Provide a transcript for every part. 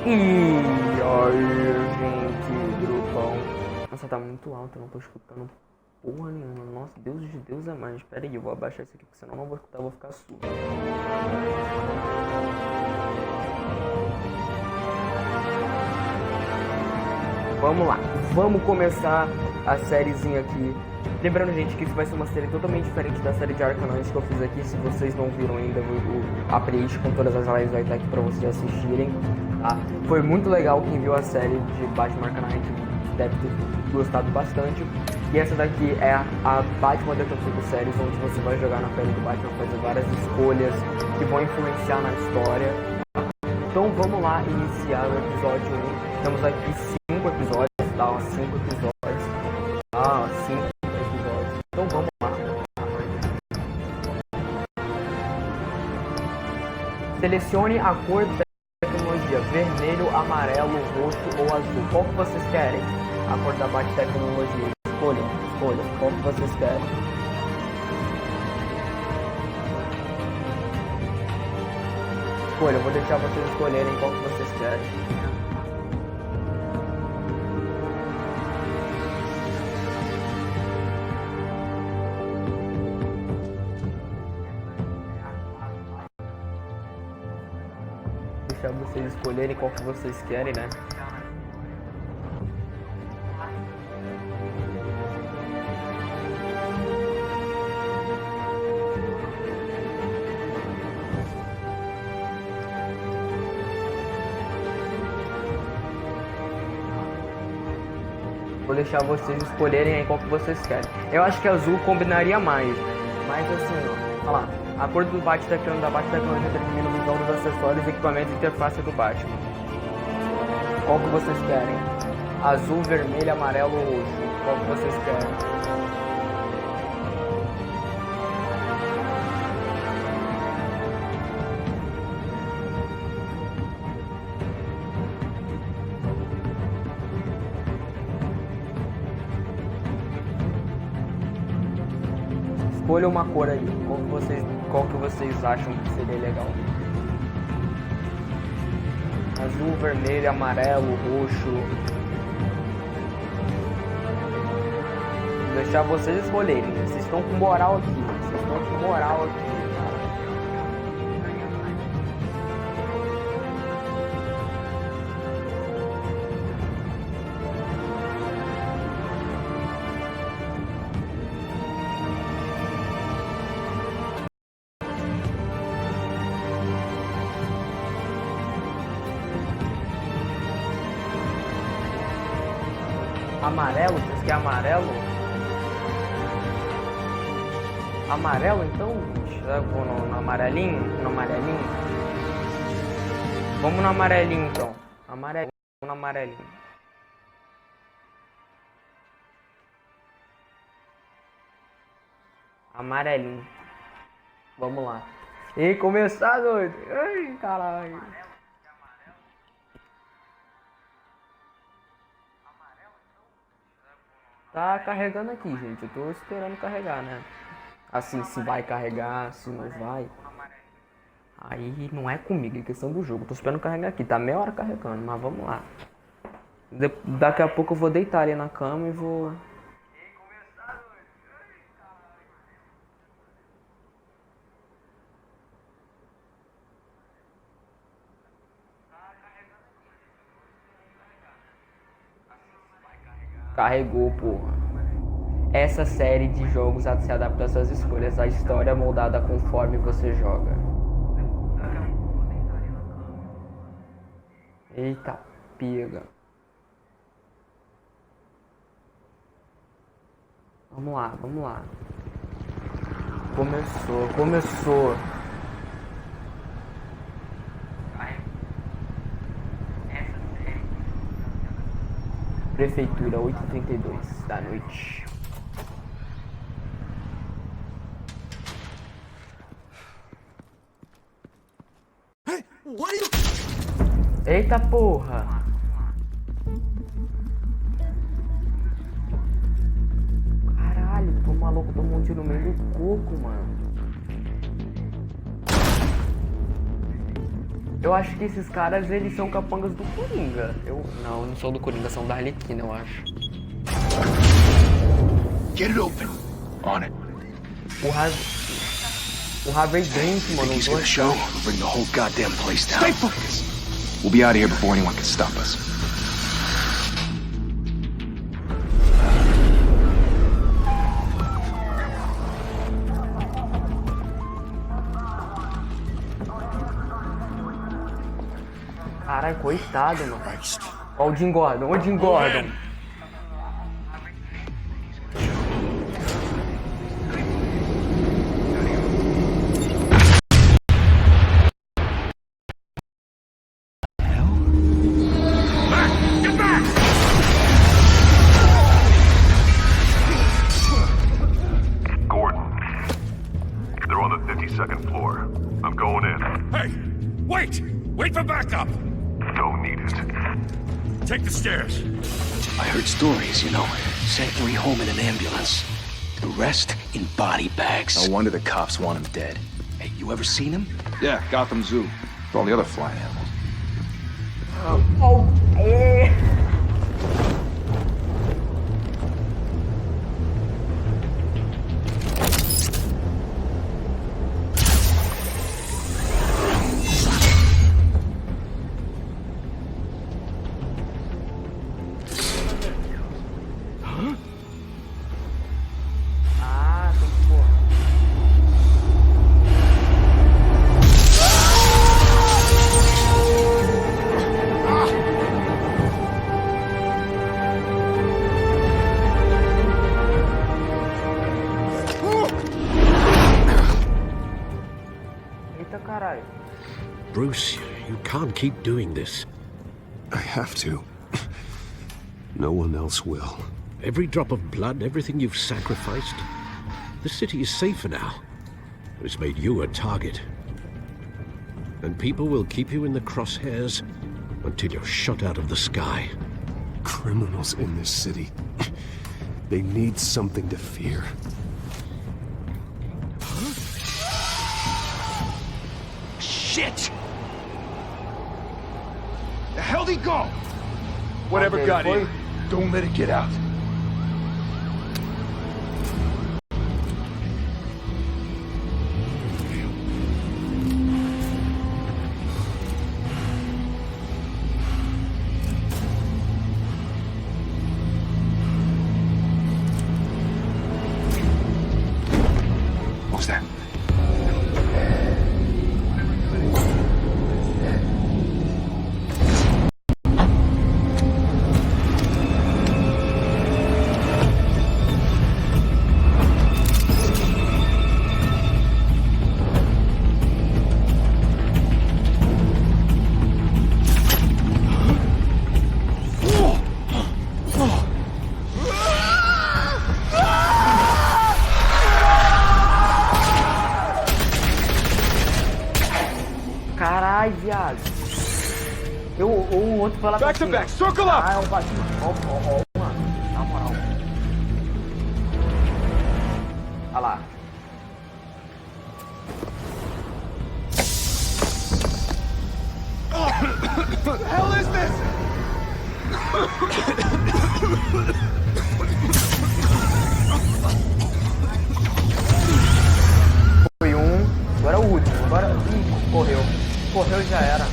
E aí, gente, grupão. Nossa, tá muito alto, eu não tô escutando porra nenhuma. Nossa, Deus de Deus é mais. Pera aí, eu vou abaixar isso aqui, porque senão eu não vou escutar, eu vou ficar surdo. Vamos lá, vamos começar a sériezinha aqui. Lembrando, gente, que isso vai ser uma série totalmente diferente da série de Arcanões que eu fiz aqui. Se vocês não viram ainda, a playlist com todas as lives vai estar aqui pra vocês assistirem, tá? Foi muito legal, quem viu a série de Batman Arcanite deve ter gostado bastante. E essa daqui é a Batman Detective Series, onde você vai jogar na pele do Batman, fazer várias escolhas que vão influenciar na história. Então vamos lá iniciar o episódio 1. Temos aqui 5 episódios, tá? 5 episódios. Ah, 5 episódios. Então vamos lá. Selecione a cor da tecnologia: vermelho, amarelo, roxo ou azul. Qual que vocês querem? A cor da Bat-Tecnologia. Escolha. Qual que vocês querem? Escolha, eu vou deixar vocês escolherem qual que vocês querem. Deixar vocês escolherem qual que vocês querem, né? Vou deixar vocês escolherem aí qual que vocês querem. Eu acho que azul combinaria mais. Mas assim, ó. Olha lá. A cor do Bat-Tecnologia determina o visual dos acessórios, equipamentos e interface do Batman. Qual que vocês querem? Azul, vermelho, amarelo ou roxo? Qual que vocês querem? Escolha uma cor aí. Qual que vocês acham que seria legal? Azul, vermelho, amarelo, roxo. Vou deixar vocês escolherem. Vocês estão com moral aqui. Amarelo? Vocês querem amarelo? Amarelo então, gente? Eu vou no amarelinho? Vamos no amarelinho então. Vamos no amarelinho. Amarelinho. Vamos lá. E começar, doido. Ai, caralho. Tá carregando aqui, gente. Eu tô esperando carregar, né? Assim, se vai carregar, se não vai. Aí não é comigo, é questão do jogo. Tô esperando carregar aqui. Tá meia hora carregando, mas vamos lá. Daqui a pouco eu vou deitar ali na cama e vou... Carregou, porra. Essa série de jogos se adapta às suas escolhas. A história é moldada conforme você joga. Eita, pega. Vamos lá. Começou. Prefeitura, 8h32 da noite. Eita porra! Caralho, o maluco tomou um tiro no meio do coco, mano. Eu acho que esses caras, eles são capangas do Coringa. Não são do Coringa, são da Arlequina, eu acho. Get it open. On it. O Harvey Dent, mano. He's gonna show. We'll bring the whole goddamn place down. Stay focused. We'll be out of here before anyone can stop us. Caralho, coitado, mano. Ó o Jim Gordon, Wait for backup! Don't need it. Take the stairs. I heard stories, you know. Sent 3 home in an ambulance. The rest in body bags. No wonder the cops want him dead. Hey, you ever seen him? Yeah, Gotham Zoo. With all the other flying animals. Bruce, you can't keep doing this. I have to. No one else will. Every drop of blood, everything you've sacrificed. The city is safer now. It's made you a target. And people will keep you in the crosshairs until you're shot out of the sky. Criminals in this city. They need something to fear. Shit! The hell'd he go? Whatever got in, don't let it get out. What was that? Caralho, viado. O outro foi lá pra cima. Back to back, circle up! Ah, é um baixinho. Ó, mano. Na moral. Olha lá. What the hell is this? Foi um. Agora é o último. Agora. Ih, correu. Correu e já era.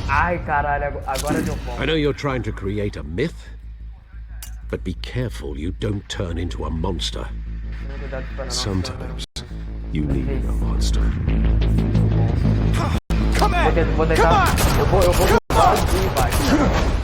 Ai, caralho, agora deu fome. I know you're trying to create a myth, but be careful you don't turn into a monster. Sometimes you need a monster. Come on! Vou tentar. Eu vou pular aqui embaixo.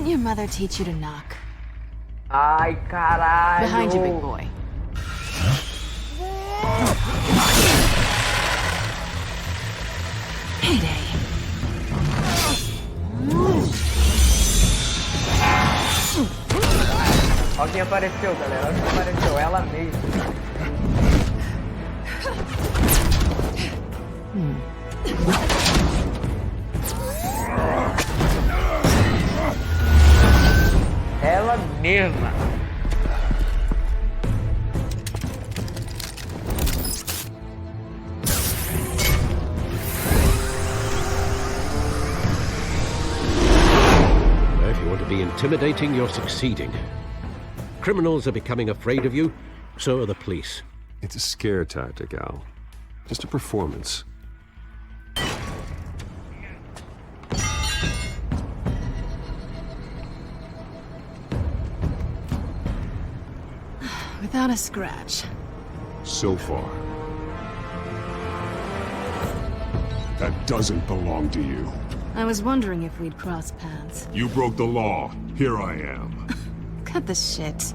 Didn't your mother teach you to knock? Ai, caralho. Behind you, big boy. Heyday. Olha quem apareceu, galera. Olha quem apareceu. Ela mesma. Ela mesma. If you want to be intimidating, you're succeeding. Criminals are becoming afraid of you, so are the police. It's a scare tactic, Al. Just a performance. Without a scratch. So far. That doesn't belong to you. I was wondering if we'd cross paths. You broke the law. Here I am. Cut the shit.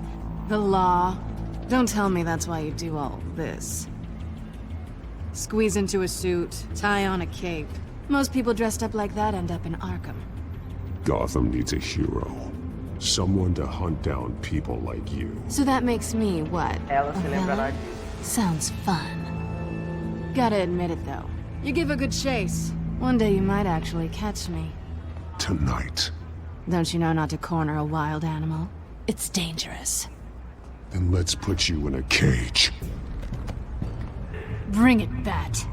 The law. Don't tell me that's why you do all this. Squeeze into a suit, tie on a cape. Most people dressed up like that end up in Arkham. Gotham needs a hero. Someone to hunt down people like you. So that makes me what? Ela A se lembrará villain? disso. Sounds fun. Gotta admit it though. You give a good chase. One day you might actually catch me. Tonight. Don't you know not to corner a wild animal? It's dangerous. Then let's put you in a cage. Bring it, Bat.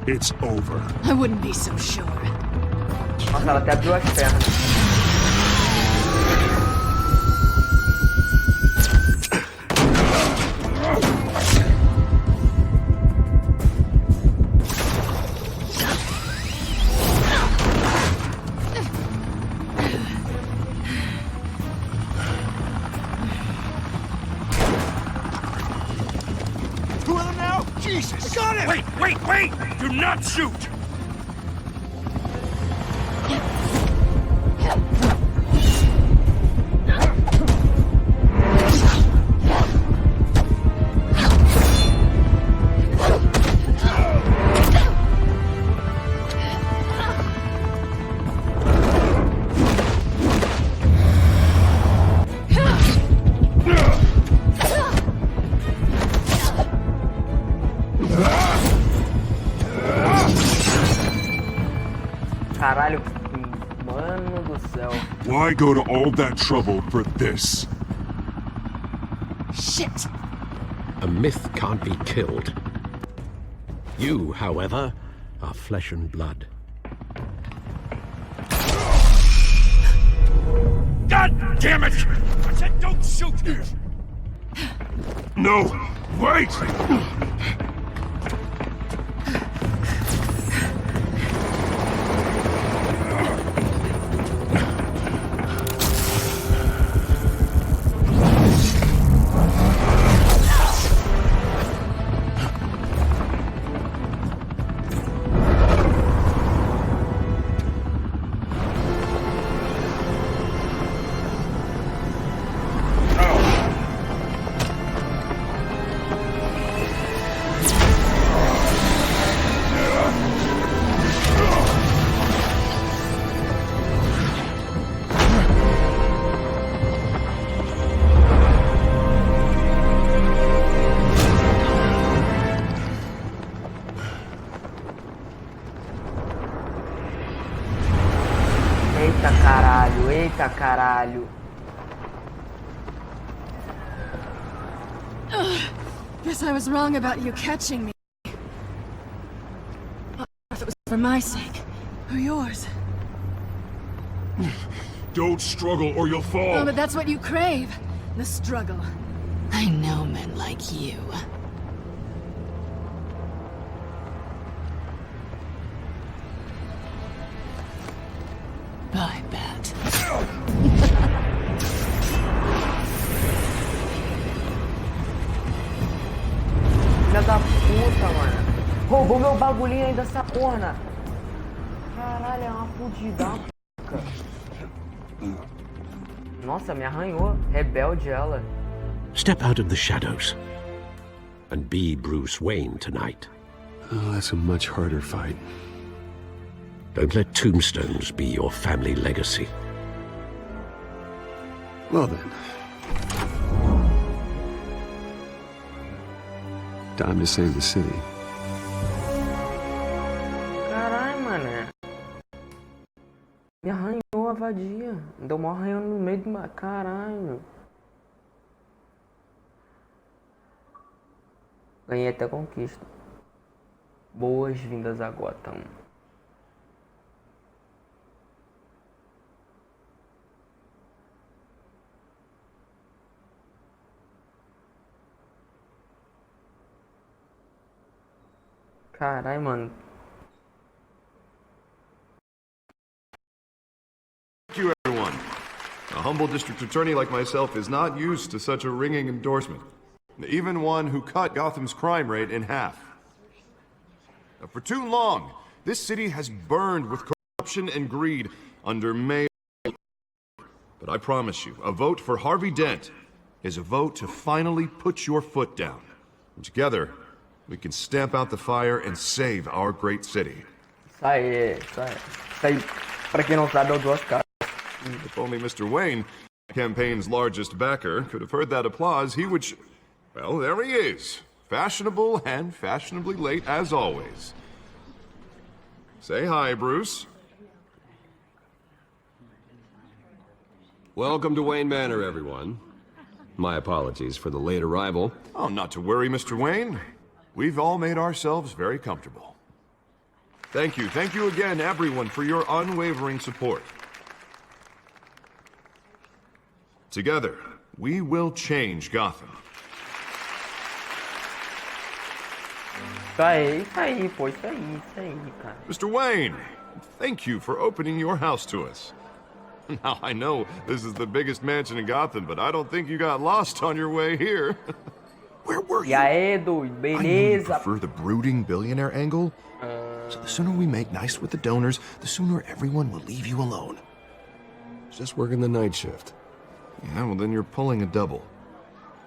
It's over. I wouldn't be so sure. Nossa, ela até abriu as pernas. Two of them now? Jesus! I got him! Wait! Do not shoot! Caralho, mano do céu. Why go to all that trouble for this? Shit! A myth can't be killed. You, however, are flesh and blood. God damn it! I said don't shoot! No! Wait! Eita caralho. Guess I was wrong about you catching me. If it was for my sake, or yours. Don't struggle or you'll fall. Oh, but that's what you crave. The struggle. I know men like you. Bye, Bat. Filha da puta, mano. Roubou meu bagulhinho ainda, essa porra. Caralho, é uma fudida. Nossa, me arranhou. Rebelde ela. Step out of the shadows and be Bruce Wayne tonight. Oh, that's a much harder fight. Don't let tombstones be your family legacy. Well then. Time to save the city. Caralho, mano. Me arranhou a vadia. Deu uma arranhão no meio do... Caralho. Ganhei até conquista. Boas-vindas a Gotham. Caralho, mano. Thank you, everyone. A humble district attorney like myself is not used to such a ringing endorsement. Even one who cut Gotham's crime rate in half. For too long, this city has burned with corruption and greed under Mayor. But I promise you, a vote for Harvey Dent is a vote to finally put your foot down. And together, we can stamp out the fire and save our great city. Isso aí, isso aí. Isso aí, pra quem não sabe, é o Duas Caras. If only Mr. Wayne, the campaign's largest backer, could have heard that applause, he would... Well, there he is. Fashionable and fashionably late as always. Say hi, Bruce. Welcome to Wayne Manor, everyone. My apologies for the late arrival. Oh, not to worry, Mr. Wayne. We've all made ourselves very comfortable. Thank you again, everyone, for your unwavering support. Together, we will change Gotham. Isso aí, pô, isso aí, cara. Mr. Wayne, thank you for opening your house to us. Now, I know this is the biggest mansion in Gotham, but I don't think you got lost on your way here. Where were E you? aí, doido, I know you beleza? prefer the brooding billionaire angle. So the sooner we make nice with the donors, the sooner everyone will leave you alone. Just working the night shift. Yeah, well then you're pulling a double.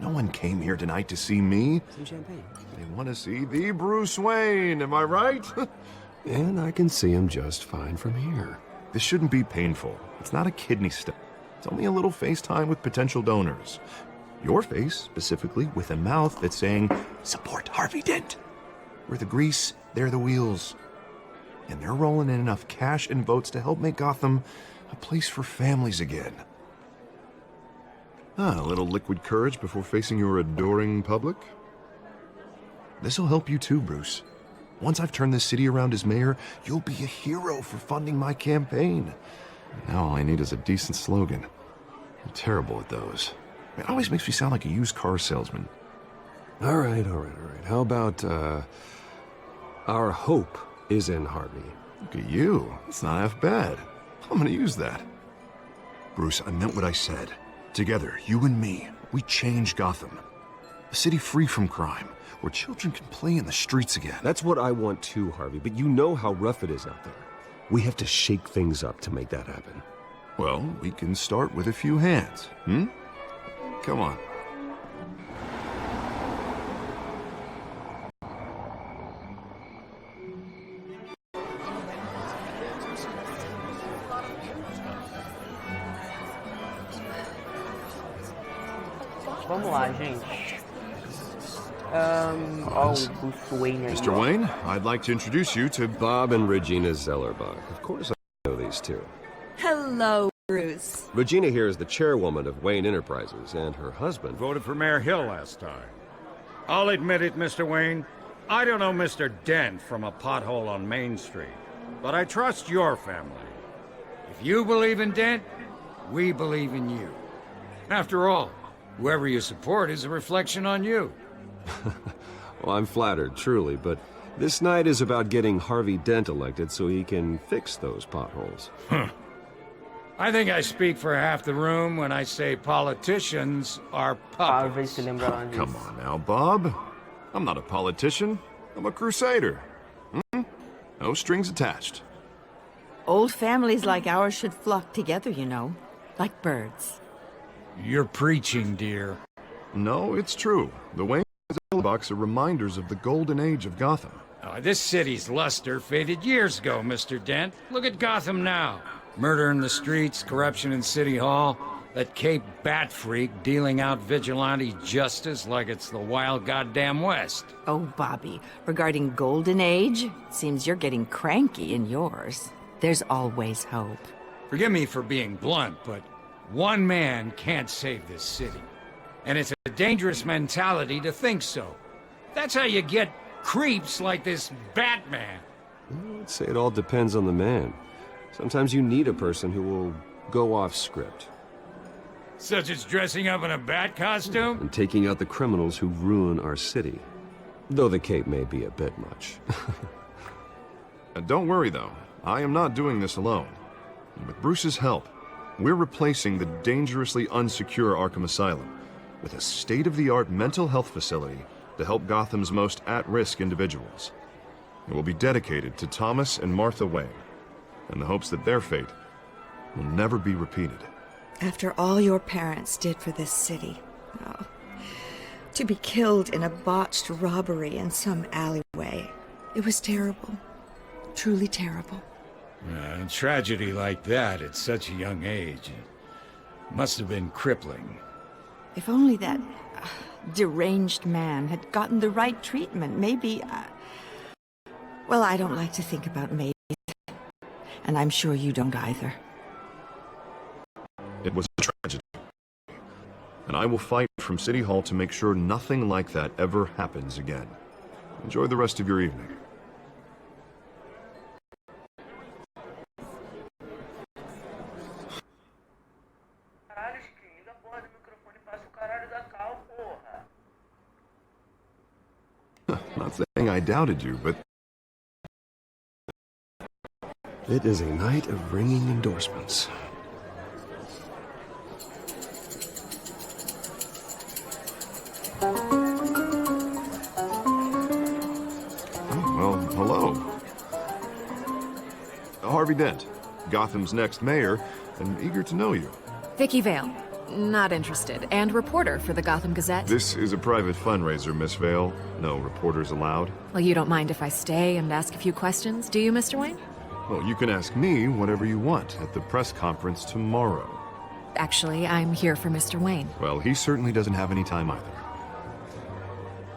No one came here tonight to see me. Some champagne. They want to see the Bruce Wayne, am I right? And I can see him just fine from here. This shouldn't be painful. It's not a kidney stone. It's only a little FaceTime with potential donors. Your face, specifically, with a mouth that's saying, support Harvey Dent. We're the grease, they're the wheels. And they're rolling in enough cash and votes to help make Gotham a place for families again. A little liquid courage before facing your adoring public. This'll help you too, Bruce. Once I've turned this city around as mayor, you'll be a hero for funding my campaign. Now all I need is a decent slogan. I'm terrible at those. It always makes me sound like a used car salesman. All right. How about, our hope is in Harvey? Look at you. It's not half bad. I'm gonna use that. Bruce, I meant what I said. Together, you and me, we change Gotham. A city free from crime, where children can play in the streets again. That's what I want too, Harvey, but you know how rough it is out there. We have to shake things up to make that happen. Well, we can start with a few hands, Come on. Vamos lá, gente. Ó, o Bruce Wayne aí, Mr. ó. Wayne, I'd like to introduce you to Bob and Regina Zellerbach. Of course I know these two. Hello, Bruce. Regina here is the chairwoman of Wayne Enterprises, and her husband... Voted for Mayor Hill last time. I'll admit it, Mr. Wayne. I don't know Mr. Dent from a pothole on Main Street, but I trust your family. If you believe in Dent, we believe in you. After all, whoever you support is a reflection on you. Well, I'm flattered, truly, but this night is about getting Harvey Dent elected so he can fix those potholes. I think I speak for half the room when I say politicians are Harvey puppets. se lembra lá Come disso. on now, Bob. I'm not a politician. I'm a crusader. No strings attached. Old families like ours should flock together, you know. Like birds. You're preaching, dear. No, it's true. The Wayne box are reminders of the golden age of Gotham. This city's luster faded years ago, Mr. Dent. Look at Gotham now. Murder in the streets, corruption in City Hall, that Cape Bat freak dealing out vigilante justice like it's the wild goddamn West. Oh, Bobby, regarding Golden Age, seems you're getting cranky in yours. There's always hope. Forgive me for being blunt, but one man can't save this city. And it's a dangerous mentality to think so. That's how you get creeps like this Batman. I'd say it all depends on the man. Sometimes you need a person who will go off script. Such as dressing up in a bat costume? And taking out the criminals who ruin our city. Though the cape may be a bit much. Don't worry, though. I am not doing this alone. With Bruce's help, we're replacing the dangerously unsecure Arkham Asylum with a state-of-the-art mental health facility to help Gotham's most at-risk individuals. It will be dedicated to Thomas and Martha Wayne, in the hopes that their fate will never be repeated. After all your parents did for this city, oh, to be killed in a botched robbery in some alleyway, it was terrible. Truly terrible. A tragedy like that at such a young age must have been crippling. If only that deranged man had gotten the right treatment, maybe... Well, I don't like to think about maybe. And I'm sure you don't either. It was a tragedy. And I will fight from City Hall to make sure nothing like that ever happens again. Enjoy the rest of your evening. Not saying I doubted you, but... It is a night of ringing endorsements. Well, hello. Harvey Dent, Gotham's next mayor, and eager to know you. Vicky Vale. Not interested. And reporter for the Gotham Gazette. This is a private fundraiser, Miss Vale. No reporters allowed. Well, you don't mind if I stay and ask a few questions, do you, Mr. Wayne? Well, you can ask me whatever you want at the press conference tomorrow. Actually, I'm here for Mr. Wayne. Well, he certainly doesn't have any time either.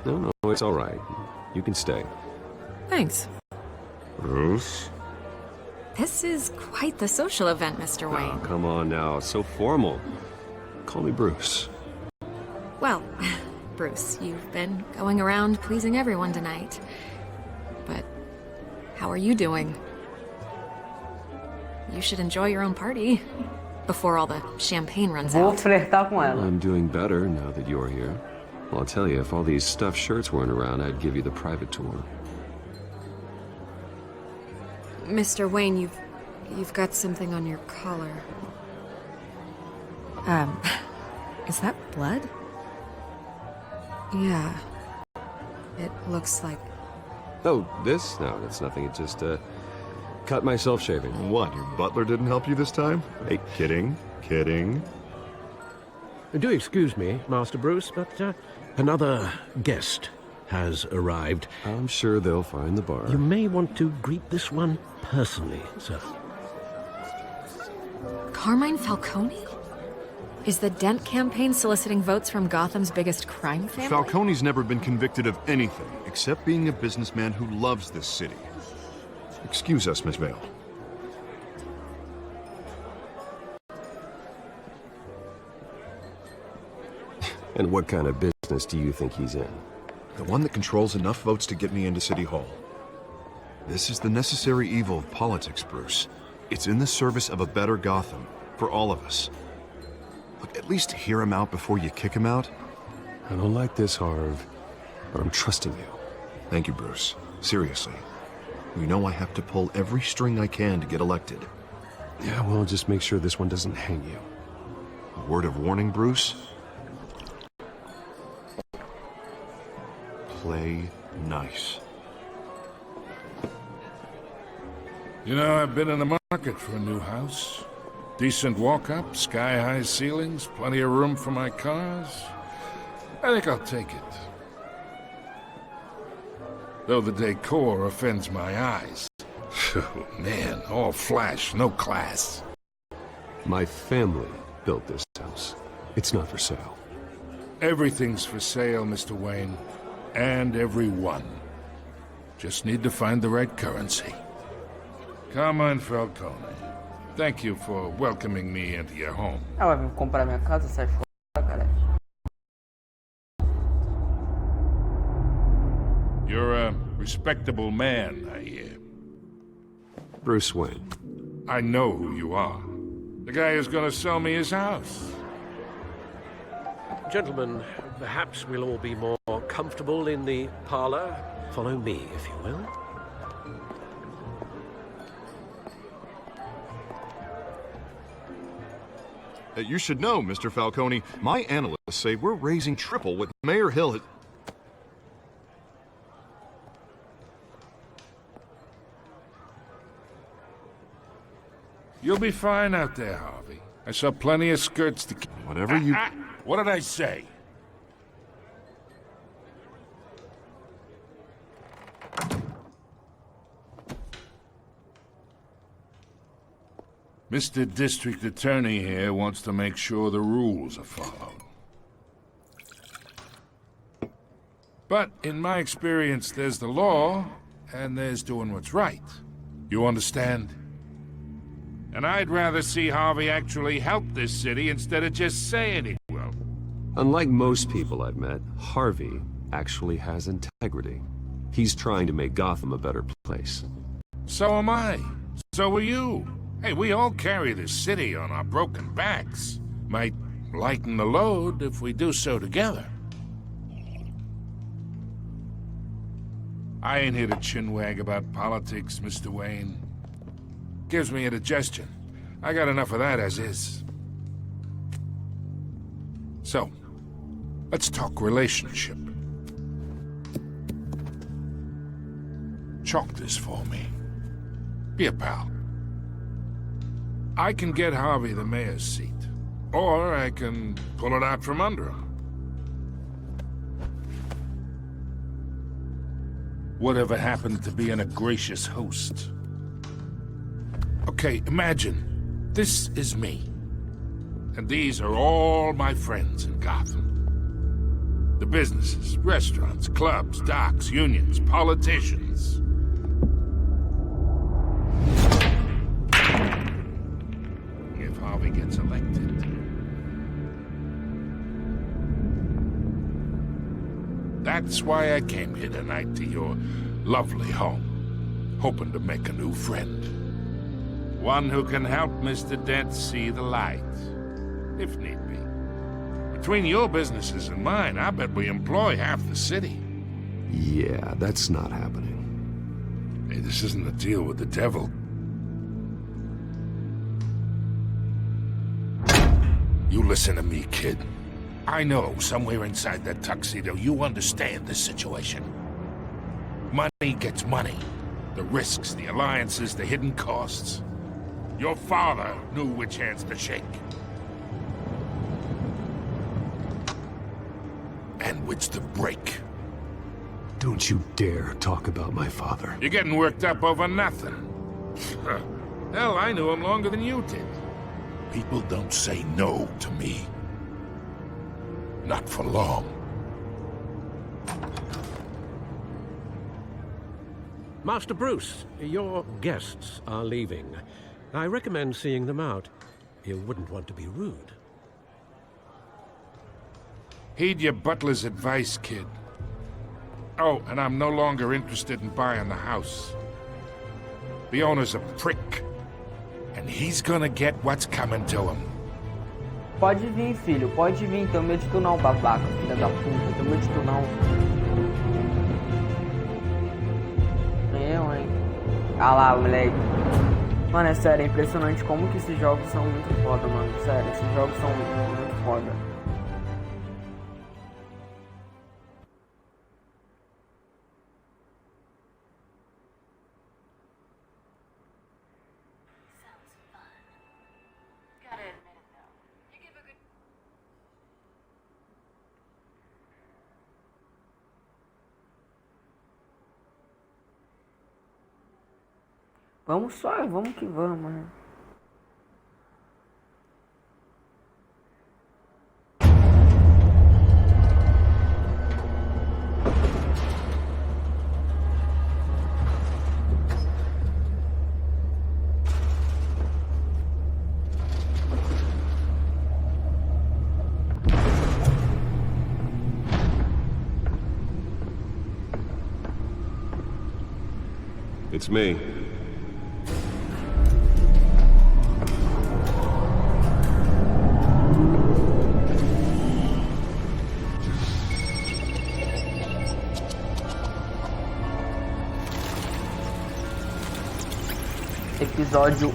No, it's all right. You can stay. Thanks. Bruce? This is quite the social event, Mr. Wayne. Oh, come on now. It's so formal. Call me Bruce. Well, Bruce, you've been going around pleasing everyone tonight. But how are you doing? You should enjoy your own party before all the champagne runs Vou out. flertar com ela. I'm doing better now that you're here. Well, I'll tell you, if all these stuffed shirts weren't around, I'd give you the private tour. Mr. Wayne, you've got something on your collar. Is that blood? Yeah. It looks like... Oh, this? No, that's nothing. It just, cut myself shaving. What, your butler didn't help you this time? Hey, kidding. Do excuse me, Master Bruce, but another guest has arrived. I'm sure they'll find the bar. You may want to greet this one personally, sir. Carmine Falcone? Is the Dent campaign soliciting votes from Gotham's biggest crime family? Falcone's never been convicted of anything except being a businessman who loves this city. Excuse us, Miss Vale. And what kind of business do you think he's in? The one that controls enough votes to get me into City Hall. This is the necessary evil of politics, Bruce. It's in the service of a better Gotham, for all of us. Look, at least hear him out before you kick him out. I don't like this, Harv, but I'm trusting you. Thank you, Bruce. Seriously. You know I have to pull every string I can to get elected. Yeah, well, just make sure this one doesn't hang you. A word of warning, Bruce? Play nice. You know, I've been in the market for a new house. Decent walk-up, sky-high ceilings, plenty of room for my cars. I think I'll take it. Though the decor offends my eyes. Oh, man, all flash, no class. My family built this house. It's not for sale. Everything's for sale, Mr. Wayne. And everyone. Just need to find the right currency. Carmine Falcone, thank you for welcoming me into your home. Ah, vai comprar minha casa, sai fora, cara. You're a respectable man, I hear. Bruce Wayne. I know who you are. The guy who's gonna sell me his house. Gentlemen, perhaps we'll all be more comfortable in the parlor. Follow me, if you will. You should know, Mr. Falcone, my analysts say we're raising triple what Mayor Hill had... You'll be fine out there, Harvey. I saw plenty of skirts to... Whatever you... What did I say? Mr. District Attorney here wants to make sure the rules are followed. But in my experience, there's the law, and there's doing what's right. You understand? And I'd rather see Harvey actually help this city instead of just saying he will. Unlike most people I've met, Harvey actually has integrity. He's trying to make Gotham a better place. So am I. So are you. Hey, we all carry this city on our broken backs. Might lighten the load if we do so together. I ain't here to chinwag about politics, Mr. Wayne. Gives me indigestion. I got enough of that as is. So, let's talk relationship. Chalk this for me. Be a pal. I can get Harvey the mayor's seat, or I can pull it out from under him. Whatever happened to being a gracious host? Okay, imagine, this is me. And these are all my friends in Gotham. The businesses, restaurants, clubs, docks, unions, politicians. If Harvey gets elected. That's why I came here tonight to your lovely home, hoping to make a new friend. One who can help Mr. Dent see the light, if need be. Between your businesses and mine, I bet we employ half the city. Yeah, that's not happening. Hey, this isn't a deal with the devil. You listen to me, kid. I know somewhere inside that tuxedo you understand the situation. Money gets money. The risks, the alliances, the hidden costs. Your father knew which hands to shake. And which to break. Don't you dare talk about my father. You're getting worked up over nothing. Hell, I knew him longer than you did. People don't say no to me. Not for long. Master Bruce, your guests are leaving. I recommend seeing them out. You wouldn't want to be rude. Heed your butler's advice, kid. Oh, and I'm no longer interested in buying the house. The owner's a prick. And he's gonna get what's coming to him. Pode vir, filho. Pode vir. Tem medo de tu não, babaca. Filha da puta. Tem medo de tu não. Eu, hein. Ah lá, moleque. Mano, é sério. É impressionante como que esses jogos são muito foda, mano. Sério. Esses jogos são muito foda. Vamos só, vamos que vamos, né? It's me. Episódio 1.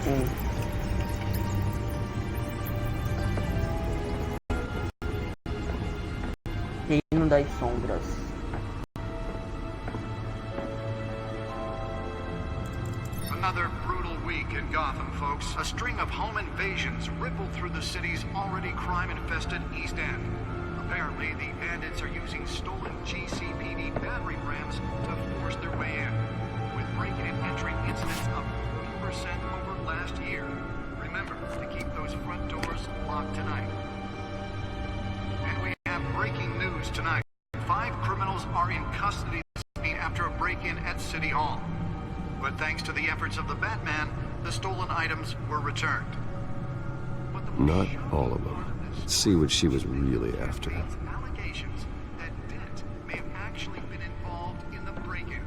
Reino das Sombras. Another brutal week in Gotham, folks. A string of home invasions rippled through the city's already crime-infested East End. Apparently, the bandits are using stolen GCPD battering rams to force their way in, with break-in and entry incidents up 40% over last year. Remember to keep those front doors locked tonight. And we have breaking news tonight. 5 criminals are in custody after a break-in at City Hall. But thanks to the efforts of the Batman, the stolen items were returned. Not all of them. Let's see what she was really after. Allegations that Dent may have actually been involved in the break-in.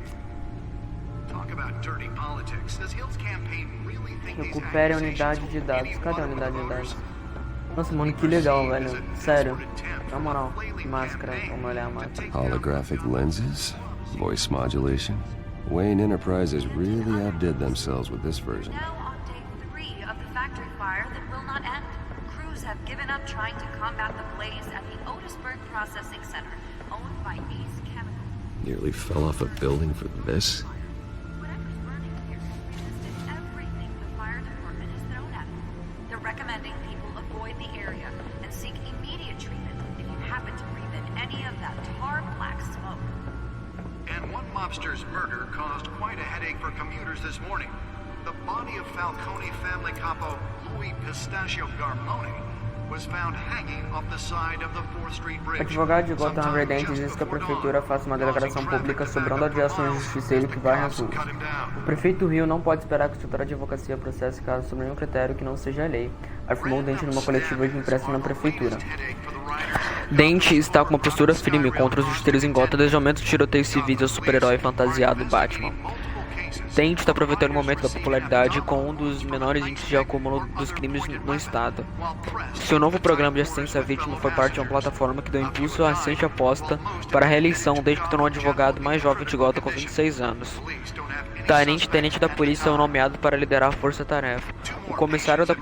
Talk about dirty politics. Does Hill's campaign really think these Recupere a unidade de dados. Cadê a unidade de dados? Nossa, mano, que legal, velho. Sério. Na moral, que máscara. Vamos olhar a máscara. Holographic lenses? Voice modulation? Wayne Enterprises really outdid themselves with this version. Now on day 3 of the factory fire that will not end. Crews have given up trying to combat the blaze at the Otisburg Processing Center, owned by Ace Chemical. Nearly fell off a building for this? Whatever's burning here has resisted everything the fire department has thrown at them. They're recommending people avoid the area and seek immediate treatment if you happen to breathe in any of that tar black smoke. And one mobster's murder caused quite a headache for commuters this morning. The body of Falcone family capo Louis Pistachio Garmone was found hanging off the side of the 4th Street Bridge. O advogado de Gotham Redente diz que a prefeitura faça uma declaração pública sobre onda de ação justiceiro que varre as ruas. O prefeito Rio não pode esperar que o escritório de advocacia processe caso sob nenhum critério que não seja lei, afirmou Dente numa coletiva de imprensa na prefeitura. Dente está com uma postura firme contra os justiceiros em Gotham desde o momento de tiroteio civis ao super-herói fantasiado Batman. Dente está aproveitando o momento da popularidade com um dos menores índices de acúmulo dos crimes no estado. Seu novo programa de assistência à vítima foi parte de uma plataforma que deu impulso à recente aposta para a reeleição desde que tornou o advogado mais jovem de Gotham com 26 anos. Tenente da polícia é nomeado para liderar a força-tarefa. O comissário da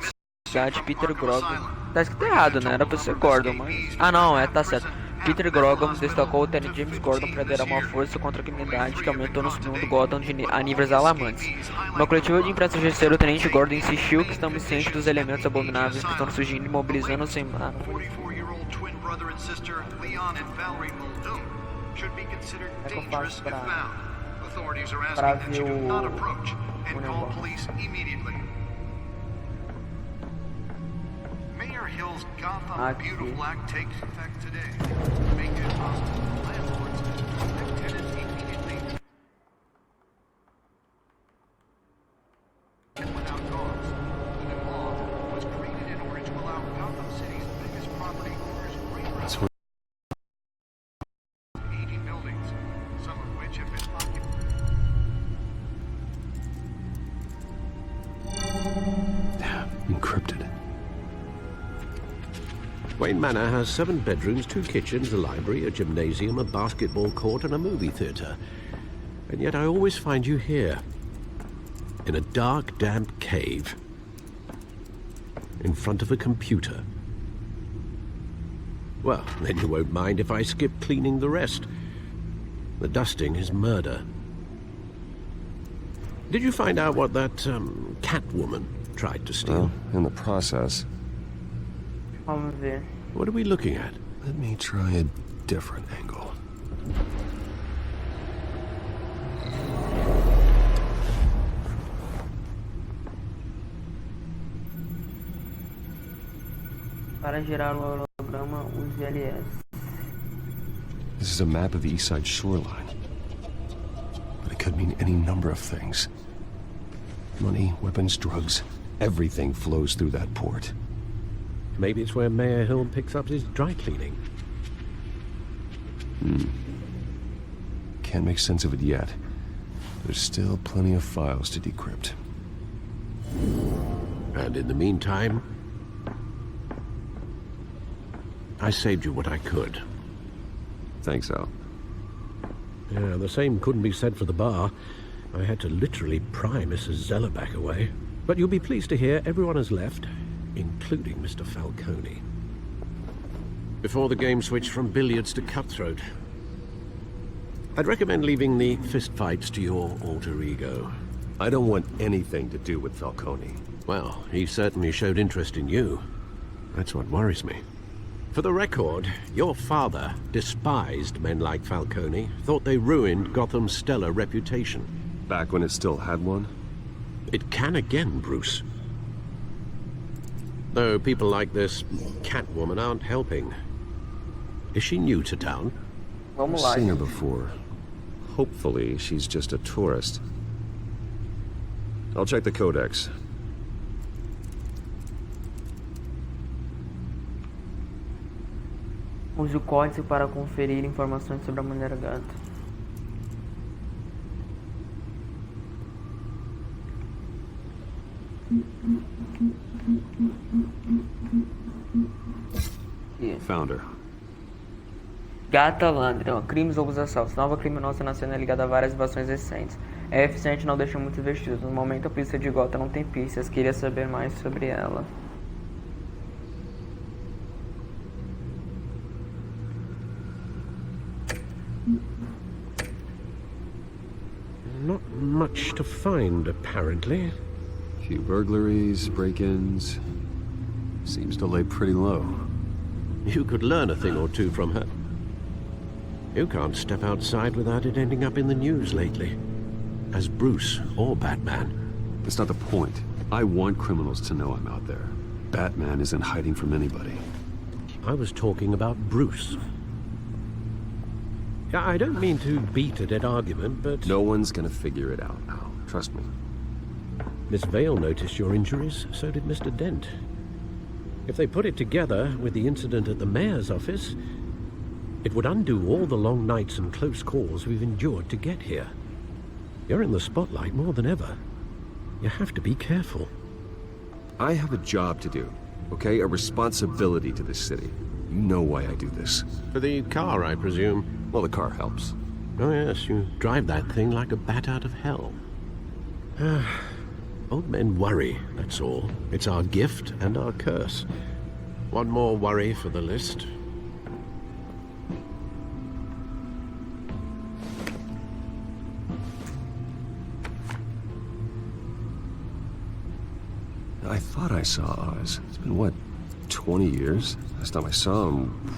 cidade, Peter Grogan. Tá escrito errado, né? Era pra ser Gordon, mas... Ah, não, tá certo. Peter Grogan destacou o tenente James Gordon para liderar uma força contra a criminalidade que aumentou no segundo Gotham a níveis alarmantes. Numa coletiva de imprensa terceiro, o tenente Gordon insistiu que estamos cientes dos elementos abomináveis que estão surgindo e mobilizando sem... Ah, não. É que eu faço pra ver o negócio. Mayor Hill's Gotham Beautiful Act takes effect today, making it possible for landlords to evict tenants immediately and without cause. The new law was created in order to allow Gotham City's biggest property owners greater Wayne Manor has 7 bedrooms, 2 kitchens, a library, a gymnasium, a basketball court, and a movie theater. And yet I always find you here, in a dark, damp cave, in front of a computer. Well, then you won't mind if I skip cleaning the rest. The dusting is murder. Did you find out what that, Catwoman tried to steal? Well, in the process. Vamos ver. What are we looking at? Let me try a different angle. Para girar o holograma, use LS. This is a map of the east side shoreline. But it could mean any number of things. Money, weapons, drugs, everything flows through that port. Maybe it's where Mayor Hill picks up his dry cleaning. Can't make sense of it yet. There's still plenty of files to decrypt. And in the meantime, I saved you what I could. Thanks, Al. Yeah, the same couldn't be said for the bar. I had to literally pry Mrs. Zellerback away. But you'll be pleased to hear everyone has left, including Mr. Falcone. Before the game switched from billiards to cutthroat. I'd recommend leaving the fistfights to your alter ego. I don't want anything to do with Falcone. Well, he certainly showed interest in you. That's what worries me. For the record, your father despised men like Falcone, thought they ruined Gotham's stellar reputation. Back when it still had one? It can again, Bruce. Though people like this Catwoman aren't helping. Is she new to town? I've seen her before. Hopefully, she's just a tourist. I'll check the codex. Use o código para conferir informações sobre a Mulher Gato. Found her. Gata Landry, crimes, roubos e assaltos. Nova criminosa nacional ligada a várias invasões recentes. É eficiente e não deixa muitos vestígios. No momento a polícia de Gotham não tem pistas. Queria saber mais sobre ela. Not much to find, apparently. Few burglaries, break-ins. Seems to lay pretty low. You could learn a thing or two from her. You can't step outside without it ending up in the news lately. As Bruce or Batman. That's not the point. I want criminals to know I'm out there. Batman isn't hiding from anybody. I was talking about Bruce. I don't mean to beat a dead argument, but... No one's gonna figure it out, Al. Trust me. Miss Vale noticed your injuries, so did Mr. Dent. If they put it together with the incident at the mayor's office, it would undo all the long nights and close calls we've endured to get here. You're in the spotlight more than ever. You have to be careful. I have a job to do, okay? A responsibility to this city. You know why I do this. For the car, I presume. Well, the car helps. Oh yes, you drive that thing like a bat out of hell. Old men worry, that's all. It's our gift and our curse. One more worry for the list. I thought I saw Oz. It's been, what, 20 years? Last time I saw him,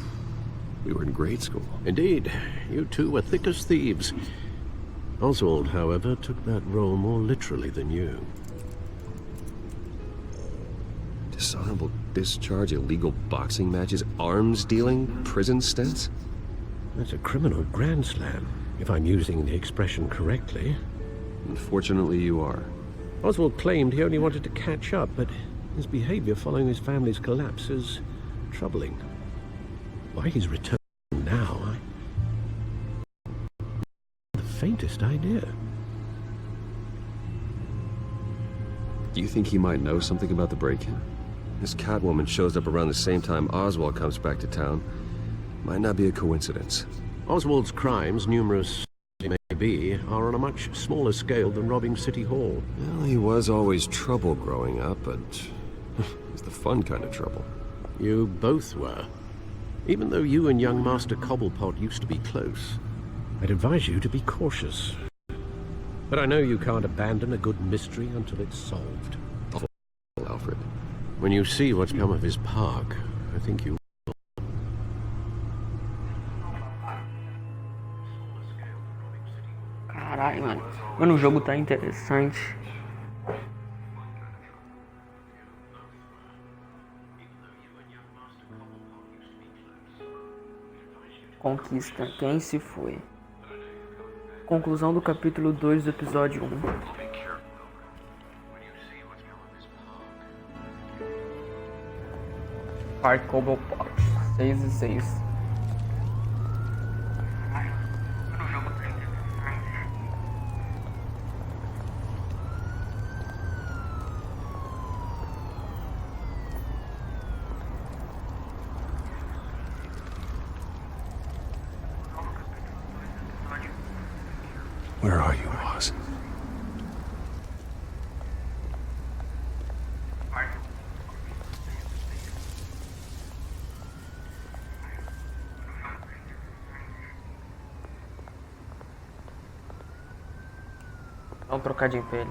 we were in grade school. Indeed. You two were thick as thieves. Oswald, however, took that role more literally than you. Dishonorable discharge, illegal boxing matches, arms dealing, prison stints? That's a criminal grand slam, if I'm using the expression correctly. Unfortunately, you are. Oswald claimed he only wanted to catch up, but his behavior following his family's collapse is troubling. Why he's returning now, I haven't the faintest idea. Do you think he might know something about the break-in? This Catwoman shows up around the same time Oswald comes back to town. Might not be a coincidence. Oswald's crimes, numerous as they may be, are on a much smaller scale than robbing City Hall. Well, he was always trouble growing up, but it's the fun kind of trouble. You both were. Even though you and young Master Cobblepot used to be close, I'd advise you to be cautious. But I know you can't abandon a good mystery until it's solved. Alfred. When you see what's come of his park, I think you will. Caralho, mano. Mano, o jogo tá interessante. Conquista. Quem se foi? Conclusão do capítulo 2 do episódio 1. Park Cobblepot. 6 e 6. Where are you, Oz? Vamos trocar de empelho.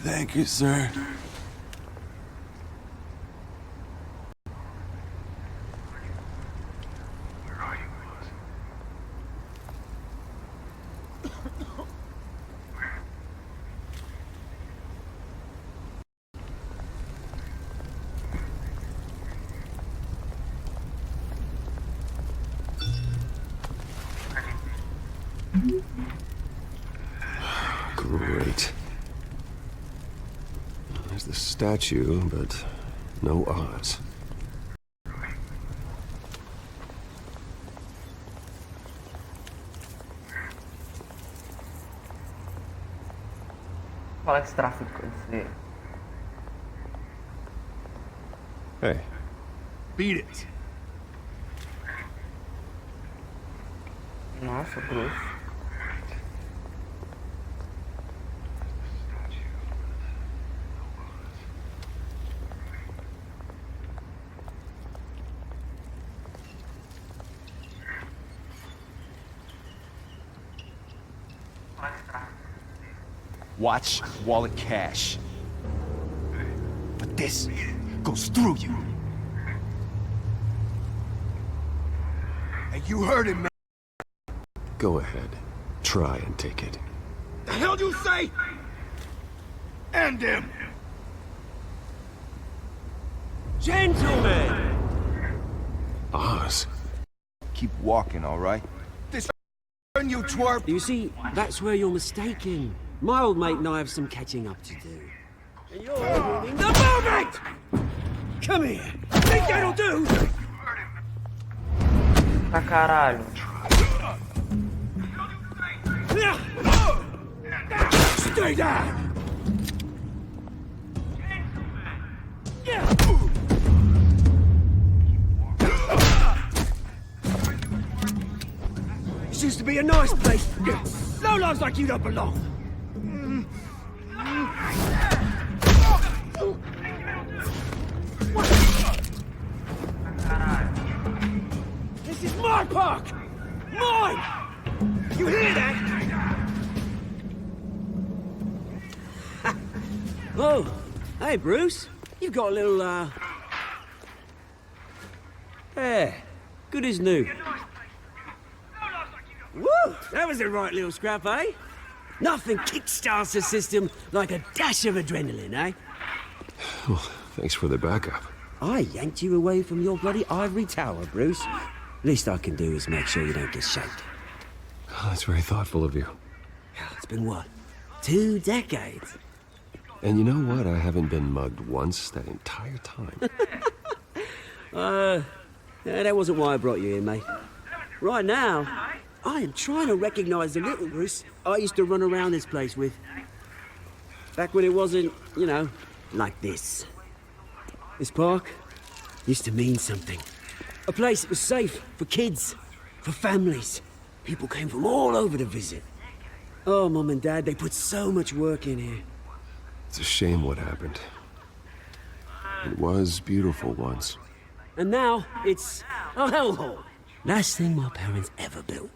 Thank you, sir. Great. There's the statue, but no Oz. Fala esse tráfico. Hey. Beat it. Nossa, grosso. Watch wallet cash. But this goes through you. And you heard it, man. Go ahead. Try and take it. The hell you say? End him! Gentlemen! Oz. Keep walking, all right? This turn, you twerp! You see, that's where you're mistaken. My old mate and I have some catching up to do. And you're ruining the moment! Come here! Think that'll do? Pra caralho. Stay down! This used to be a nice place. No lives like you don't belong. This is my park! Mine! You hear that? Oh, hey Bruce. You've got a little, yeah, good as new. Woo! That was a right little scrap, eh? Nothing kickstarts the system like a dash of adrenaline, eh? Well, thanks for the backup. I yanked you away from your bloody ivory tower, Bruce. Least I can do is make sure you don't get shanked. Oh, that's very thoughtful of you. It's been what? 2 decades? And you know what? I haven't been mugged once that entire time. Yeah, that wasn't why I brought you here, mate. Right now, I am trying to recognize the little Bruce I used to run around this place with. Back when it wasn't, you know, like this. This park used to mean something. A place that was safe for kids, for families. People came from all over to visit. Oh, Mum and Dad, they put so much work in here. It's a shame what happened. It was beautiful once. And now, it's a hellhole. Last thing my parents ever built.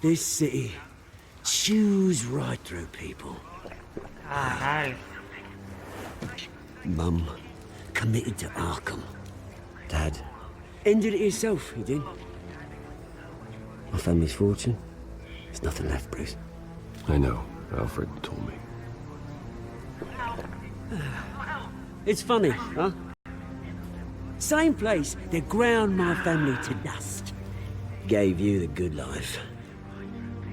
This city chews right through people. Mum committed to Arkham. Dad ended it yourself, you did. My family's fortune. There's nothing left, Bruce. I know. Alfred told me. It's funny, huh? Same place that ground my family to dust. Gave you the good life.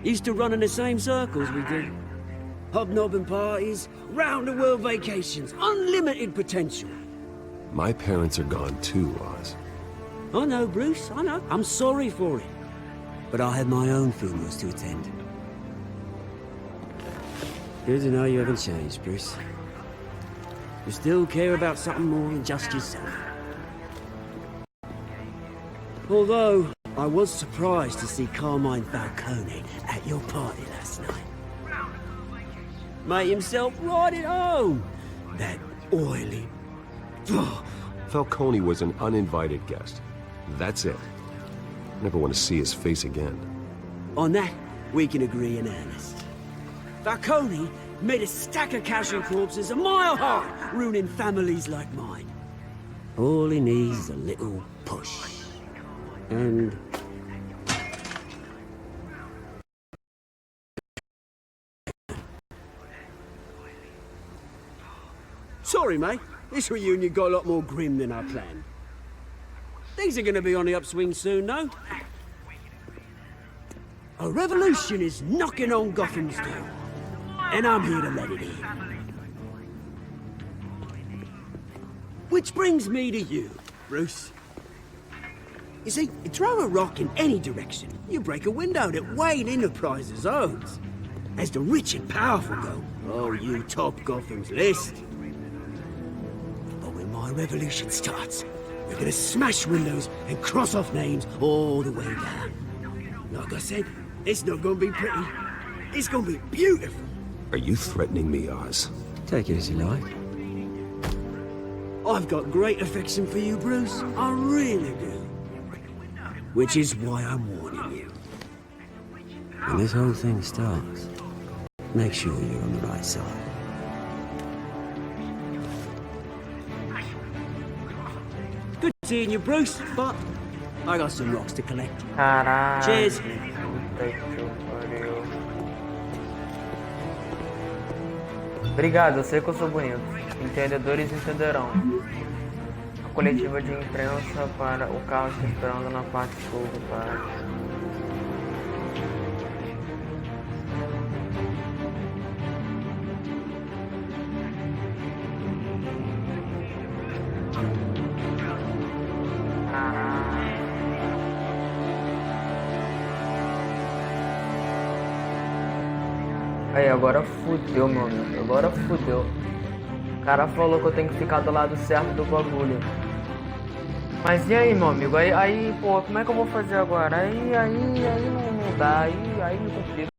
Used to run in the same circles we did. Hobnobbing parties, round-the-world vacations, unlimited potential. My parents are gone too, Oz. I know, Bruce, I know. I'm sorry for it. But I had my own funerals to attend. Good to know you haven't changed, Bruce. You still care about something more than just yourself. Although, I was surprised to see Carmine Falcone at your party last night. Made himself right at home. That oily... Falcone was an uninvited guest. That's it. Never want to see his face again. On that, we can agree in earnest. Falcone made a stack of casual corpses a mile high, ruining families like mine. All he needs is a little push. And... Sorry, mate. This reunion got a lot more grim than I planned. Things are gonna be on the upswing soon, though. A revolution is knocking on Gotham's door. And I'm here to let it in. Which brings me to you, Bruce. You see, you throw a rock in any direction, you break a window that Wayne Enterprises owns. As the rich and powerful go, oh, you top Gotham's list. But when my revolution starts, we're gonna smash windows and cross off names all the way down. Like I said, it's not gonna be pretty. It's gonna be beautiful. Are you threatening me, Oz? Take it as you like. I've got great affection for you, Bruce. I really do. Which is why I'm warning you. When this whole thing starts, make sure you're on the right side. Good seeing you, Bruce, but I got some rocks to collect. Cheers. Obrigado, eu sei que eu sou bonito. Entendedores entenderão. A coletiva de imprensa para o carro está esperando na parte sul do parque. Aí, agora fudeu, meu amigo. Agora fudeu. O cara falou que eu tenho que ficar do lado certo do bagulho. Mas e aí, meu amigo? Aí, pô, como é que eu vou fazer agora? Aí não dá. Aí me complica.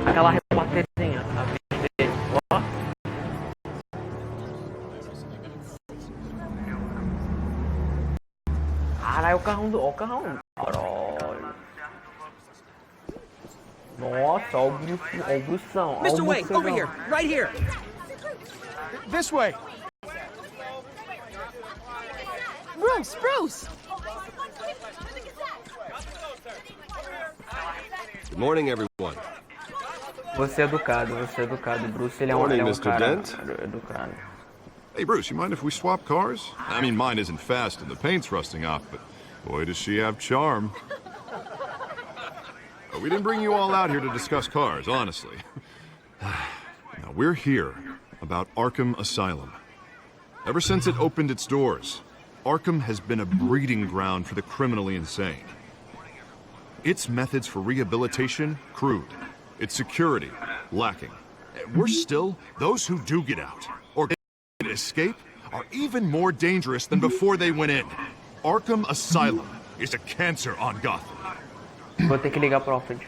Aquela repórterzinha, a vez dele, ó. Caralho, o carrão do... Ó o carrão. Caralho. Nossa, ó o bruxão. Mr. Wayne, over here. Right here. This way. Bruce! Good morning, everyone. Você é educado, Bruce. Ele é Morning, um Mr. cara Dent. educado. Hey, Bruce, you mind if we swap cars? I mean, mine isn't fast and the paint's rusting off, but boy, does she have charm. We didn't bring you all out here to discuss cars, honestly. Now, we're here about Arkham Asylum. Ever since it opened its doors, Arkham has been a breeding ground for the criminally insane. Its methods for rehabilitation, crude. Its security, lacking. Worse still, those who do get out, or escape, are even more dangerous than before they went in. Arkham Asylum is a cancer on Gotham. Vou ter que ligar pro Alfred.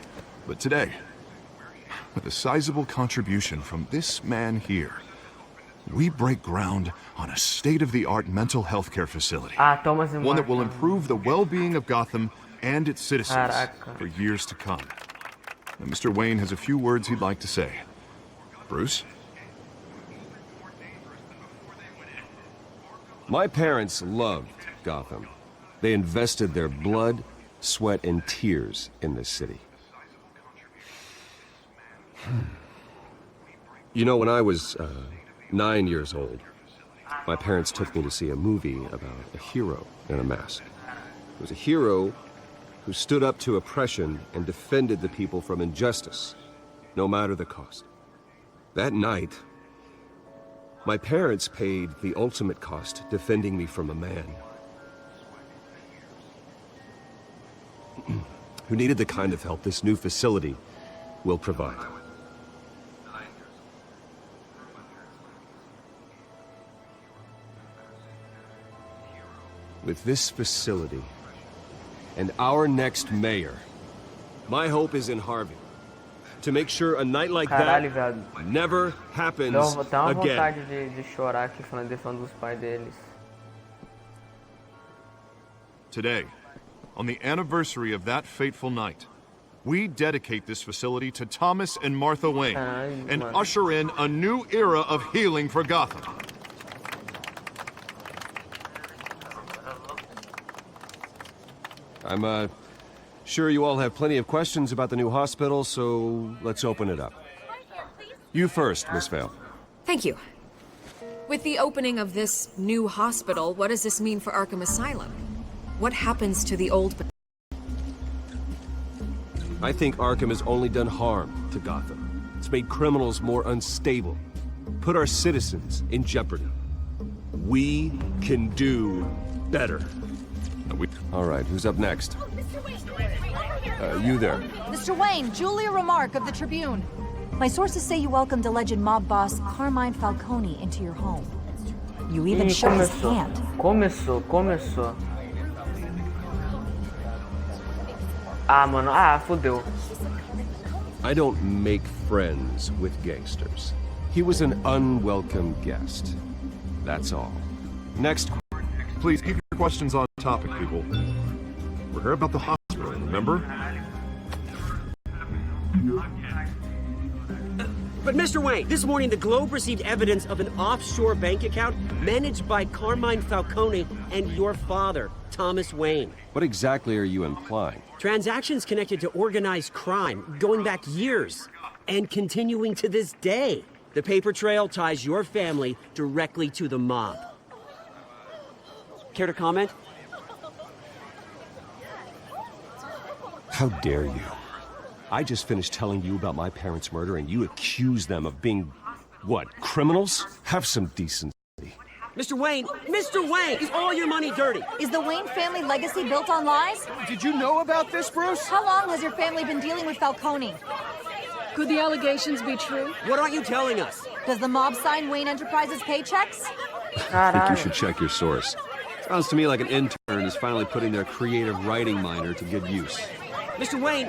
But today, with a sizable contribution from this man here, we break ground on a state-of-the-art mental health care facility. Thomas and One that will Martha. improve the well-being of Gotham and its citizens Caraca. for years to come. Now, Mr. Wayne has a few words he'd like to say. Bruce? My parents loved Gotham. They invested their blood, sweat, and tears in this city. You know, when I was 9 years old, my parents took me to see a movie about a hero in a mask. It was a hero who stood up to oppression and defended the people from injustice, no matter the cost. That night, my parents paid the ultimate cost defending me from a man who needed the kind of help this new facility will provide. With this facility and our next mayor, my hope is in Harvey. To make sure a night like Caralho, that viado. never happens Dá uma again. vontade de chorar aqui falando dos pais deles. Today, on the anniversary of that fateful night, we dedicate this facility to Thomas and Martha Wayne and usher in a new era of healing for Gotham. I'm sure you all have plenty of questions about the new hospital, so let's open it up. You first, Miss Vale. Thank you. With the opening of this new hospital, what does this mean for Arkham Asylum? What happens to the old... I think Arkham has only done harm to Gotham. It's made criminals more unstable, put our citizens in jeopardy. We can do better. All right, who's up next? You there. Mr. Wayne, Julia Remark of the Tribune. My sources say you welcomed alleged mob boss Carmine Falcone into your home. You even shook his hand. Começou. Mano. Fudeu. I don't make friends with gangsters. He was an unwelcome guest. That's all. Next. Please keep your questions on topic, people. We're here about the hospital, remember? But Mr. Wayne, this morning the Globe received evidence of an offshore bank account managed by Carmine Falcone and your father, Thomas Wayne. What exactly are you implying? Transactions connected to organized crime, going back years, and continuing to this day. The paper trail ties your family directly to the mob. Care to comment? How dare you? I just finished telling you about my parents' murder and you accuse them of being, what, criminals? Have some decency. Mr. Wayne, is all your money dirty? Is the Wayne family legacy built on lies? Did you know about this, Bruce? How long has your family been dealing with Falcone? Could the allegations be true? What aren't you telling us? Does the mob sign Wayne Enterprises paychecks? I think you should check your source. Sounds to me like an intern is finally putting their creative writing minor to good use. Mr. Wayne!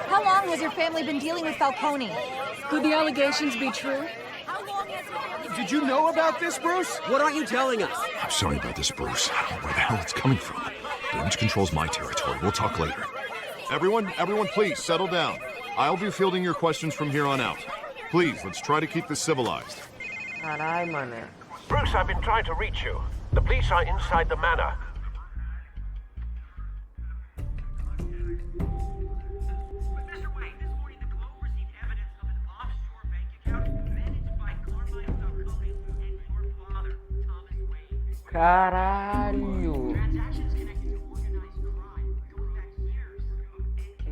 How long has your family been dealing with Falcone? Could the allegations be true? Did you know about this, Bruce? What aren't you telling us? I'm sorry about this, Bruce. I don't know where the hell it's coming from. Damage control's my territory. We'll talk later. Everyone, please settle down. I'll be fielding your questions from here on out. Please, let's try to keep this civilized. Carai, mané. Bruce, I've been trying to reach you. The police are inside the manor. Caralho.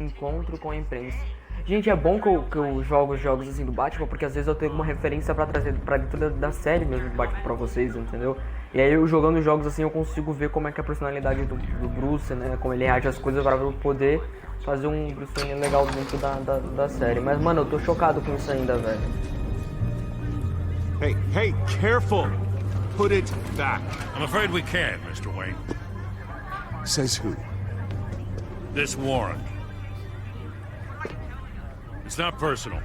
Encontro com a imprensa. Gente, é bom que eu jogo jogos assim do Batman, porque às vezes eu tenho uma referência pra trazer pra dentro da série mesmo do Batman pra vocês, entendeu? E aí, eu jogando jogos assim, eu consigo ver como é que é a personalidade do Bruce, né? Como ele reage às coisas para eu poder fazer um Bruce Wayne legal dentro da série. Mas, mano, eu tô chocado com isso ainda, velho. Hey, careful! Put it back. I'm afraid we can't, Mr. Wayne. Says who? This warrant. It's not personal.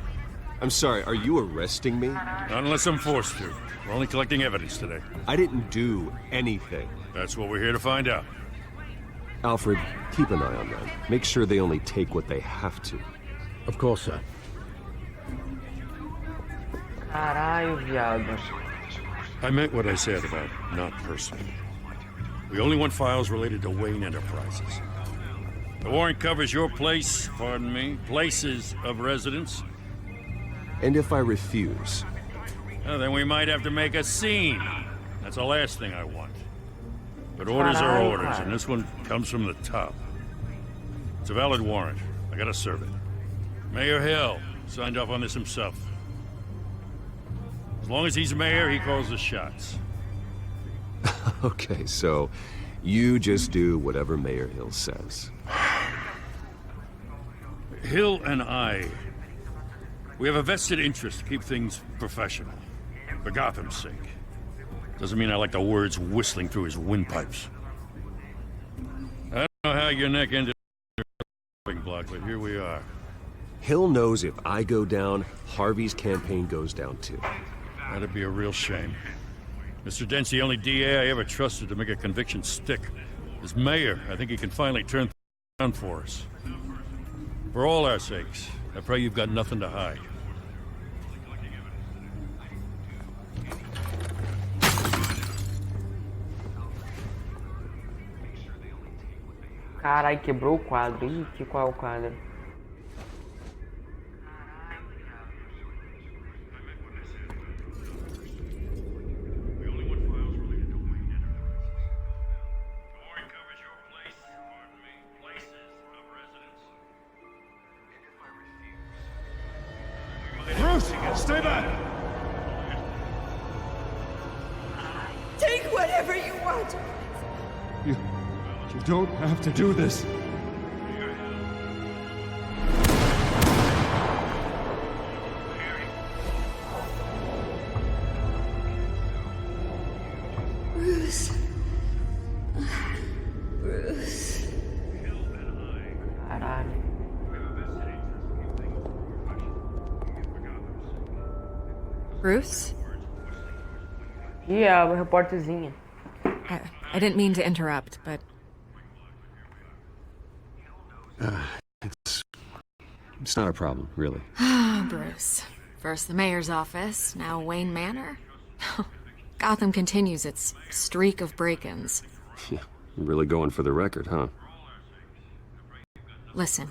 I'm sorry, are you arresting me? Not unless I'm forced to. We're only collecting evidence today. I didn't do anything. That's what we're here to find out. Alfred, keep an eye on them. Make sure they only take what they have to. Of course, sir. Caralho, viado. I meant what I said about not personal. We only want files related to Wayne Enterprises. The warrant covers your place, pardon me, places of residence. And if I refuse? Well, then we might have to make a scene. That's the last thing I want. But orders are orders, and this one comes from the top. It's a valid warrant. I gotta serve it. Mayor Hill signed off on this himself. As long as he's mayor, he calls the shots. Okay, so you just do whatever Mayor Hill says. Hill and we have a vested interest to keep things professional. For Gotham's sake. Doesn't mean I like the words whistling through his windpipes. I don't know how your neck ended up, block, but here we are. Hill knows if I go down, Harvey's campaign goes down too. That'd be a real shame. Mr. Dent's the only DA I ever trusted to make a conviction stick. As mayor, I think he can finally turn things around for us. For all our sakes, I pray you've got nothing to hide. Carai, quebrou o quadro. Ih, qual é o quadro? Bruce, stay back! Take whatever you want. You don't have to do this. Bruce. Bruce. Caralho. Bruce? Yeah, a repórterzinha. I didn't mean to interrupt, but... It's not a problem, really. Bruce. First the mayor's office, now Wayne Manor. Gotham continues its streak of break-ins. Yeah, you're really going for the record, huh? Listen,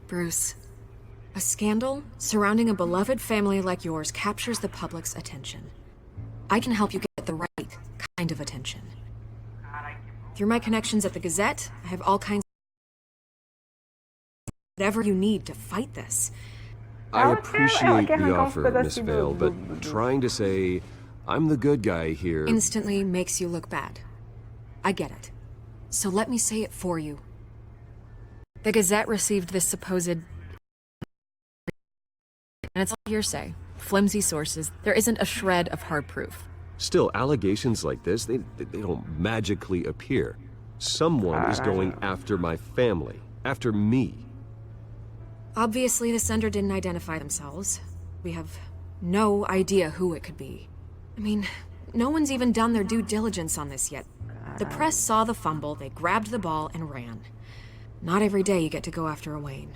Bruce. A scandal surrounding a beloved family like yours captures the public's attention. I can help you get the right kind of attention. Through my connections at the Gazette, I have all kinds of whatever you need to fight this. I appreciate the offer, Miss Vale, but trying to say I'm the good guy here instantly makes you look bad. I get it. So let me say it for you. The Gazette received this supposed... and it's all hearsay. Flimsy sources. There isn't a shred of hard proof. Still, allegations like this, they don't magically appear. Someone is going after my family, after me. Obviously, the sender didn't identify themselves. We have no idea who it could be. I mean, no one's even done their due diligence on this yet. The press saw the fumble, they grabbed the ball and ran. Not every day you get to go after a Wayne.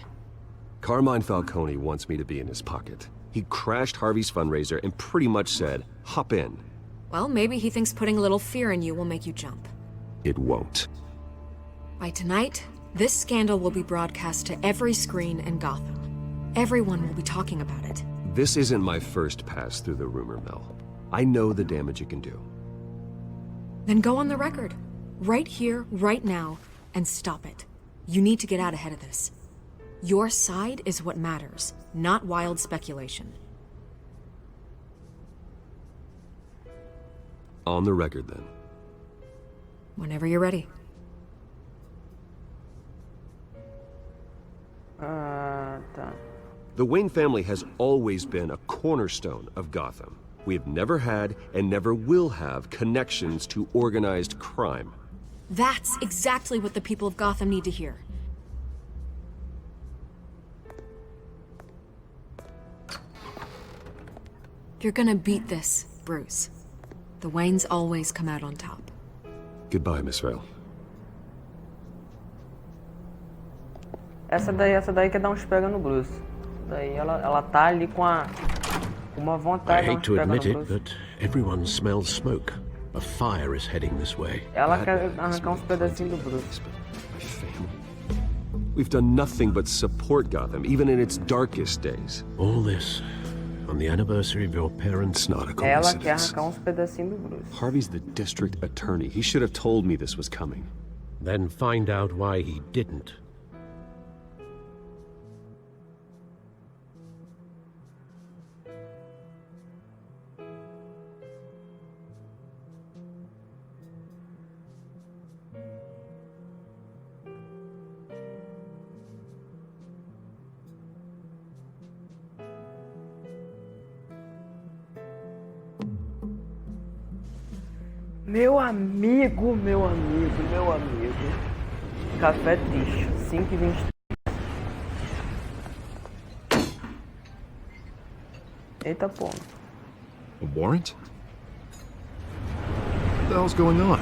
Carmine Falcone wants me to be in his pocket. He crashed Harvey's fundraiser and pretty much said, hop in. Well, maybe he thinks putting a little fear in you will make you jump. It won't. By tonight, this scandal will be broadcast to every screen in Gotham. Everyone will be talking about it. This isn't my first pass through the rumor mill. I know the damage it can do. Then go on the record. Right here, right now, and stop it. You need to get out ahead of this. Your side is what matters, not wild speculation. On the record, then. Whenever you're ready. Tá. The Wayne family has always been a cornerstone of Gotham. We have never had and never will have connections to organized crime. That's exactly what the people of Gotham need to hear. You're gonna beat this, Bruce. The Waynes always come out on top. Goodbye, Miss Vale. Essa daí quer dar uns pega no Bruce. Daí ela tá ali com uma I vontade de dar hate uns to pega no admit it, Bruce. but everyone smells smoke. A fire is heading this way. Ela quer arrancar uns pedacinhos do Bruce. We've done nothing but support Gotham, even in its darkest days. All this on the anniversary of your parents' Not a Ela quer coincidence. arrancar uns pedacinhos do Bruce. Harvey's the district attorney. He should have told me this was coming. Then find out why he didn't. Meu amigo. Café triste, 5h23. Eita porra. A warrant? What the hell's going on?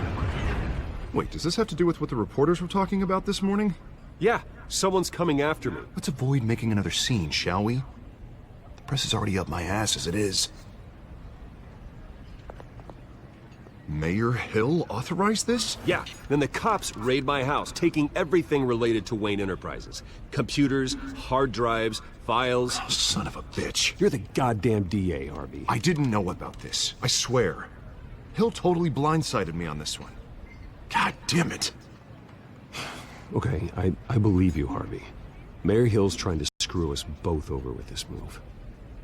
Wait, does this have to do with what the reporters were talking about this morning? Yeah, someone's coming after me. Let's avoid making another scene, shall we? The press is already up my ass as it is. Mayor Hill authorized this? Yeah, then the cops raid my house, taking everything related to Wayne Enterprises. Computers, hard drives, files. Oh, son of a bitch. You're the goddamn DA, Harvey. I didn't know about this. I swear. Hill totally blindsided me on this one. God damn it. Okay, I believe you, Harvey. Mayor Hill's trying to screw us both over with this move.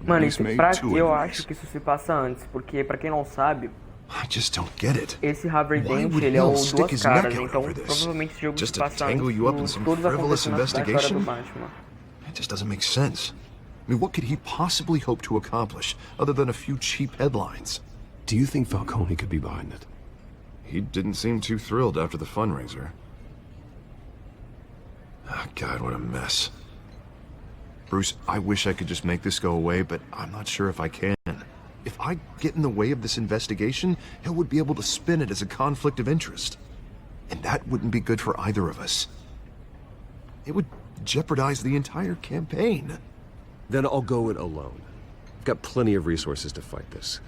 Mano, He's made two eu of acho que isso se passa antes, porque pra quem não sabe, I just don't get it. esse Harvey Why Dent, would ele é o Hill stick duas his caras, neck out então over this? provavelmente esse jogo Just se to passa tangle antes you up in por some todos os frivolous acontecimentos da história do investigation? Batman. It just doesn't make sense. I mean, what could he possibly hope to accomplish other than a few cheap headlines? Do you think Falcone could be behind it? He didn't seem too thrilled after the fundraiser. Oh, God, what a mess. Bruce, I wish I could just make this go away, but I'm not sure if I can. If I get in the way of this investigation, Hill would be able to spin it as a conflict of interest. And that wouldn't be good for either of us. It would jeopardize the entire campaign. Then I'll go it alone. I've got plenty of resources to fight this.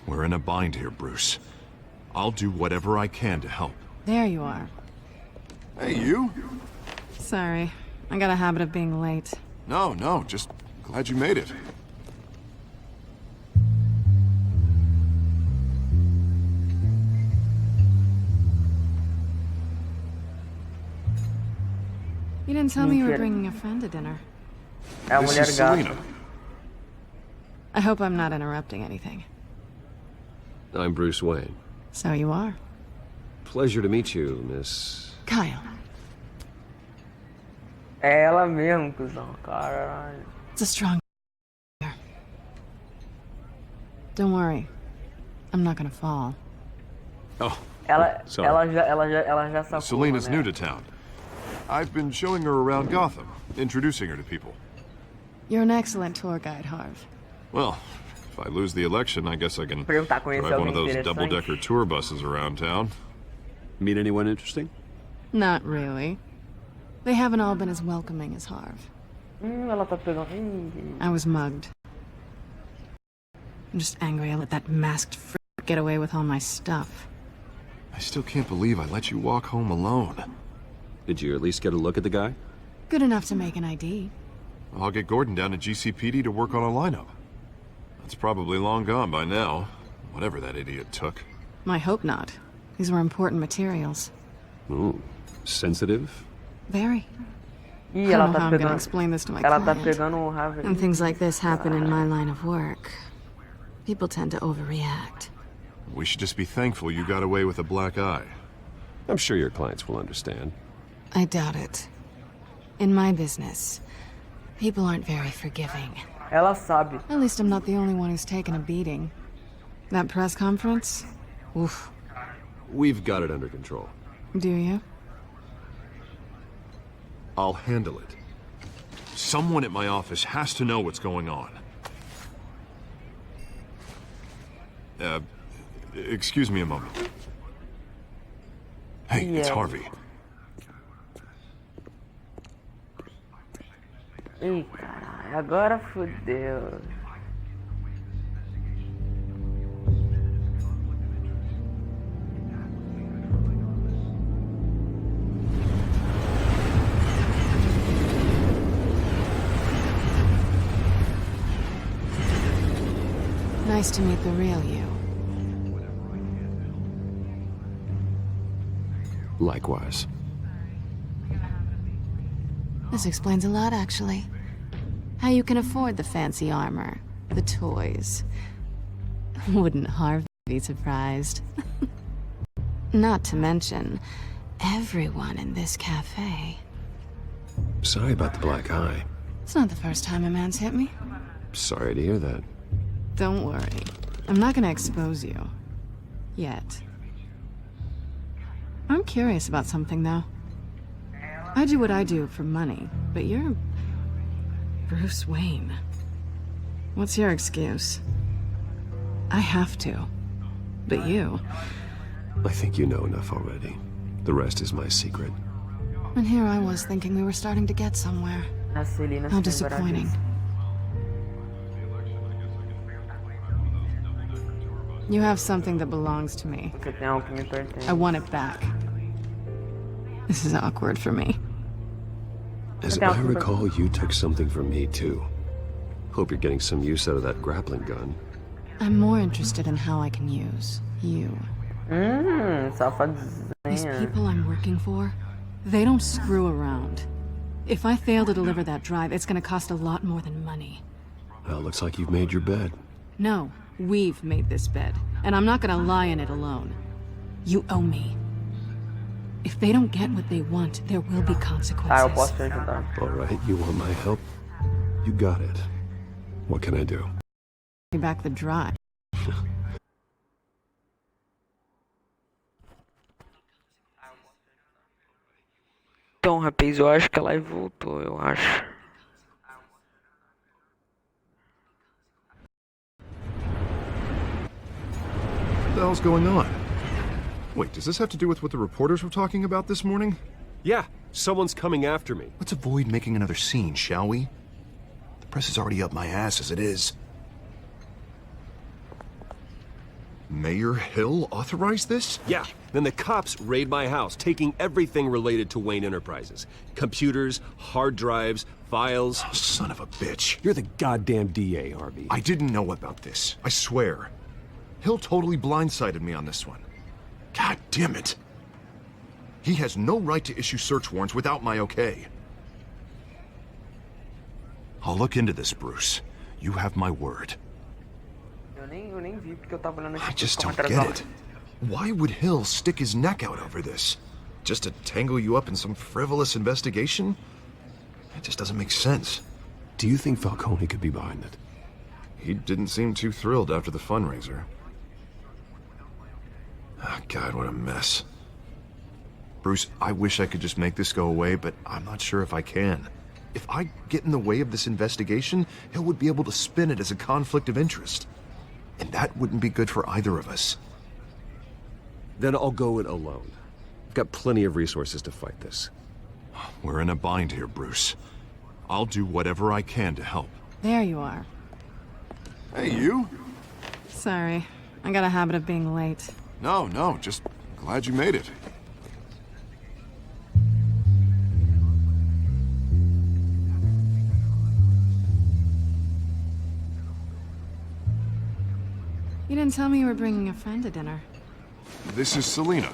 We're in a bind here, Bruce. I'll do whatever I can to help. There you are. Hey, you? Sorry. I got a habit of being late. No, just glad you made it. You didn't tell me you were Mentira. bringing a friend to dinner. É a This mulher is gata. Selena. I hope I'm not interrupting anything. I'm Bruce Wayne. So you are. Pleasure to meet you, Miss... Kyle. É ela mesmo, cuzão. Caralho. It's a strong... Don't worry. I'm not gonna fall. Oh, Ela sorry. ela já sacou. Selena's né? new to town. I've been showing her around Gotham, introducing her to people. You're an excellent tour guide, Harv. Well, if I lose the election, I guess I can Perguntar, conhecer drive one of alguém those interessante? double-decker tour buses around town. Meet anyone interesting? Not really. They haven't all been as welcoming as Harv. Ela tá pegando. I was mugged. I'm just angry I let that masked freak get away with all my stuff. I still can't believe I let you walk home alone. Did you at least get a look at the guy? Good enough to make an ID. I'll get Gordon down to GCPD to work on a lineup. That's probably long gone by now, whatever that idiot took. I hope not. These were important materials. Ooh, sensitive? Very. Ih, I don't ela know tá how I'm gonna pegando. explain this to my Ela tá client. pegando o Harvey. And things like this happen in my line of work. People tend to overreact. We should just be thankful you got away with a black eye. I'm sure your clients will understand. I doubt it. In my business, people aren't very forgiving. Ela sabe. At least I'm not the only one who's taken a beating. That press conference? Oof. We've got it under control. Do you? I'll handle it. Someone at my office has to know what's going on. Excuse me a moment. Hey, it's Harvey. Ih, caralho, agora fodeu. Nice to meet the real you. Likewise. This explains a lot, actually. How you can afford the fancy armor, the toys. Wouldn't Harvey be surprised? Not to mention, everyone in this cafe. Sorry about the black eye. It's not the first time a man's hit me. Sorry to hear that. Don't worry. I'm not gonna expose you. Yet. I'm curious about something, though. I do what I do for money, but you're... Bruce Wayne. What's your excuse? I have to. But you... I think you know enough already. The rest is my secret. And here I was thinking we were starting to get somewhere. How disappointing. You have something that belongs to me. I want it back. This is awkward for me. As I recall, you took something from me, too. Hope you're getting some use out of that grappling gun. I'm more interested in how I can use you. These people I'm working for, they don't screw around. If I fail to deliver that drive, it's gonna cost a lot more than money. Well, looks like you've made your bed. No, we've made this bed, and I'm not gonna lie in it alone. You owe me. If they don't get what they want, there will be consequences. eu posso te ajudar. All right, you want my help? You got it. What can I do? Give back the drive. Então, rapaz, eu acho que a live voltou, eu acho. What the hell's going on? Wait, does this have to do with what the reporters were talking about this morning? Yeah, someone's coming after me. Let's avoid making another scene, shall we? The press is already up my ass as it is. Mayor Hill authorized this? Yeah, then the cops raid my house, taking everything related to Wayne Enterprises. Computers, hard drives, files. Oh, son of a bitch. You're the goddamn DA, Harvey. I didn't know about this, I swear. Hill totally blindsided me on this one. God damn it. He has no right to issue search warrants without my okay. I'll look into this, Bruce. You have my word. I just don't get it. Why would Hill stick his neck out over this? Just to tangle you up in some frivolous investigation? It just doesn't make sense. Do you think Falcone could be behind it? He didn't seem too thrilled after the fundraiser. Oh, God, what a mess. Bruce, I wish I could just make this go away, but I'm not sure if I can. If I get in the way of this investigation, Hill would be able to spin it as a conflict of interest. And that wouldn't be good for either of us. Then I'll go it alone. I've got plenty of resources to fight this. We're in a bind here, Bruce. I'll do whatever I can to help. There you are. Hey, you? Sorry, I got a habit of being late. No, just glad you made it. You didn't tell me you were bringing a friend to dinner. This is Selena.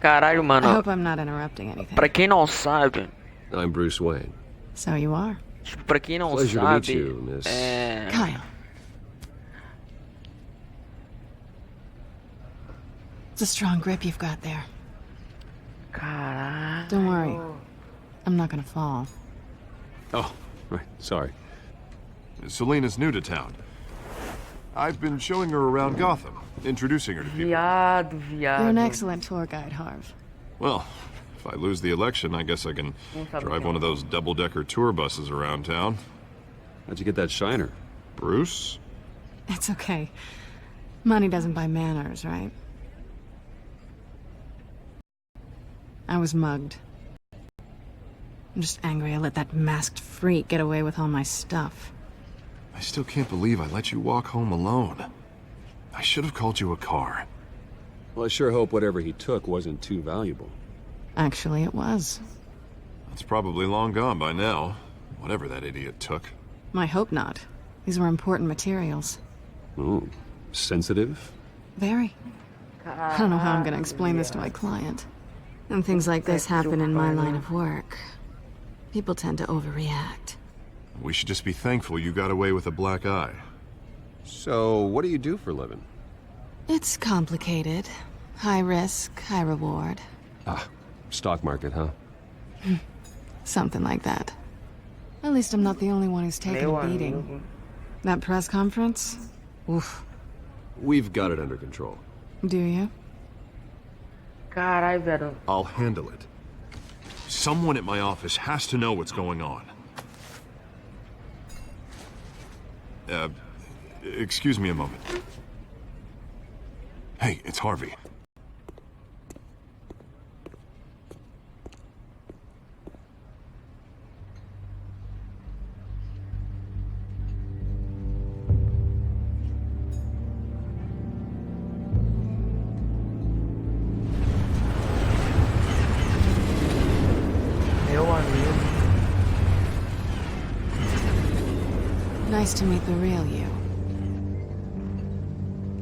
Caralho, I mano. hope I'm not interrupting anything. Pra quem não sabe... I'm Bruce Wayne. So you are. Pra quem não Pleasure sabe... to meet you, Miss... Kyle. It's a strong grip you've got there. Don't worry. I'm not gonna fall. Oh, right. Sorry. Selena's new to town. I've been showing her around Gotham, introducing her to people. You're an excellent tour guide, Harv. Well, if I lose the election, I guess I can drive one of those double-decker tour buses around town. How'd you get that shiner? Bruce? It's okay. Money doesn't buy manners, right? I was mugged. I'm just angry I let that masked freak get away with all my stuff. I still can't believe I let you walk home alone. I should have called you a car. Well, I sure hope whatever he took wasn't too valuable. Actually, it was. It's probably long gone by now, whatever that idiot took. I hope not. These were important materials. Ooh, sensitive? Very. I don't know how I'm gonna explain this to my client. And things like this happen in my line of work. People tend to overreact. We should just be thankful you got away with a black eye. So, what do you do for a living? It's complicated. High risk, high reward. Ah, stock market, huh? Something like that. At least I'm not the only one who's taken a beating. That press conference? Oof. We've got it under control. Do you? Carai, velho. I'll handle it. Someone at my office has to know what's going on. Excuse me a moment. Hey, it's Harvey. Nice to meet the real you.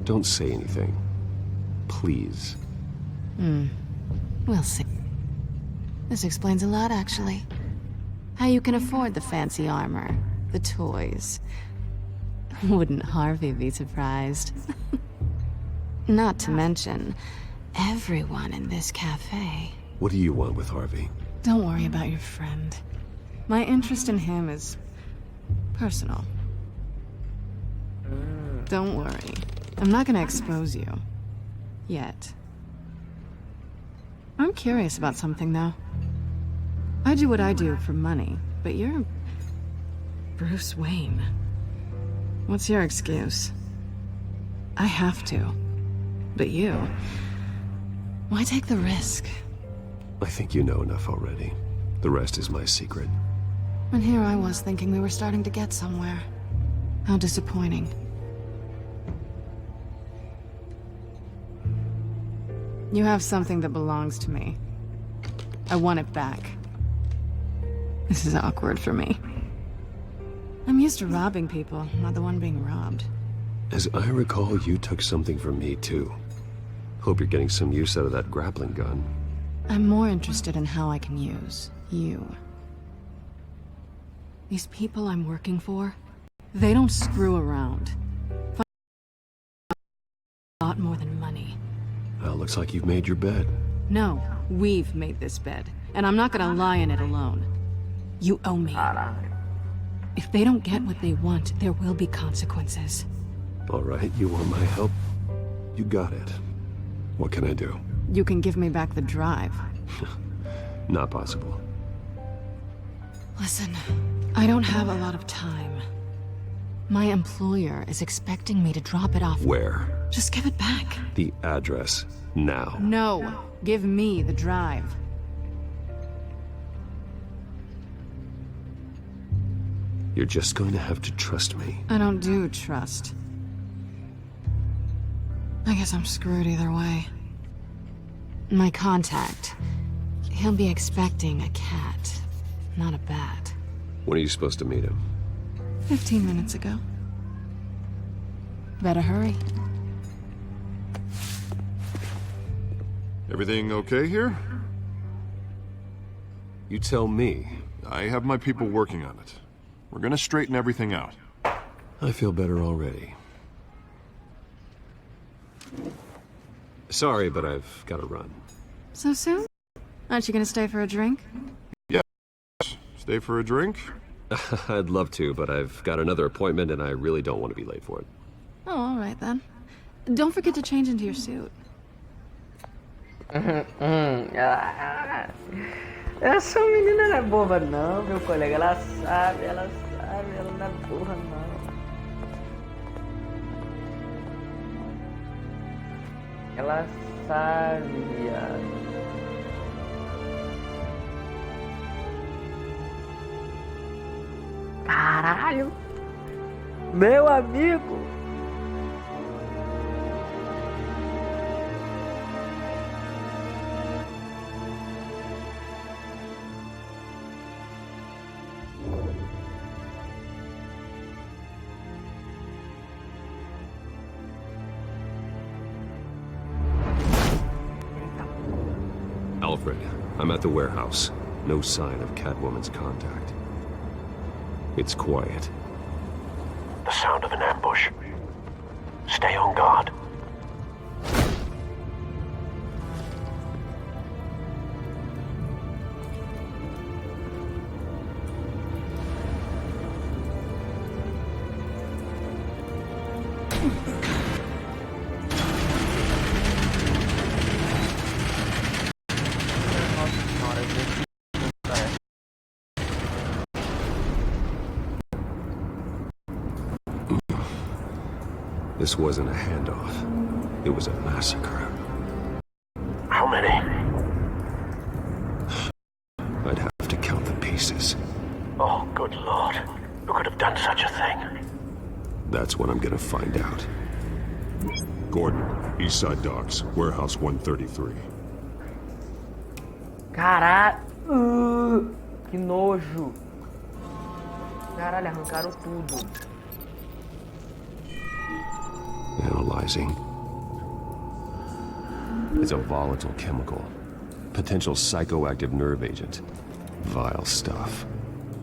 Don't say anything. Please. We'll see. This explains a lot, actually. How you can afford the fancy armor, the toys. Wouldn't Harvey be surprised? Not to mention, everyone in this cafe. What do you want with Harvey? Don't worry about your friend. My interest in him is personal. Don't worry. I'm not gonna expose you. Yet. I'm curious about something, though. I do what I do for money, but you're Bruce Wayne. What's your excuse? I have to. But you... why take the risk? I think you know enough already. The rest is my secret. And here I was thinking we were starting to get somewhere. How disappointing. You have something that belongs to me. I want it back. This is awkward for me. I'm used to robbing people, not the one being robbed. As I recall, you took something from me, too. Hope you're getting some use out of that grappling gun. I'm more interested in how I can use you. These people I'm working for, they don't screw around. A lot more than money. Well, looks like you've made your bed. No, we've made this bed, and I'm not gonna lie in it alone. You owe me. If they don't get what they want, there will be consequences. All right, you want my help? You got it. What can I do? You can give me back the drive. Not possible. Listen, I don't have a lot of time. My employer is expecting me to drop it off. Where? Just give it back. The address, now. No, give me the drive. You're just going to have to trust me. I don't do trust. I guess I'm screwed either way. My contact, he'll be expecting a cat, not a bat. When are you supposed to meet him? 15 minutes ago. Better hurry. Everything okay here? You tell me. I have my people working on it. We're gonna straighten everything out. I feel better already. Sorry, but I've got to run. So soon? Aren't you gonna stay for a drink? Yeah. Stay for a drink? I'd love to, but I've got another appointment and I really don't want to be late for it. Oh, all right then. Don't forget to change into your suit. Essa menina não é boba não, meu colega. Ela sabe, ela não é burra não. Ela sabe, viado. Caralho! Meu amigo! Alfred, I'm at the warehouse. No sign of Catwoman's contact. It's quiet. The sound of an ambush. Stay on guard. This wasn't a handoff. It was a massacre. How many? I'd have to count the pieces. Oh, good lord. Who could have done such a thing? That's what I'm gonna find out. Gordon, Eastside Docks, Warehouse 133. Caralho! Que nojo! Caralho, arrancaram tudo. Analyzing. It's a volatile chemical. Potential psychoactive nerve agent. Vile stuff.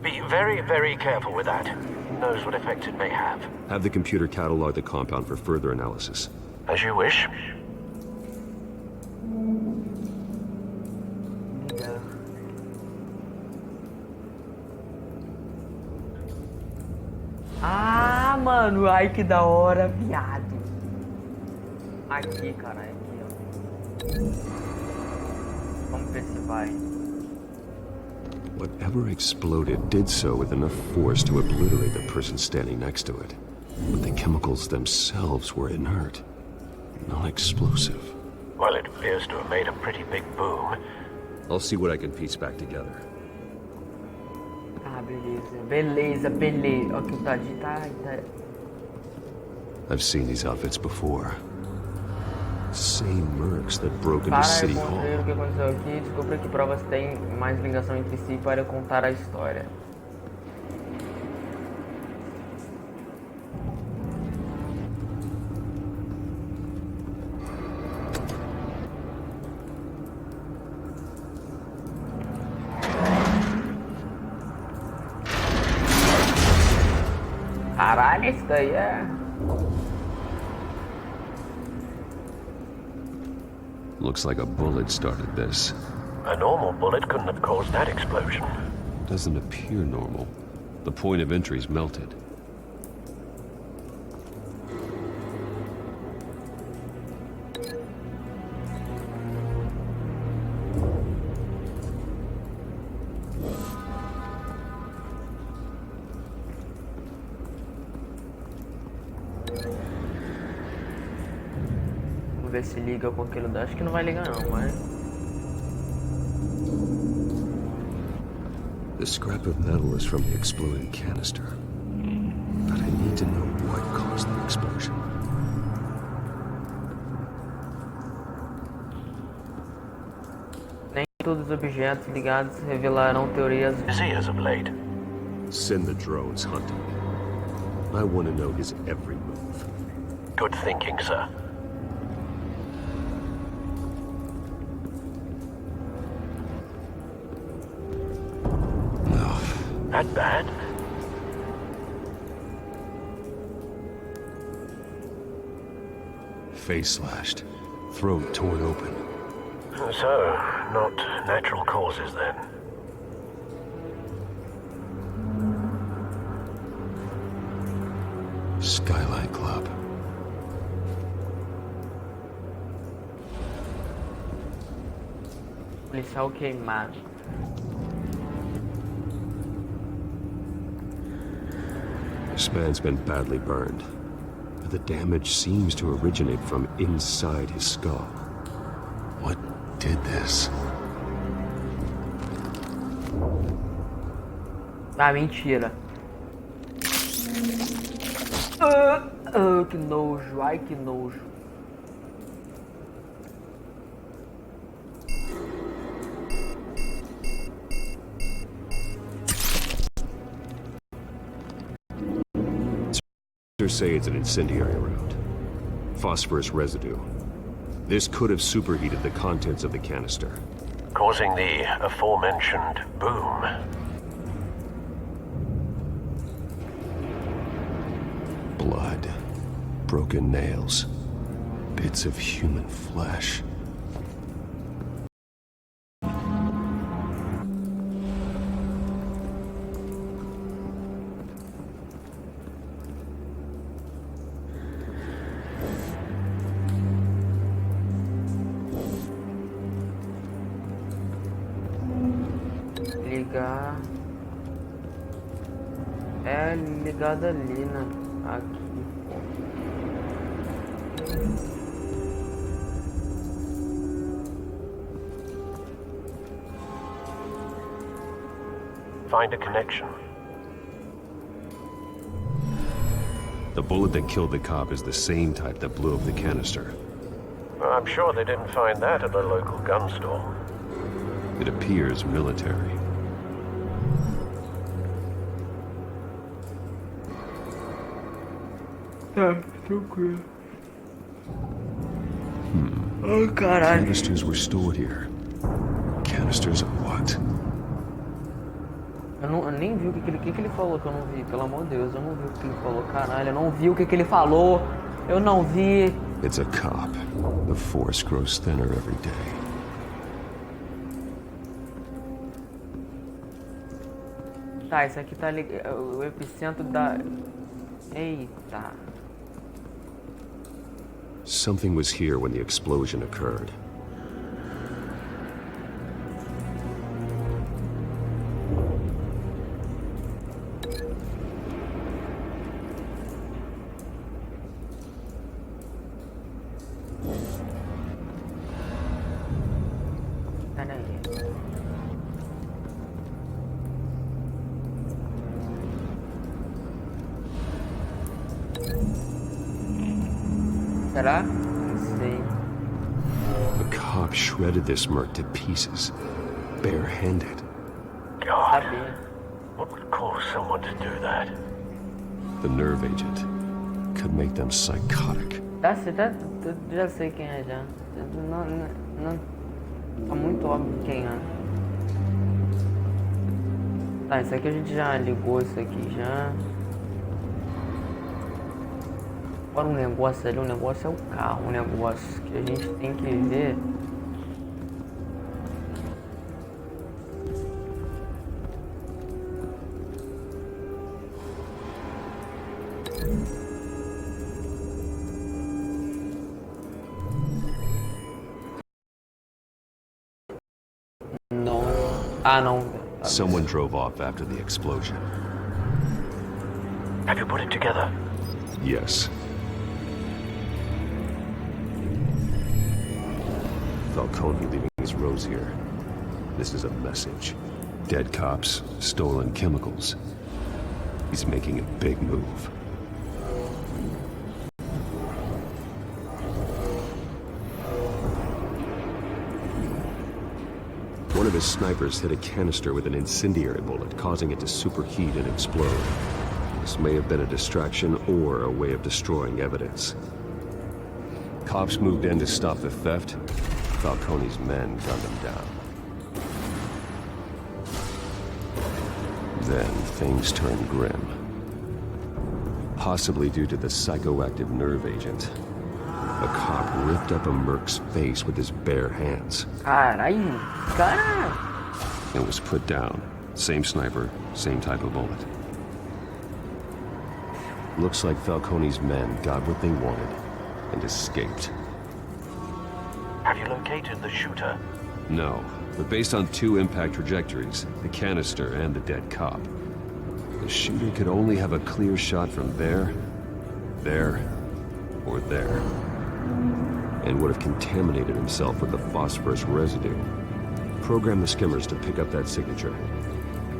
Be very, very careful with that. Who knows what effect it may have. Have the computer catalog the compound for further analysis. As you wish. Ah, mano, ai que da hora, viado. Aqui, cara, aqui, ó. Vamos ver se vai. Whatever exploded did so with enough force to obliterate the person standing next to it. But the chemicals themselves were inert, non-explosive. Well, it appears to have made a pretty big boom. I'll see what I can piece back together. Ah, beleza. Ok, o Tadinho tá... I've seen these outfits before. Same mercs that broke into City Hall. Para o que aconteceu aqui, descubra que provas têm mais ligação entre si para contar a história. Caralho, isso daí é... Looks like a bullet started this. A normal bullet couldn't have caused that explosion. Doesn't appear normal. The point of entry's melted. Ver se liga com aquilo. Acho que não vai ligar não, mas... The scrap of metal is from the exploded canister. But I need to know what caused the explosion. Nem todos os objetos ligados revelarão teorias... Busy as of late. Send the drones hunting. I want to know his every move. Good thinking, sir. That bad? Face slashed. Throat torn open. So, Not natural causes, then. Skylight Club. Policial queimado. This man's been badly burned, but the damage seems to originate from inside his skull. What did this? Ah, mentira. Que nojo. Ai, que nojo. Say it's an incendiary round. Phosphorus residue. This could have superheated the contents of the canister, causing the aforementioned boom. Blood, broken nails, bits of human flesh. Ligar. É ligado ali, né? Aqui. Find a connection. The bullet that killed the cop is the same type that blew up the canister. I'm sure they didn't find that at the local gun store. It appears military. Tá, tranquilo. Oh, caralho. Canisters were stored here. Canisters of what? Eu nem vi o que ele falou que eu não vi. Pelo amor de Deus, eu não vi o que ele falou. Caralho, eu não vi o que ele falou. Eu não vi. It's a cop. The force grows thinner every day. Tá, esse aqui tá o epicentro da... Eita. Something was here when the explosion occurred. Será? Não sei. The cop shredded this merc to pieces, barehanded. God, what would cause someone to do that? The nerve agent could make them psychotic. Já sei quem é já. Não, tá muito óbvio quem é. Tá, isso aqui a gente já ligou, isso aqui já. Agora um negócio ali, o negócio é o carro, um negócio que a gente tem que ver. Não. Ah, não. Someone drove off after the explosion. Have you put it together? Yes. Falcone leaving his rose here. This is a message. Dead cops, stolen chemicals. He's making a big move. One of his snipers hit a canister with an incendiary bullet, causing it to superheat and explode. This may have been a distraction or a way of destroying evidence. Cops moved in to stop the theft. Falcone's men gunned him down. Then things turned grim. Possibly due to the psychoactive nerve agent. A cop ripped up a merc's face with his bare hands. Caralho, cara. And was put down. Same sniper, same type of bullet. Looks like Falcone's men got what they wanted and escaped. Have you located the shooter? No, but based on 2 impact trajectories, the canister and the dead cop, the shooter could only have a clear shot from there, or there, and would have contaminated himself with the phosphorus residue. Program the skimmers to pick up that signature.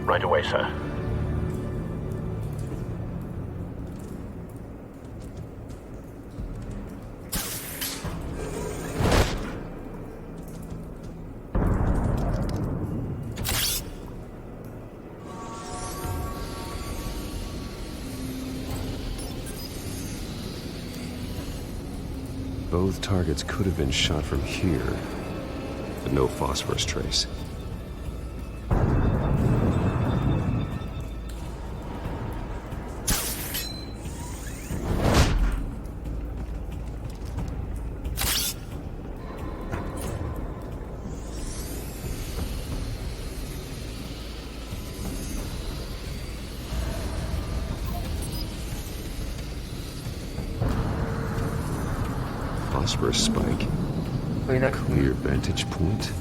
Right away, sir. Both targets could have been shot from here, but no phosphorus trace. Phosphorus spike. Clear vantage point.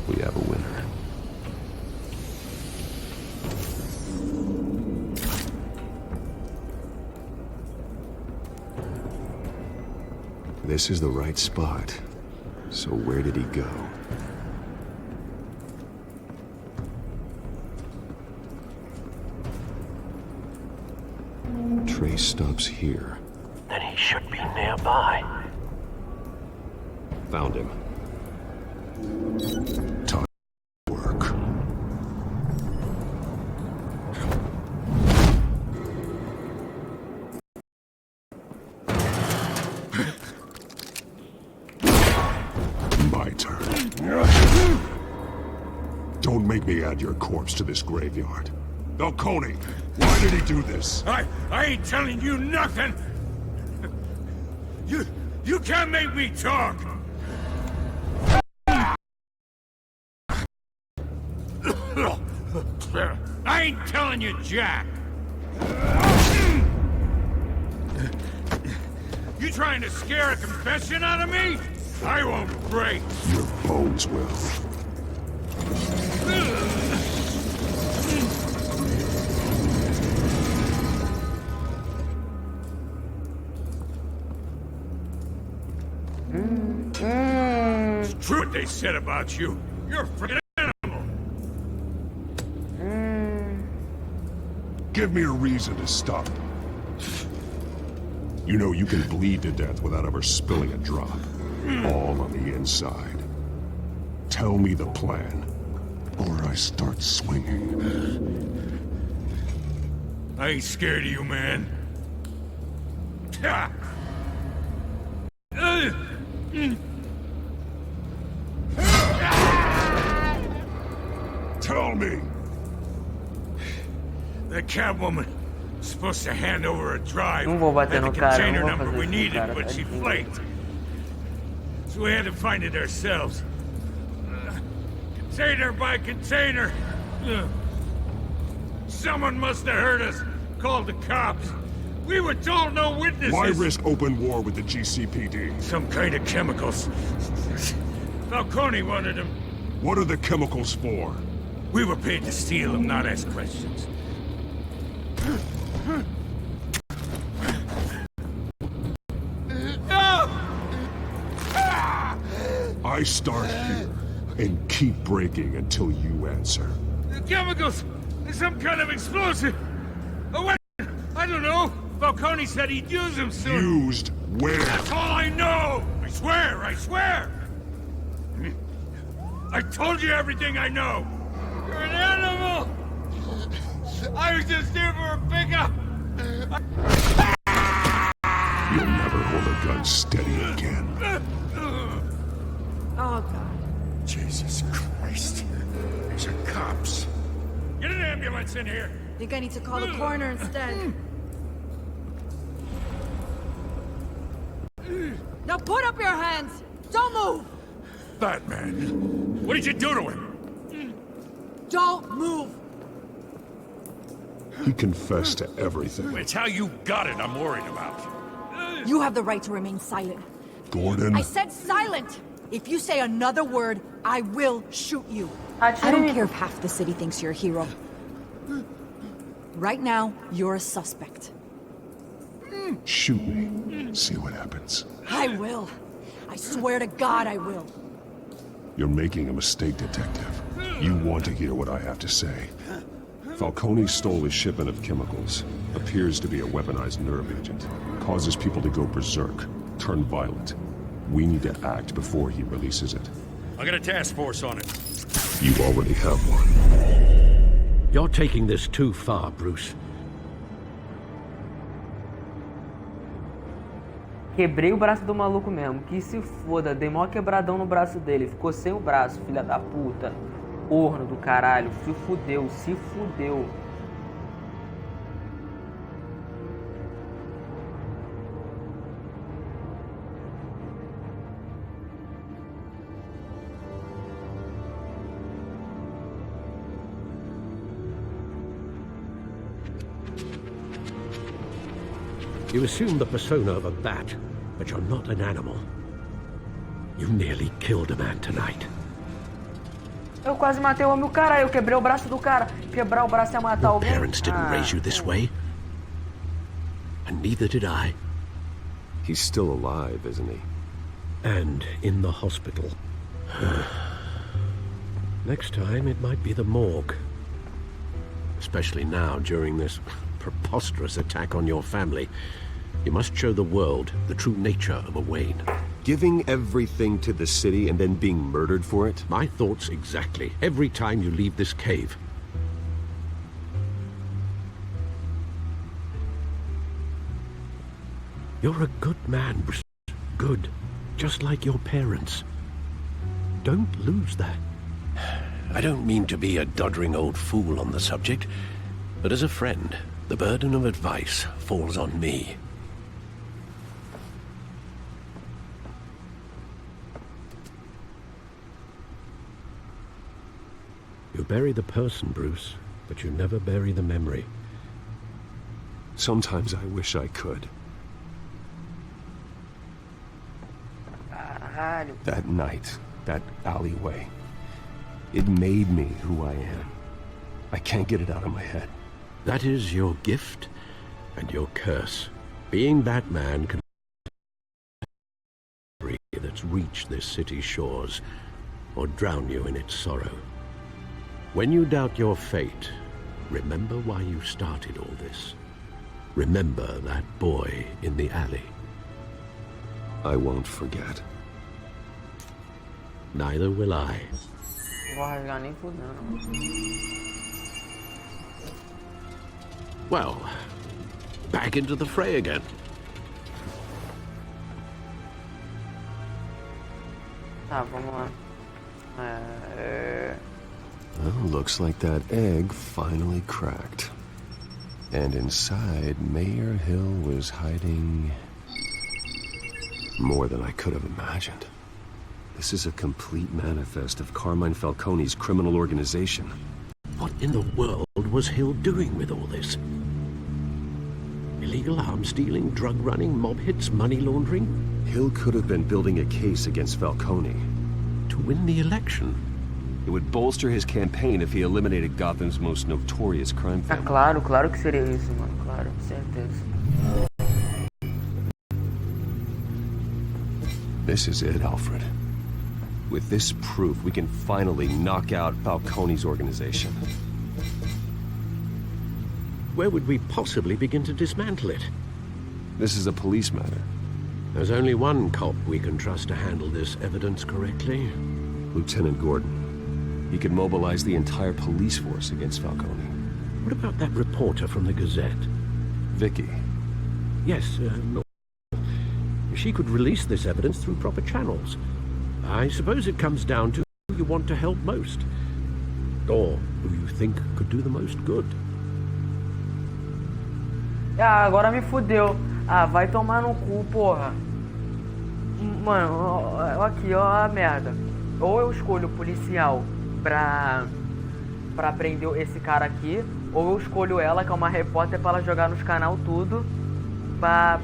We have a winner. This is the right spot. So where did he go? Trace stops here. Then he should be nearby. Found him. Time to work. My turn. Don't make me add your corpse to this graveyard. Falcone, why did he do this? I ain't telling you nothing! You can't make me talk! I ain't telling you jack! You trying to scare a confession out of me? I won't break! Your bones will. It's true what they said about you. You're a freaking animal! Give me a reason to stop. You know you can bleed to death without ever spilling a drop. All on the inside. Tell me the plan, or I start swinging. I ain't scared of you, man. Tell me! That Catwoman was supposed to hand over a drive Não vou bater and the no cara, container não vou number fazer we isso, needed, cara, but she tadinho. flaked. So we had to find it ourselves. Container by container. Someone must have heard us, called the cops. We were told no witnesses. Why risk open war with the GCPD? Some kind of chemicals. Falcone wanted them. What are the chemicals for? We were paid to steal them, not ask questions. I start here and keep breaking until you answer. The chemicals! Some kind of explosive! A weapon! I don't know! Falcone said he'd use them soon! Used where? That's all I know! I swear! I swear! I told you everything I know! You're an animal! I was just here for a pickup! You'll never hold a gun steady again. Oh, God. Jesus Christ. These are cops. Get an ambulance in here! Think I need to call the coroner instead. Now put up your hands! Don't move! Batman, what did you do to him? Don't move! He confessed to everything. It's how you got it I'm worried about. You have the right to remain silent. Gordon. I said silent! If you say another word, I will shoot you. I don't care if half the city thinks you're a hero. Right now, you're a suspect. Shoot me. See what happens. I will. I swear to God I will. You're making a mistake, Detective. You want to hear what I have to say. Falcone stole a shipment of chemicals. Appears to be a weaponized nerve agent. Causes people to go berserk. Turn violent. We need to act before he releases it. I got a task force on it. You already have one. You're taking this too far, Bruce. Quebrei o braço do maluco mesmo. Que se foda. Dei mó quebradão no braço dele. Ficou sem o braço, filha da puta. Corno do caralho. Se fudeu, se fudeu. You assume the persona of a bat, but you're not an animal. You nearly killed a man tonight. Eu quase matei o homem, caralho. Eu quebrei o braço do cara. Quebrar o braço é matar alguém. Parents didn't raise you this way. And neither did I. He's still alive, isn't he? And in the hospital. Next time, it might be the morgue. Especially now, during this preposterous attack on your family. You must show the world the true nature of a Wayne. Giving everything to the city and then being murdered for it? My thoughts exactly. Every time you leave this cave. You're a good man, Bruce. Good. Just like your parents. Don't lose that. I don't mean to be a doddering old fool on the subject, but as a friend, the burden of advice falls on me. You bury the person, Bruce, but you never bury the memory. Sometimes I wish I could. Caralho. That night, that alleyway, it made me who I am. I can't get it out of my head. That is your gift and your curse. Being that man can that's reached this city's shores, or drown you in its sorrow. When you doubt your fate, remember why you started all this. Remember that boy in the alley. I won't forget. Neither will I. Vou rasgar nem fudendo. Well, back into the fray again. Tá, vamos lá. Well, looks like that egg finally cracked. And inside, Mayor Hill was hiding more than I could have imagined. This is a complete manifest of Carmine Falcone's criminal organization. What in the world was Hill doing with all this? Illegal arms dealing, drug running, mob hits, money laundering? Hill could have been building a case against Falcone. To win the election? It would bolster his campaign if he eliminated Gotham's most notorious crime family. Claro, claro que seria isso, mano. Claro, certeza. This is it, Alfred. With this proof, we can finally knock out Falcone's organization. Where would we possibly begin to dismantle it? This is a police matter. There's only one cop we can trust to handle this evidence correctly. Lieutenant Gordon. He could mobilize the entire police force against Falcone. What about that reporter from the Gazette? Vicky. Yes, she could release this evidence through proper channels. I suppose it comes down to who you want to help most. Or who you think could do the most good. Ah, agora me fudeu. Ah, vai tomar no cu, porra. Mano, aqui, ó a merda. Ou eu escolho o policial pra prender esse cara aqui, ou eu escolho ela, que é uma repórter, pra ela jogar nos canal tudo pra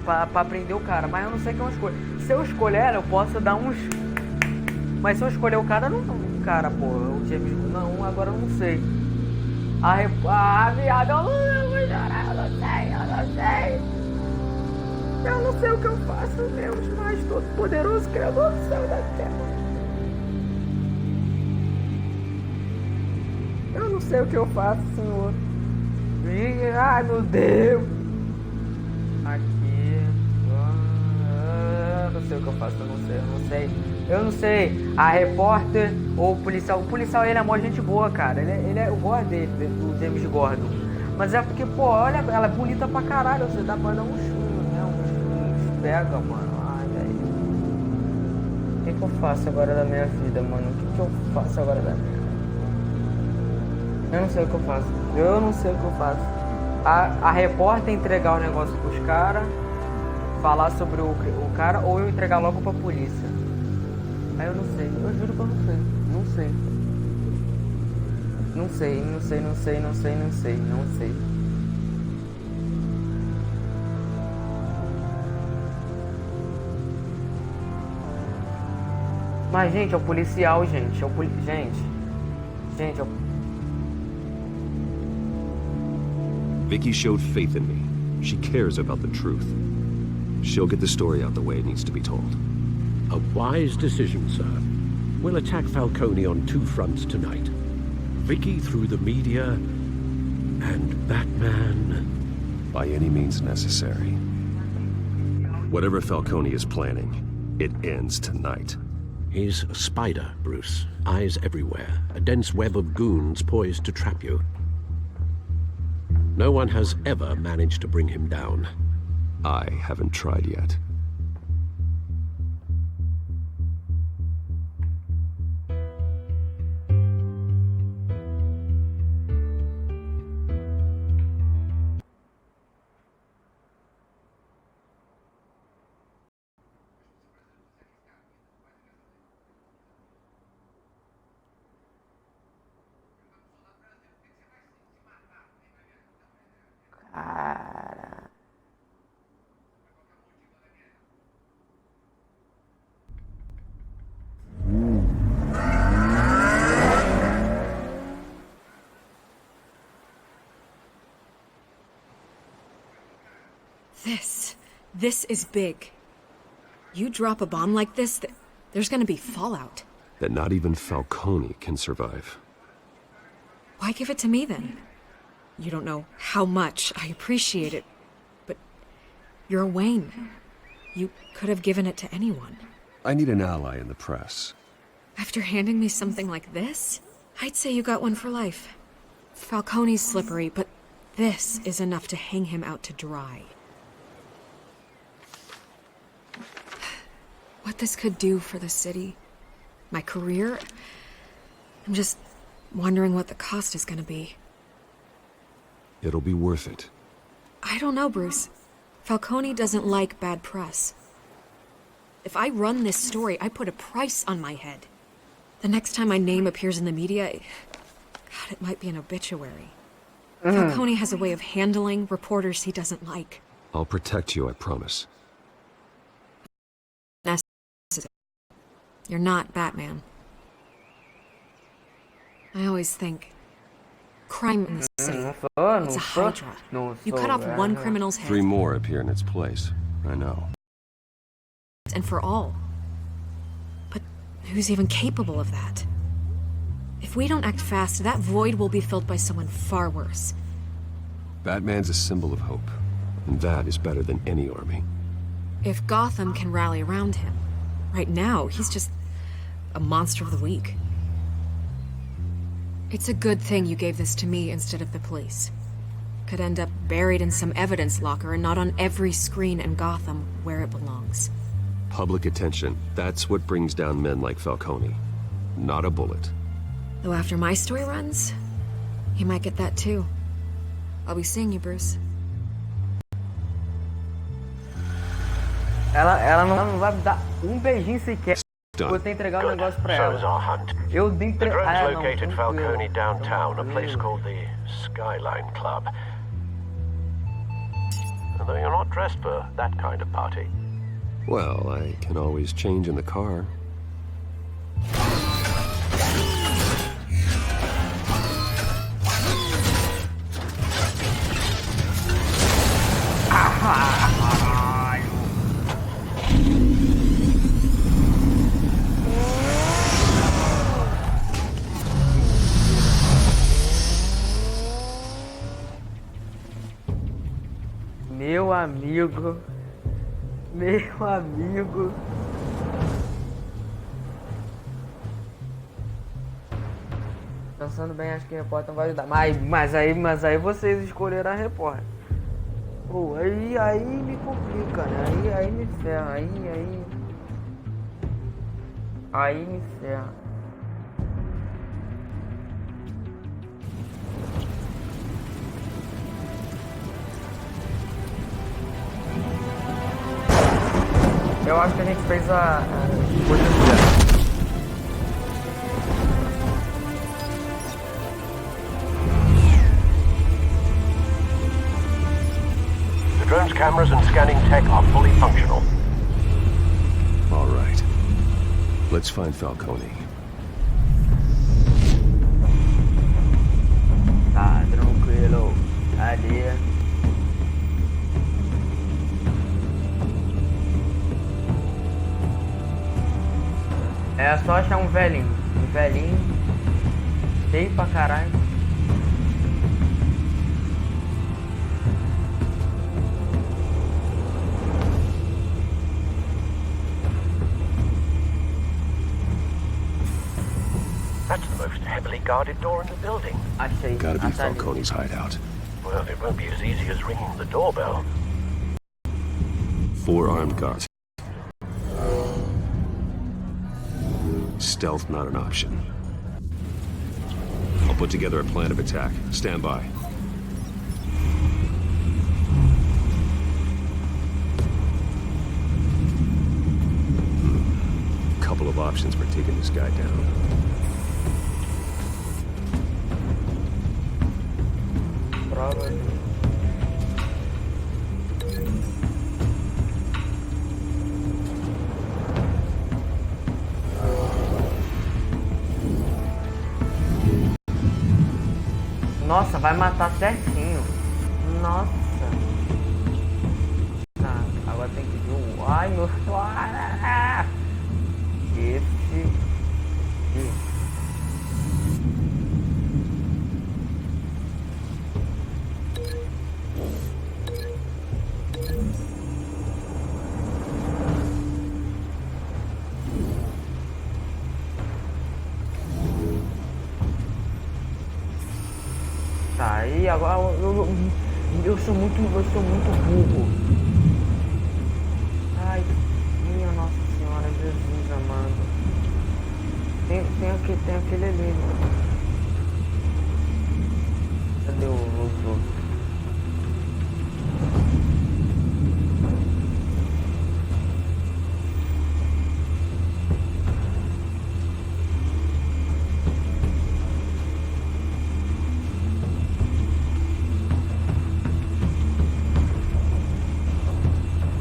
prender o cara. Mas eu não sei quem eu escolho. Se eu escolher ela, eu posso dar uns... Mas se eu escolher o cara, não... Cara, pô, o James... Não, agora eu não sei. Viado, eu não chorar, eu não sei. Eu não sei o que eu faço, Deus mais todo-poderoso, Criador do céu e da terra. Eu não sei o que eu faço, Senhor. Ai, meu Deus. Aqui. Eu não sei o que eu faço, eu não sei. A repórter ou o policial. O policial, ele é mó gente boa, cara. Eu gosto dele, do James Gordon. Mas é porque, pô, olha, ela é bonita pra caralho. Você dá pra dar uns pega, mano. Ai, velho. O que eu faço agora da minha vida, mano? O que eu faço agora da minha vida? Eu não sei o que eu faço. A repórter entregar o negócio pros caras, falar sobre o cara, ou eu entregar logo pra polícia. Aí eu não sei. Eu juro que eu não sei. Não sei. Mas, gente, é o policial, gente. Vicky showed faith in me. She cares about the truth. She'll get the story out the way it needs to be told. A wise decision, sir. We'll attack Falcone on two fronts tonight. Vicky through the media, and Batman... By any means necessary. Whatever Falcone is planning, it ends tonight. He's a spider, Bruce. Eyes everywhere. A dense web of goons poised to trap you. No one has ever managed to bring him down. I haven't tried yet. Cara. This is big. You drop a bomb like this, there's gonna be fallout. That not even Falcone can survive. Why give it to me then? You don't know how much I appreciate it, but you're Wayne. You could have given it to anyone. I need an ally in the press. After handing me something like this, I'd say you got one for life. Falcone's slippery, but this is enough to hang him out to dry. What this could do for the city, my career, I'm just wondering what the cost is gonna be. It'll be worth it. I don't know, Bruce. Falcone doesn't like bad press. If I run this story, I put a price on my head. The next time my name appears in the media, God, it might be an obituary. Falcone has a way of handling reporters he doesn't like. I'll protect you, I promise. You're not Batman. I always think, crime in the city, it's a hydra. You cut off one criminal's head. 3 more appear in its place. I know. And for all. But who's even capable of that? If we don't act fast, that void will be filled by someone far worse. Batman's a symbol of hope, and that is better than any army. If Gotham can rally around him, right now, he's just a monster of the week. It's a good thing you gave this to me instead of the police. Could end up buried in some evidence locker and not on every screen in Gotham where it belongs. Public attention, that's what brings down men like Falcone. Not a bullet. Though after my story runs, he might get that too. I'll be seeing you, Bruce. Ela não vai me dar um beijinho sequer. Done. Vou ter que entregar um negócio pra So is ela. our hunt. Eu dei The drones não, located Falcone downtown, a place tranquilo. called the Skyline Club. Although you're not dressed for that kind of party. Well, I can always change in the car. Meu amigo. Meu amigo. Pensando bem, acho que a repórter não vai ajudar. Mas aí vocês escolheram a repórter. Pô, aí me complica, né? Aí me ferra. Aí me ferra. Eu acho que a gente fez a coisa certa. The drone's cameras and scanning tech are fully functional. All right. Let's find Falcone. Tá, tranquilo. Cadê? É só achar um velhinho. Um velhinho. Feio pra caralho. That's the most heavily guarded door in the building. Achei. Gotta be Achei. Falcone's hideout. Well, it won't be as easy as ringing the doorbell. 4 armed guards. Stealth not an option. I'll put together a plan of attack. Stand by. Couple of options for taking this guy down. Prova. Nossa, vai matar certinho. Nossa. Tá, agora tem que ver o... Ai, meu... Ah! Esse... Tá, aí agora eu sou muito burro. Ai, minha Nossa Senhora, Jesus amado. Tem aquele ali, mano. Cadê o outro?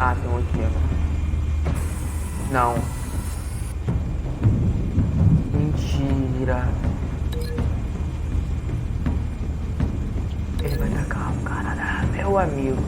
Ah, tem um aqui, ó. Não. Mentira. Ele vai tacar um cara lá, meu amigo.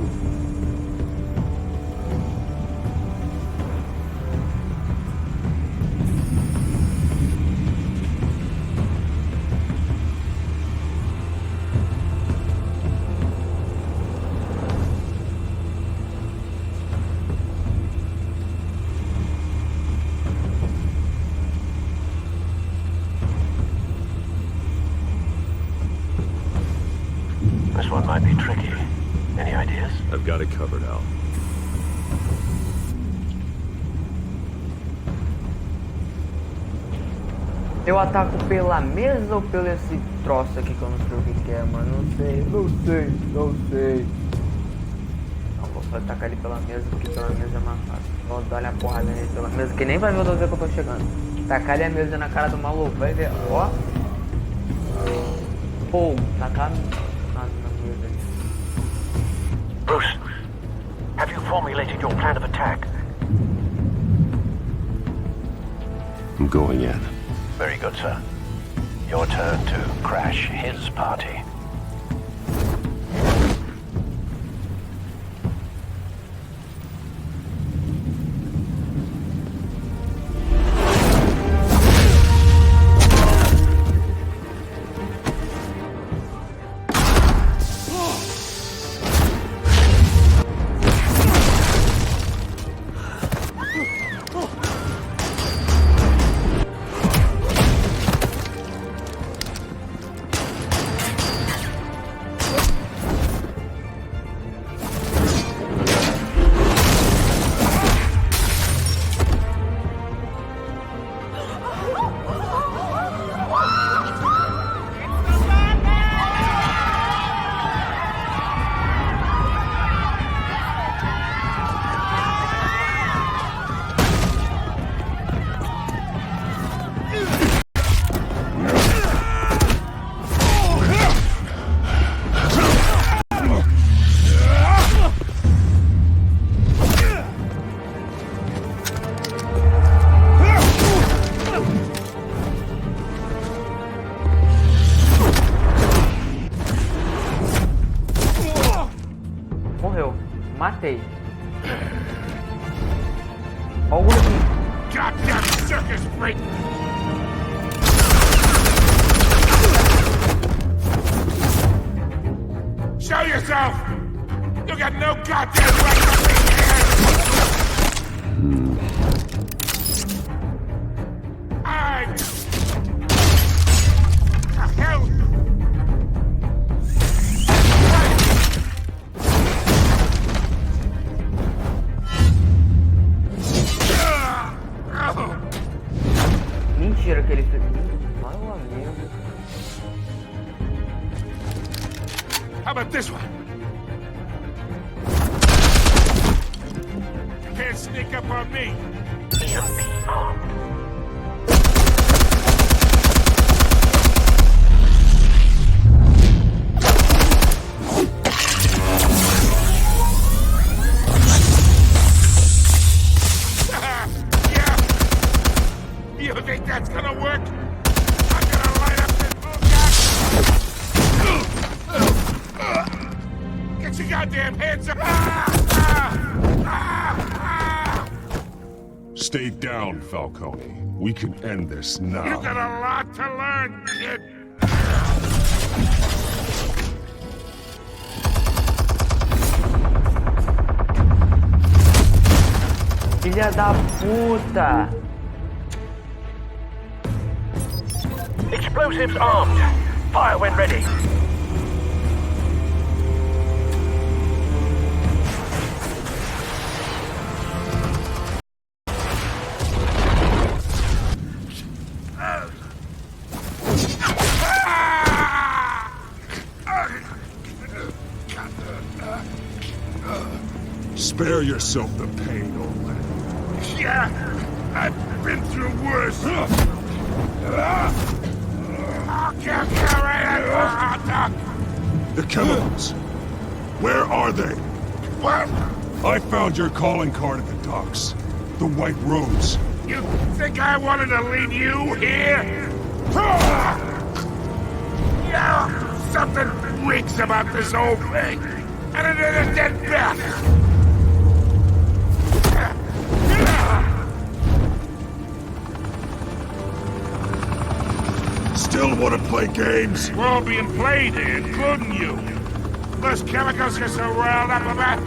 This one might be tricky. Any ideas? I've got it covered, Al. Eu ataco pela mesa ou pelo esse troço aqui que eu não sei o que é, mano? Não sei. Não vou Vou tacar ele pela mesa, porque pela mesa é mais fácil. Vou dar a porrada nele pela mesa, que nem vai ver o que eu tô chegando. Tacar ele a mesa na cara do maluco, vai ver, ó. Pô, tacar na mesa. Bruce, have you formulated your plan of attack? I'm going in. Very good, sir. Your turn to crash his party. Morreu. Matei. Ó o gordinho. Goddamn circus freak! Show yourself! You got no goddamn right to be here! I... The hell? Mentira que ele fez. Meu amigo. How about this one? Can't sneak up on me. You think that's gonna work? I'm gonna light up this bullshit! Get your goddamn hands up! Stay down, Falcone. We can end this now. You got a lot to learn, kid! Filha da puta! Explosives armed. Fire when ready. Spare yourself the pain, old man. Yeah, I've been through worse. I'll kill you right at the hot dog. The chemicals. Where are they? What? I found your calling card at the docks. The White Rose. You think I wanted to leave you here? Yeah, something reeks about this whole thing. And it is a dead bat. Still want to play games? We're all being played here, including you. Those chemicals you're so riled up about,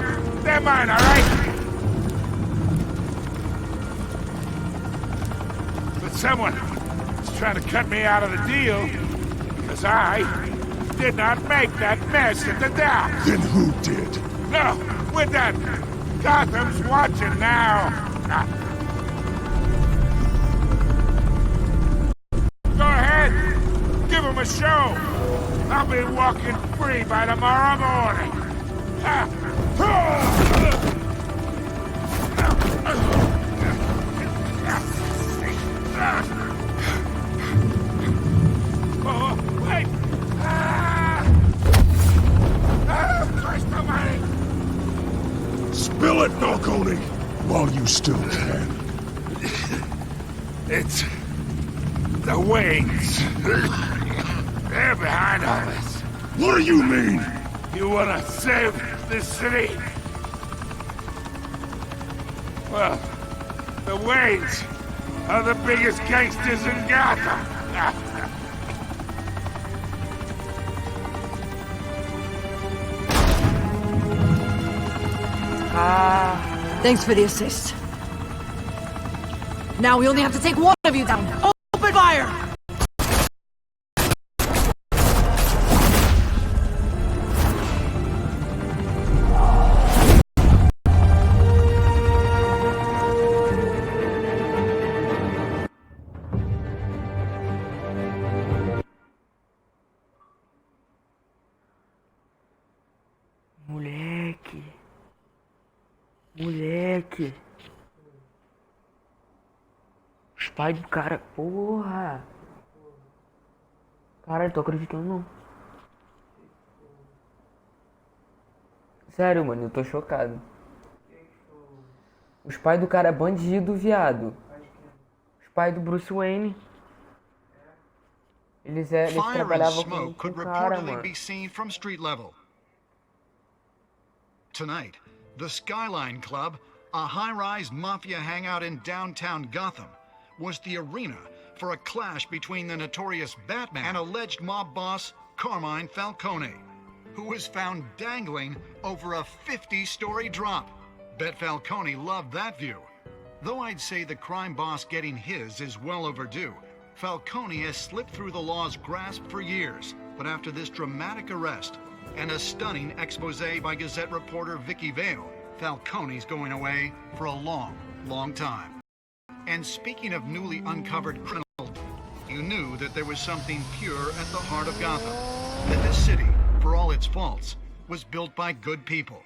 they're mine, all right? But someone is trying to cut me out of the deal because I did not make that mess at the dock. Then who did? No, we're done. Gotham's watching now. Go ahead. Give him a show. I'll be walking free by tomorrow morning. it, Falcone, while you still can. It's the Waynes. They're behind all this. What do you mean? You wanna save this city? Well, the Waynes are the biggest gangsters in Gotham. Thanks for the assist. Now we only have to take one of you down. Open fire! Moleque. Os pais do cara. Porra. Caralho, tô acreditando não. Sério, mano, eu tô chocado. Os pais do cara é bandido, viado. Os pais do Bruce Wayne. Eles trabalhavam com o cara, mano. Be seen from street level. Tonight, the Skyline Club, a high-rise mafia hangout in downtown Gotham, was the arena for a clash between the notorious Batman and alleged mob boss Carmine Falcone, who was found dangling over a 50-story drop. Bet Falcone loved that view. Though I'd say the crime boss getting his is well overdue, Falcone has slipped through the law's grasp for years. But after this dramatic arrest and a stunning expose by Gazette reporter Vicky Vale, Falcone's going away for a long, long time. And speaking of newly uncovered criminals, you knew that there was something pure at the heart of Gotham. That this city, for all its faults, was built by good people.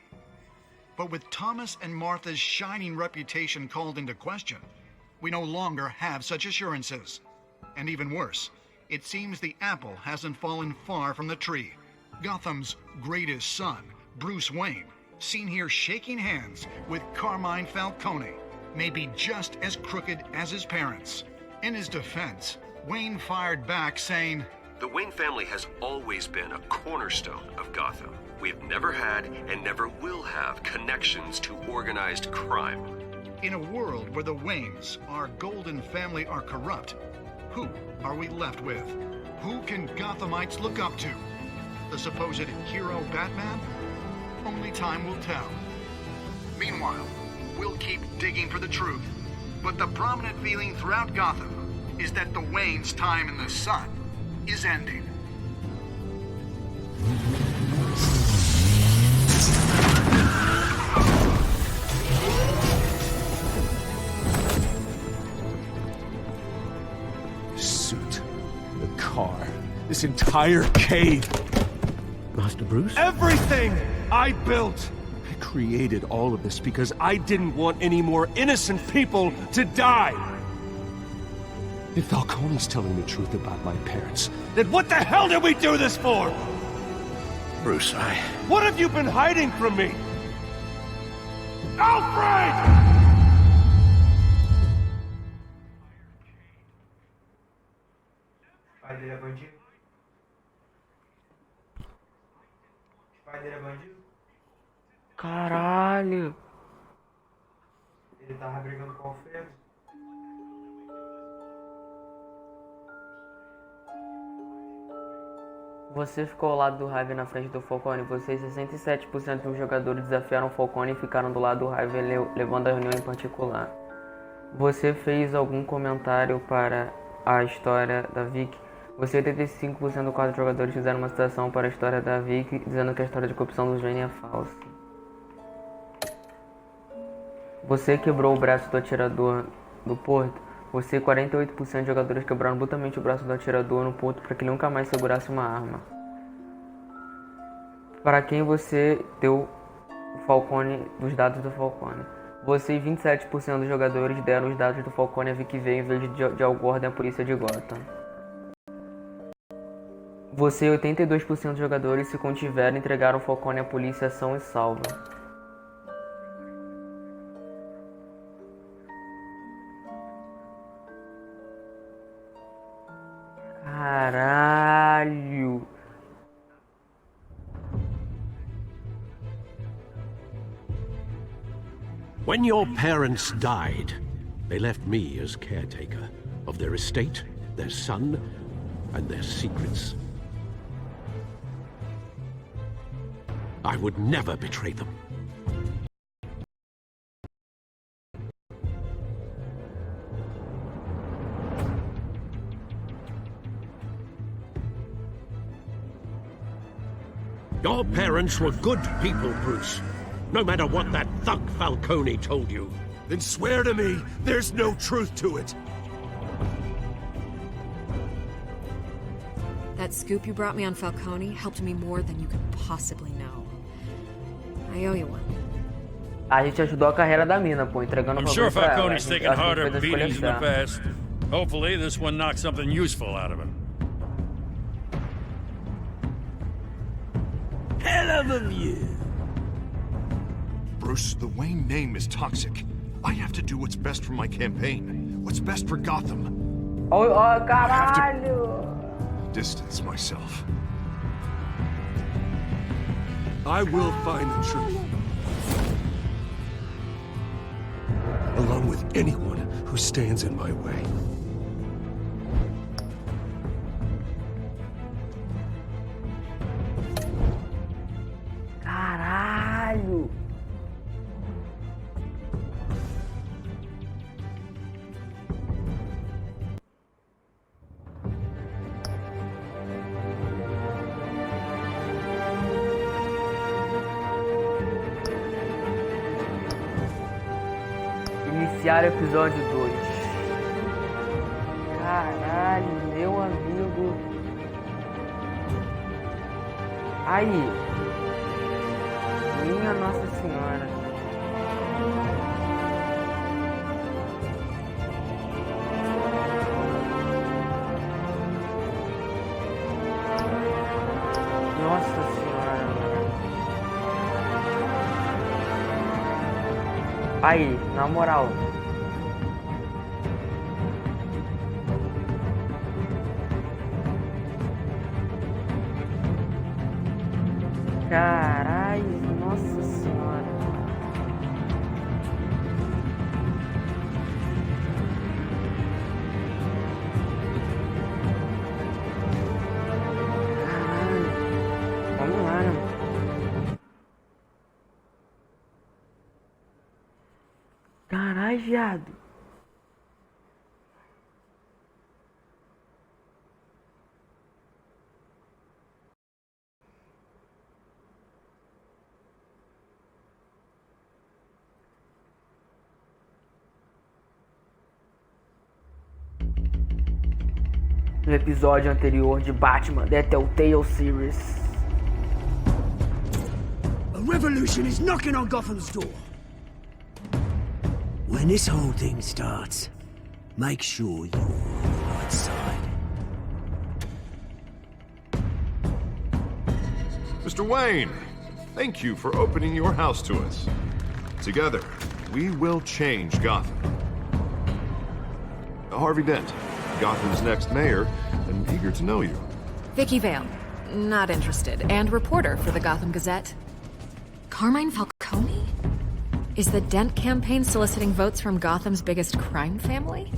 But with Thomas and Martha's shining reputation called into question, we no longer have such assurances. And even worse, it seems the apple hasn't fallen far from the tree. Gotham's greatest son, Bruce Wayne, seen here shaking hands with Carmine Falcone, may be just as crooked as his parents. In his defense, Wayne fired back saying, "The Wayne family has always been a cornerstone of Gotham. We've never had and never will have connections to organized crime." In a world where the Waynes, our golden family, are corrupt, who are we left with? Who can Gothamites look up to? The supposed hero Batman? Only time will tell. Meanwhile, we'll keep digging for the truth. But the prominent feeling throughout Gotham is that the Waynes' time in the sun is ending. The suit, the car, this entire cave. Master Bruce? Everything I built! I created all of this because I didn't want any more innocent people to die! If Falcone's telling the truth about my parents, then what the hell did we do this for? Bruce, What have you been hiding from me? Alfred! Pai dele é bandido? Pai dele é bandido? Caralho! Ele tava brigando com o Alfredo? Você ficou ao lado do Harvey na frente do Falcone. Vocês, 67% dos jogadores desafiaram o Falcone e ficaram do lado do Harvey, levando a reunião em particular. Você fez algum comentário para a história da Vicky? Você, 85% dos 4 jogadores fizeram uma citação para a história da Vicky, dizendo que a história de corrupção do Gênio é falsa. Você quebrou o braço do atirador do Porto? Você, 48% de jogadores quebraram brutalmente o braço do atirador no Porto para que ele nunca mais segurasse uma arma. Para quem você deu o Falcone, dos dados do Falcone? Você e 27% dos jogadores deram os dados do Falcone a Vicky Vale em vez de Al Gordon e a polícia de Gotham. Você e 82% dos jogadores, se contiveram, entregaram o Falcone à polícia são e salva. When your parents died, they left me as caretaker of their estate, their son, and their secrets. I would never betray them. Your parents were good people, Bruce. No matter what that thug Falcone told you. Then swear to me there's no truth to it. That scoop you brought me on Falcone helped me more than you could possibly know. I owe you one. A gente ajudou a carreira da mina, pô, entregando I'm o sure bagulho pra ela. Falcone's taken Acho que harder fez a escolha beatings in the certa. past. Hopefully, this one knocks something useful out of him. Hell of a view. Bruce, the Wayne name is toxic. I have to do what's best for my campaign. What's best for Gotham. Oh, I have caralho! to distance myself. I will find the truth. Along with anyone who stands in my way. Caralho! Iniciar episódio 2. Caralho, meu amigo. Aí. Minha Nossa Senhora. Nossa Senhora. Aí, na moral. Caralho, Nossa Senhora. Caralho. Vamos lá, né? Caralho, viado. No episódio anterior de Batman, The Telltale Series. A revolution is knocking on Gotham's door. When this whole thing starts, make sure you're on the right side. Mr. Wayne, thank you for opening your house to us. Together, we will change Gotham. Harvey Dent, Gotham's next mayor, and eager to know you. Vicky Vale, not interested, and reporter for the Gotham Gazette. Carmine Falcone? Is the Dent campaign soliciting votes from Gotham's biggest crime family?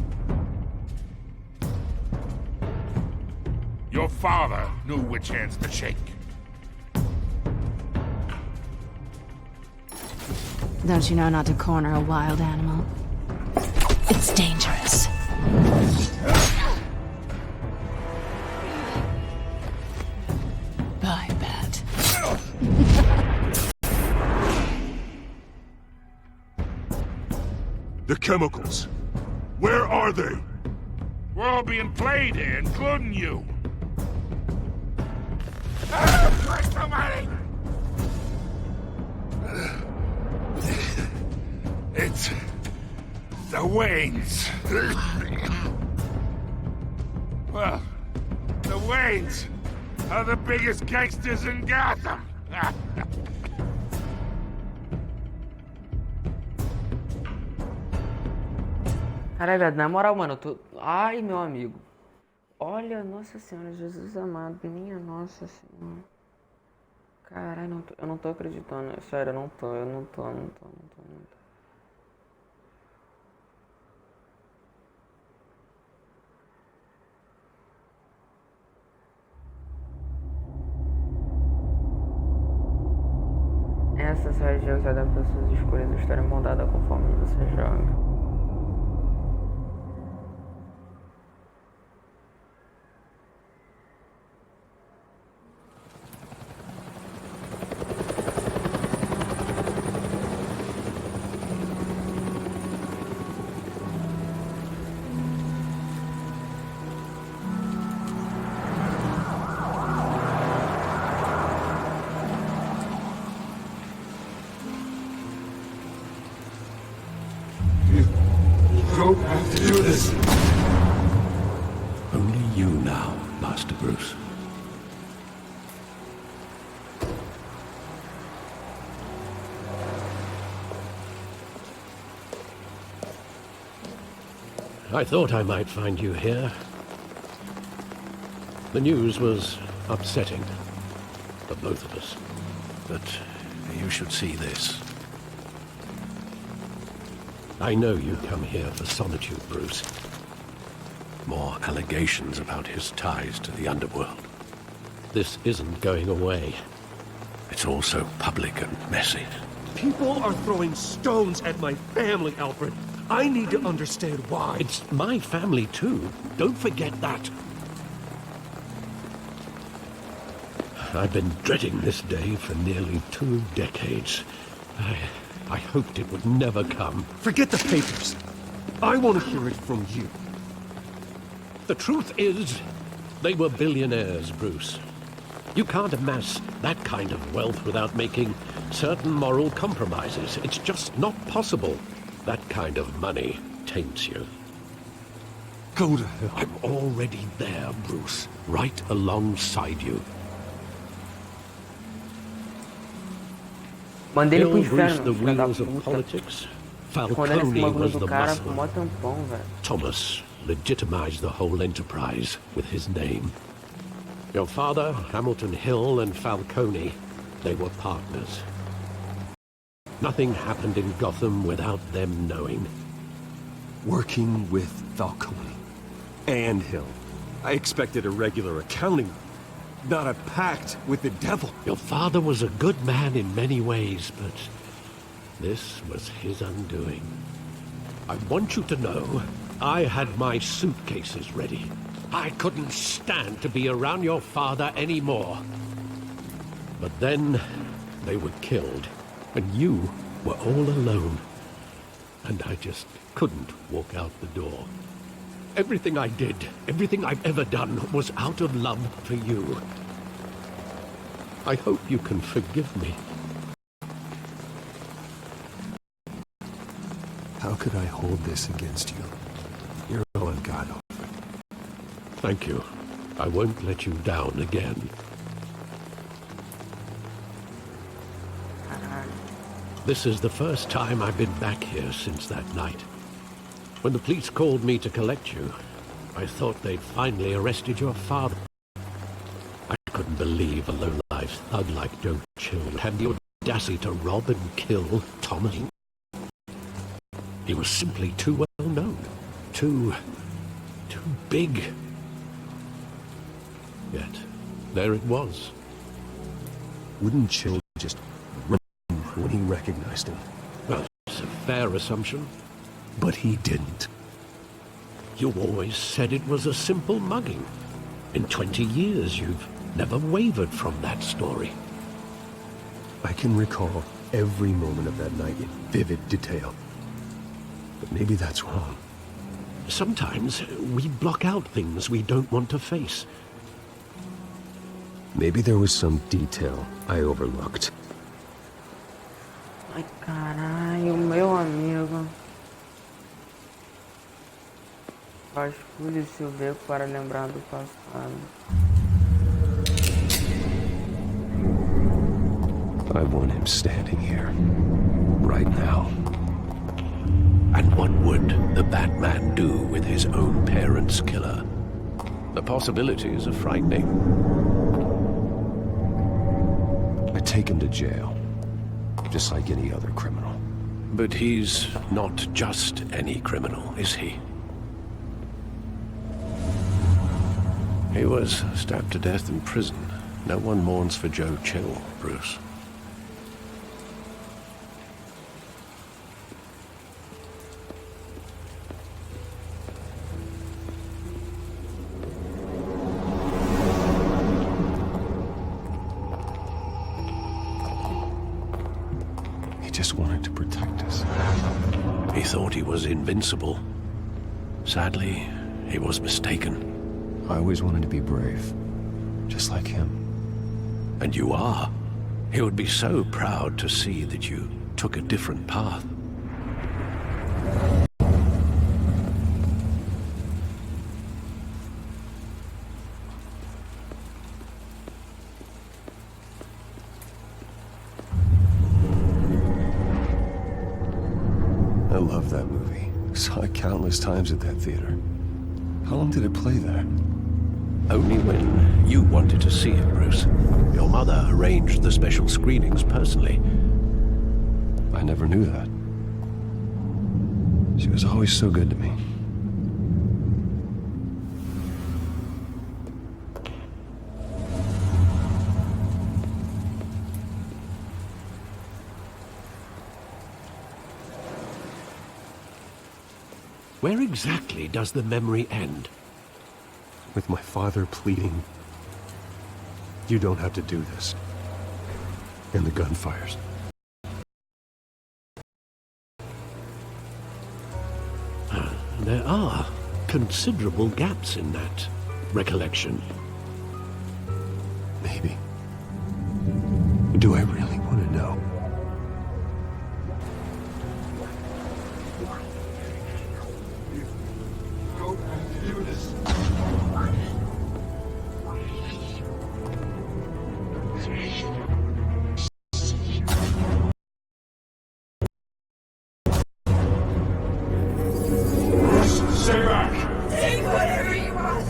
Your father knew which hands to shake. Don't you know not to corner a wild animal? It's dangerous. Bye, Bat. The chemicals. Where are they? We're all being played here, including you. Somebody! It's the Waynes. Well, the Waynes are the biggest gangsters in Gotham. Caralho, viado, na moral, mano, eu tô... Ai, meu amigo. Olha, Nossa Senhora, Jesus amado. Minha Nossa Senhora. Caralho, eu não tô acreditando. Sério, eu não tô. Essa série é usada para suas escolhas e história moldada conforme você joga. don't have to do this. Only you now, Master Bruce. I thought I might find you here. The news was upsetting for both of us. But you should see this. I know you come here for solitude, Bruce. More allegations about his ties to the underworld. This isn't going away. It's all so public and messy. People are throwing stones at my family, Alfred. I need to understand why. It's my family, too. Don't forget that. I've been dreading this day for nearly 2 decades. I hoped it would never come. Forget the papers. I want to hear it from you. The truth is, they were billionaires, Bruce. You can't amass that kind of wealth without making certain moral compromises. It's just not possible. That kind of money taints you. Go to hell. I'm already there, Bruce. Right alongside you. Mandei ele pro Bill greased inferno, the filho da wheels of puta. politics. Escondendo esse Falcone bagulho was do the cara muscle. por mó tampão, velho. Thomas legitimized the whole enterprise with his name. Your father, Hamilton Hill, and Falcone, they were partners. Nothing happened in Gotham without them knowing. Working with Falcone and Hill. I expected a regular accounting, not a pact with the devil. Your father was a good man in many ways, but this was his undoing. I want you to know, I had my suitcases ready. I couldn't stand to be around your father anymore. But then, they were killed, and you were all alone. And I just couldn't walk out the door. Everything I did, everything I've ever done, was out of love for you. I hope you can forgive me. How could I hold this against you? You're all I've got, Alfred. Thank you. I won't let you down again. This is the first time I've been back here since that night. When the police called me to collect you, I thought they'd finally arrested your father. I couldn't believe a low-life thug like Joe Chill had the audacity to rob and kill Thomas. He was simply too well known. Too big. Yet, there it was. Wouldn't Chill just run when he recognized him? Well, it's a fair assumption. But he didn't. You always said it was a simple mugging. In 20 years, you've never wavered from that story. I can recall every moment of that night in vivid detail. But maybe that's wrong. Sometimes we block out things we don't want to face. Maybe there was some detail I overlooked. Ai, caralho, meu amigo. Vasculhe-se o beco para lembrar do passado. I want him standing here, right now. And what would the Batman do with his own parents' killer? The possibilities are frightening. I take him to jail, just like any other criminal. But he's not just any criminal, is he? He was stabbed to death in prison. No one mourns for Joe Chill, Bruce. just wanted to protect us. He thought he was invincible. Sadly, he was mistaken. I always wanted to be brave, just like him. And you are. He would be so proud to see that you took a different path. I love that movie. Saw it countless times at that theater. How long did it play there? Only when you wanted to see it, Bruce. Your mother arranged the special screenings personally. I never knew that. She was always so good to me. Where exactly does the memory end? With my father pleading, "You don't have to do this." And the gunfires. There are considerable gaps in that recollection. Maybe. Do I really want to know? Stay back! Take whatever you want!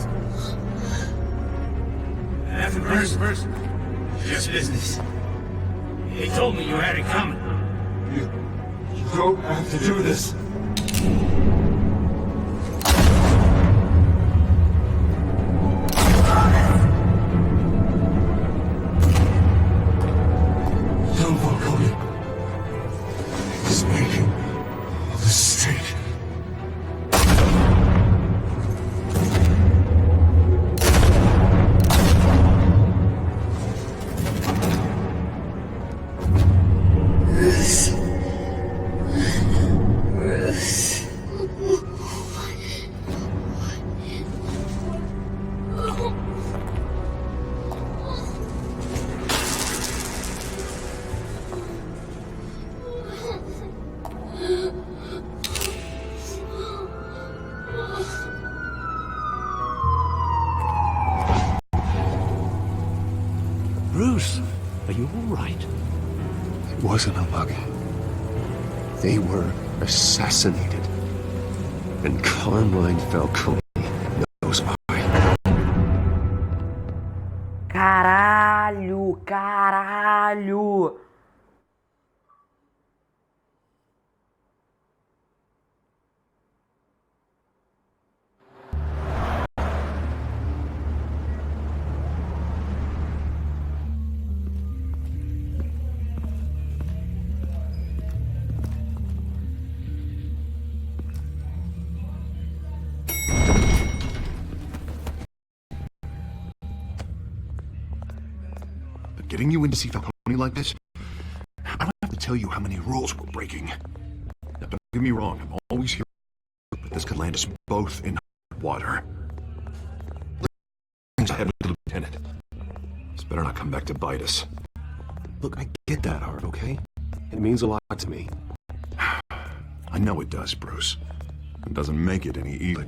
After Bruce, just business. He told me you had it coming. You don't have to do this. Don't walk on it. He's making a mistake. Bruce, are you all right? It wasn't a mug. They were assassinated. And Carmine Falcone knows why. Caralho, caralho. Getting you in to see Falcone like this? I don't have to tell you how many rules we're breaking. Now, don't get me wrong, I'm always here, but this could land us both in hot water. Things ahead with the lieutenant. This better not come back to bite us. Look, I get that, Art, okay? It means a lot to me. I know it does, Bruce. It doesn't make it any easier.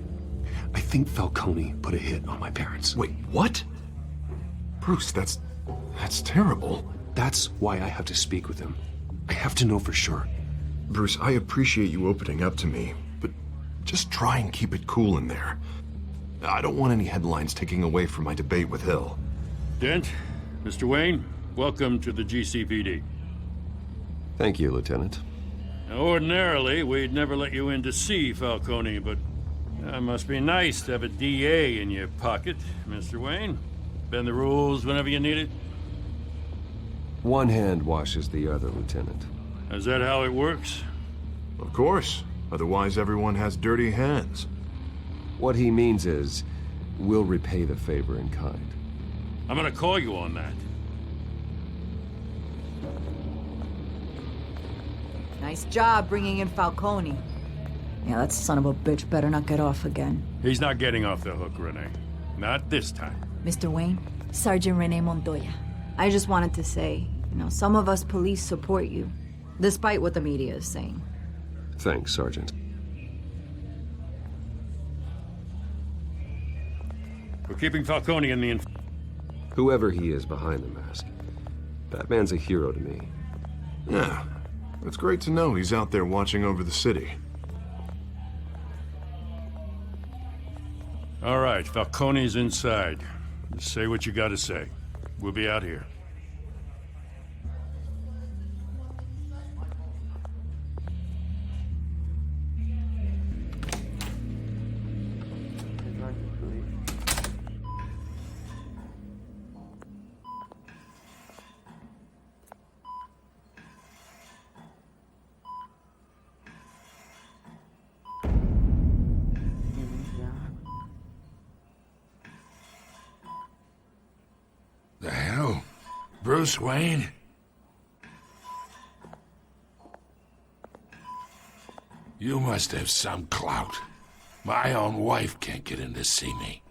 I think Falcone put a hit on my parents. Wait, what? Bruce, that's terrible. That's why I have to speak with him. I have to know for sure. Bruce, I appreciate you opening up to me, but just try and keep it cool in there. I don't want any headlines taking away from my debate with Hill. Dent, Mr. Wayne, welcome to the GCPD. Thank you, Lieutenant. Now, ordinarily, we'd never let you in to see Falcone, but it must be nice to have a DA in your pocket, Mr. Wayne. Bend the rules whenever you need it. One hand washes the other, Lieutenant. Is that how it works? Of course. Otherwise, everyone has dirty hands. What he means is, we'll repay the favor in kind. I'm gonna call you on that. Nice job bringing in Falcone. Yeah, that son of a bitch better not get off again. He's not getting off the hook, Renee. Not this time. Mr. Wayne, Sergeant Renee Montoya. I just wanted to say, some of us police support you, despite what the media is saying. Thanks, Sergeant. We're keeping Falcone in the Whoever he is behind the mask, that man's a hero to me. Yeah, it's great to know he's out there watching over the city. All right, Falcone's inside. Just say what you gotta say. We'll be out here. The hell? Bruce Wayne? You must have some clout. My own wife can't get in to see me.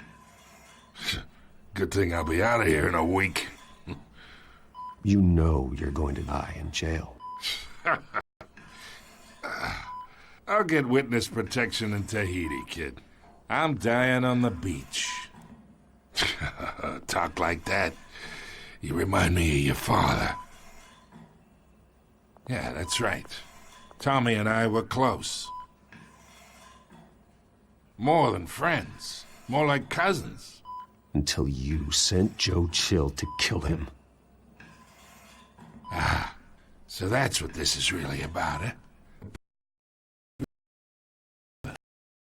Good thing I'll be out of here in a week. You know you're going to die in jail. I'll get witness protection in Tahiti, kid. I'm dying on the beach. Talk like that. You remind me of your father. Yeah, that's right. Tommy and I were close. More than friends. More like cousins. Until you sent Joe Chill to kill him. Ah, so that's what this is really about, eh?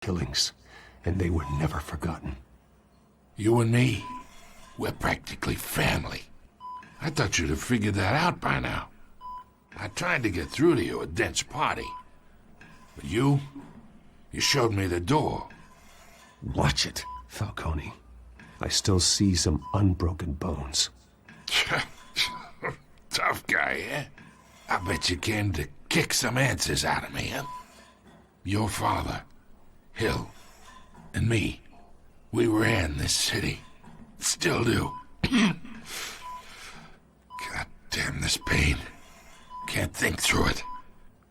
Killings, and they were never forgotten. You and me, we're practically family. I thought you'd have figured that out by now. I tried to get through to you at Dent's party. But you showed me the door. Watch it, Falcone. I still see some unbroken bones. Tough guy, eh? I bet you came to kick some answers out of me, huh? Your father, Hill, and me, we ran this city. Still do. God damn this pain. Can't think through it.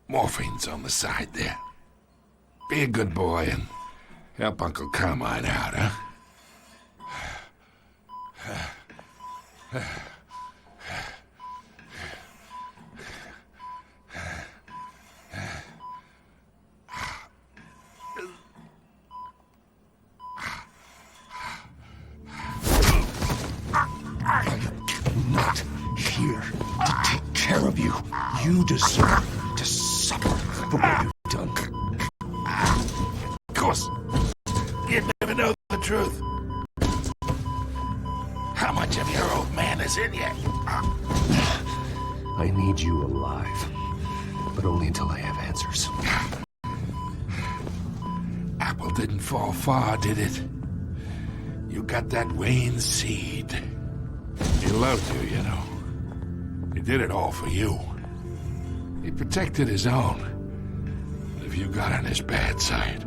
Morphine's on the side there. Be a good boy and help Uncle Carmine out, huh? I am not here to take care of you. You deserve to suffer for what you've done. Of course. You'd never know the truth. How much of your old man is in you? I need you alive, but only until I have answers. Apple didn't fall far, did it? You got that Wayne seed. He loved you, you know. He did it all for you. He protected his own. If you got on his bad side.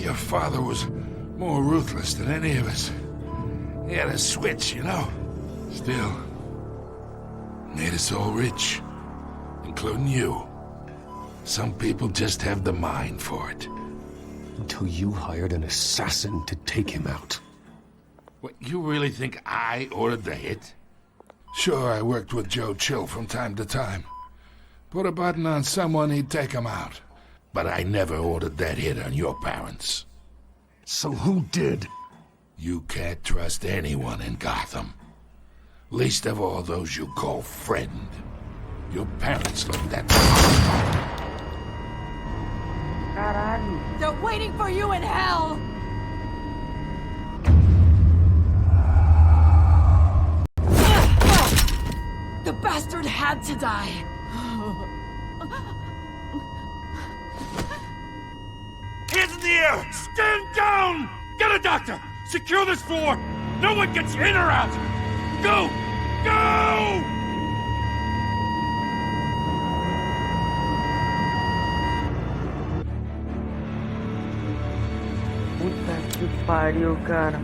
Your father was more ruthless than any of us. He had a switch, you know. Still, made us all rich, including you. Some people just have the mind for it. Until you hired an assassin to take him out. What, you really think I ordered the hit? Sure, I worked with Joe Chill from time to time. Put a button on someone, he'd take him out. But I never ordered that hit on your parents. So who did? You can't trust anyone in Gotham. Least of all those you call friend. Your parents looked at Caralho. They're waiting for you in hell! The bastard had to die! Hands in the air! Stand down! Get a doctor! Secure this floor! No one gets in or out! Go! Go! Puta que pariu, cara.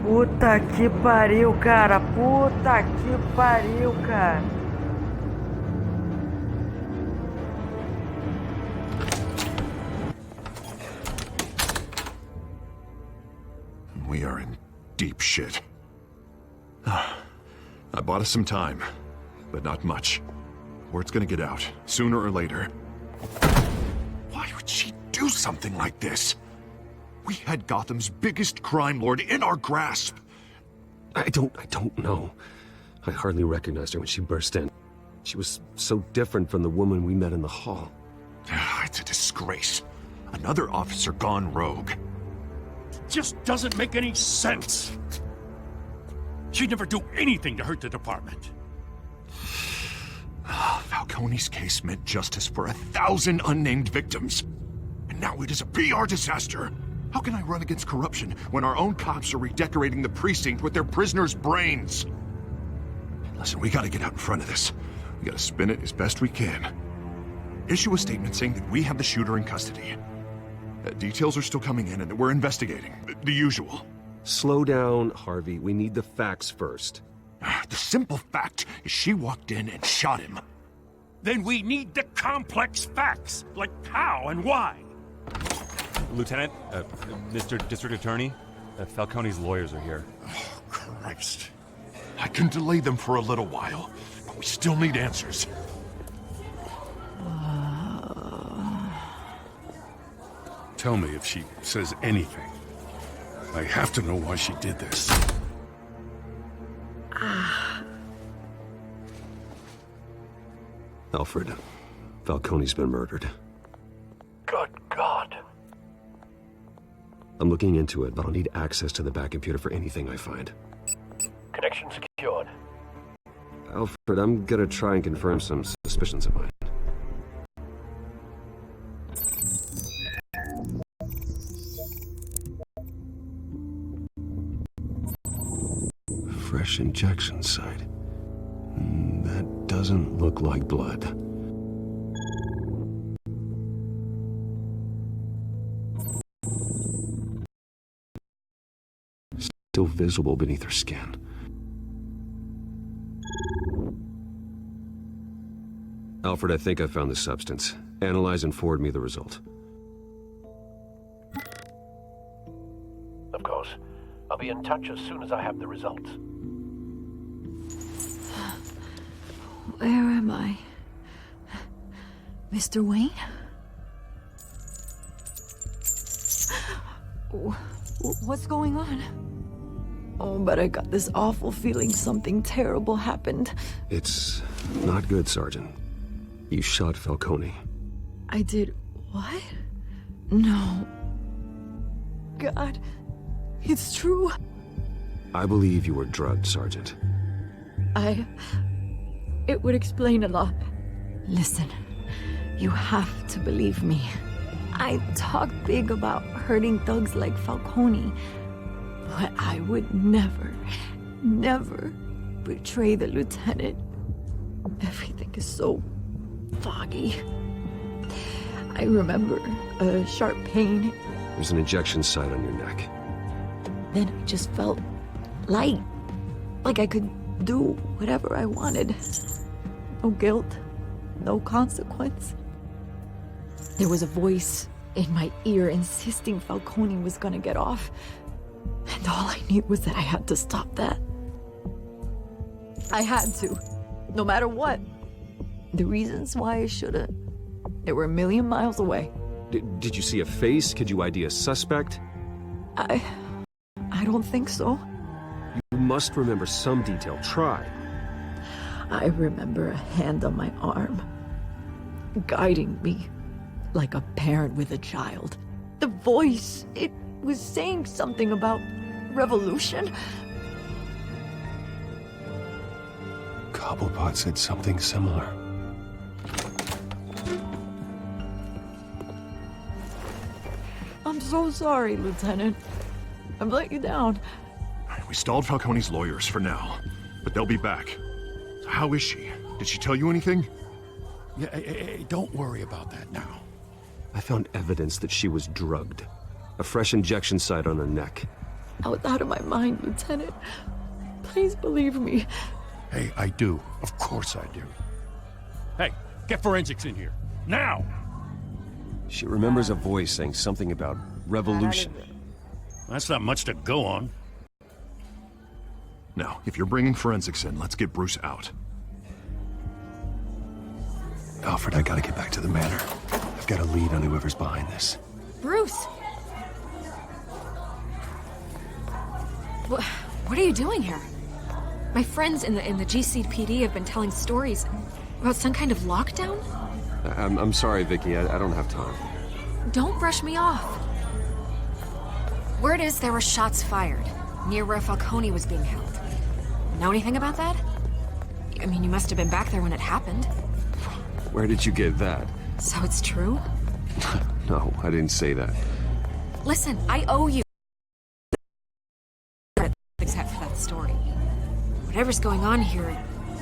Puta que pariu, cara. Puta que pariu, cara. We are in deep shit. I bought us some time, but not much. Word's gonna get out, sooner or later. Why would she do something like this? We had Gotham's biggest crime lord in our grasp. I don't know. I hardly recognized her when she burst in. She was so different from the woman we met in the hall. It's a disgrace. Another officer gone rogue. Just doesn't make any sense. She'd never do anything to hurt the department. Falcone's case meant justice for 1,000 unnamed victims. And now it is a PR disaster. How can I run against corruption when our own cops are redecorating the precinct with their prisoners' brains? Listen, we gotta get out in front of this. We gotta spin it as best we can. Issue a statement saying that we have the shooter in custody. Details are still coming in and that we're investigating. The usual. Slow down, Harvey. We need the facts first. The simple fact is she walked in and shot him. Then we need the complex facts, like how and why. Lieutenant, Mr. District Attorney, Falcone's lawyers are here. Oh, Christ. I can delay them for a little while, but we still need answers. Tell me if she says anything. I have to know why she did this. Alfred, Falcone's been murdered. Good God. I'm looking into it, but I'll need access to the back computer for anything I find. Connection secured. Alfred, I'm gonna try and confirm some suspicions of mine. Fresh injection site. That doesn't look like blood. Still visible beneath her skin. Alfred, I think I found the substance. Analyze and forward me the result. Of course. I'll be in touch as soon as I have the results. Where am I? Mr. Wayne? What's going on? Oh, but I got this awful feeling something terrible happened. It's not good, Sergeant. You shot Falcone. I did what? No. God, it's true. I believe you were drugged, Sergeant. It would explain a lot. Listen, you have to believe me. I talk big about hurting thugs like Falcone, but I would never betray the lieutenant. Everything is so foggy. I remember a sharp pain. There's an injection site on your neck. Then I just felt light, like I could do whatever I wanted. No guilt, no consequence. There was a voice in my ear insisting Falcone was gonna get off. And all I knew was that I had to stop that. I had to, no matter what. The reasons why I shouldn't, they were a million miles away. Did you see a face? Could you ID a suspect? I don't think so. You must remember some detail. Try. I remember a hand on my arm, guiding me like a parent with a child. The voice, it was saying something about revolution. Cobblepot said something similar. I'm so sorry, Lieutenant. I've let you down. We stalled Falcone's lawyers for now, but they'll be back. How is she? Did she tell you anything? Yeah, don't worry about that now. I found evidence that she was drugged. A fresh injection site on her neck. I was out of my mind, Lieutenant. Please believe me. Hey, I do. Of course I do. Hey, get forensics in here. Now! She remembers a voice saying something about revolution. That's not much to go on. Now, if you're bringing forensics in, let's get Bruce out. Alfred, I gotta get back to the manor. I've got a lead on whoever's behind this. Bruce! What are you doing here? My friends in the GCPD have been telling stories about some kind of lockdown? I'm sorry, Vicky. I don't have time. Don't brush me off. Word is there were shots fired near where Falcone was being held. Know anything about that? I mean, you must have been back there when it happened. Where did you get that? So it's true? No, I didn't say that. Listen, I owe you except for that story. Whatever's going on here,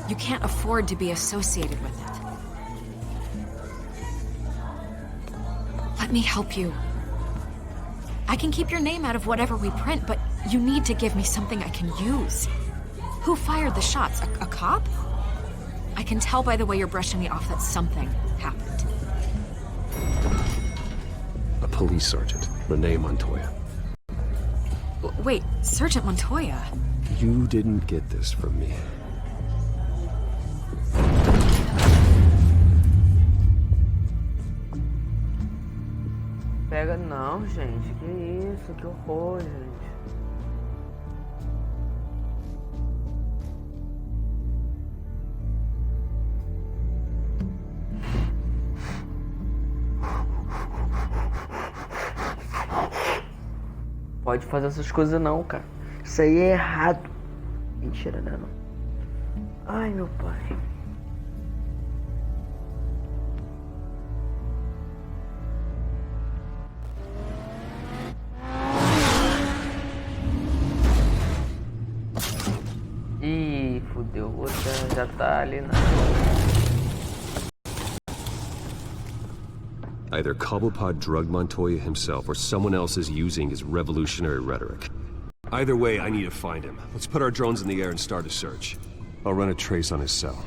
you can't afford to be associated with it. Let me help you. I can keep your name out of whatever we print, but you need to give me something I can use. Who fired the shots? A cop? I can tell by the way you're brushing me off that something happened. A police sergeant, Renee Montoya. Wait, Sergeant Montoya? You didn't get this from me. Pega não, gente. Que isso? Que horror, gente. Pode fazer essas coisas não, cara. Isso aí é errado. Mentira, né? Não. Ai, meu pai. Ih, fudeu. Outra já tá ali na... Either Cobblepot drugged Montoya himself or someone else is using his revolutionary rhetoric. Either way, I need to find him. Let's put our drones in the air and start a search. I'll run a trace on his cell.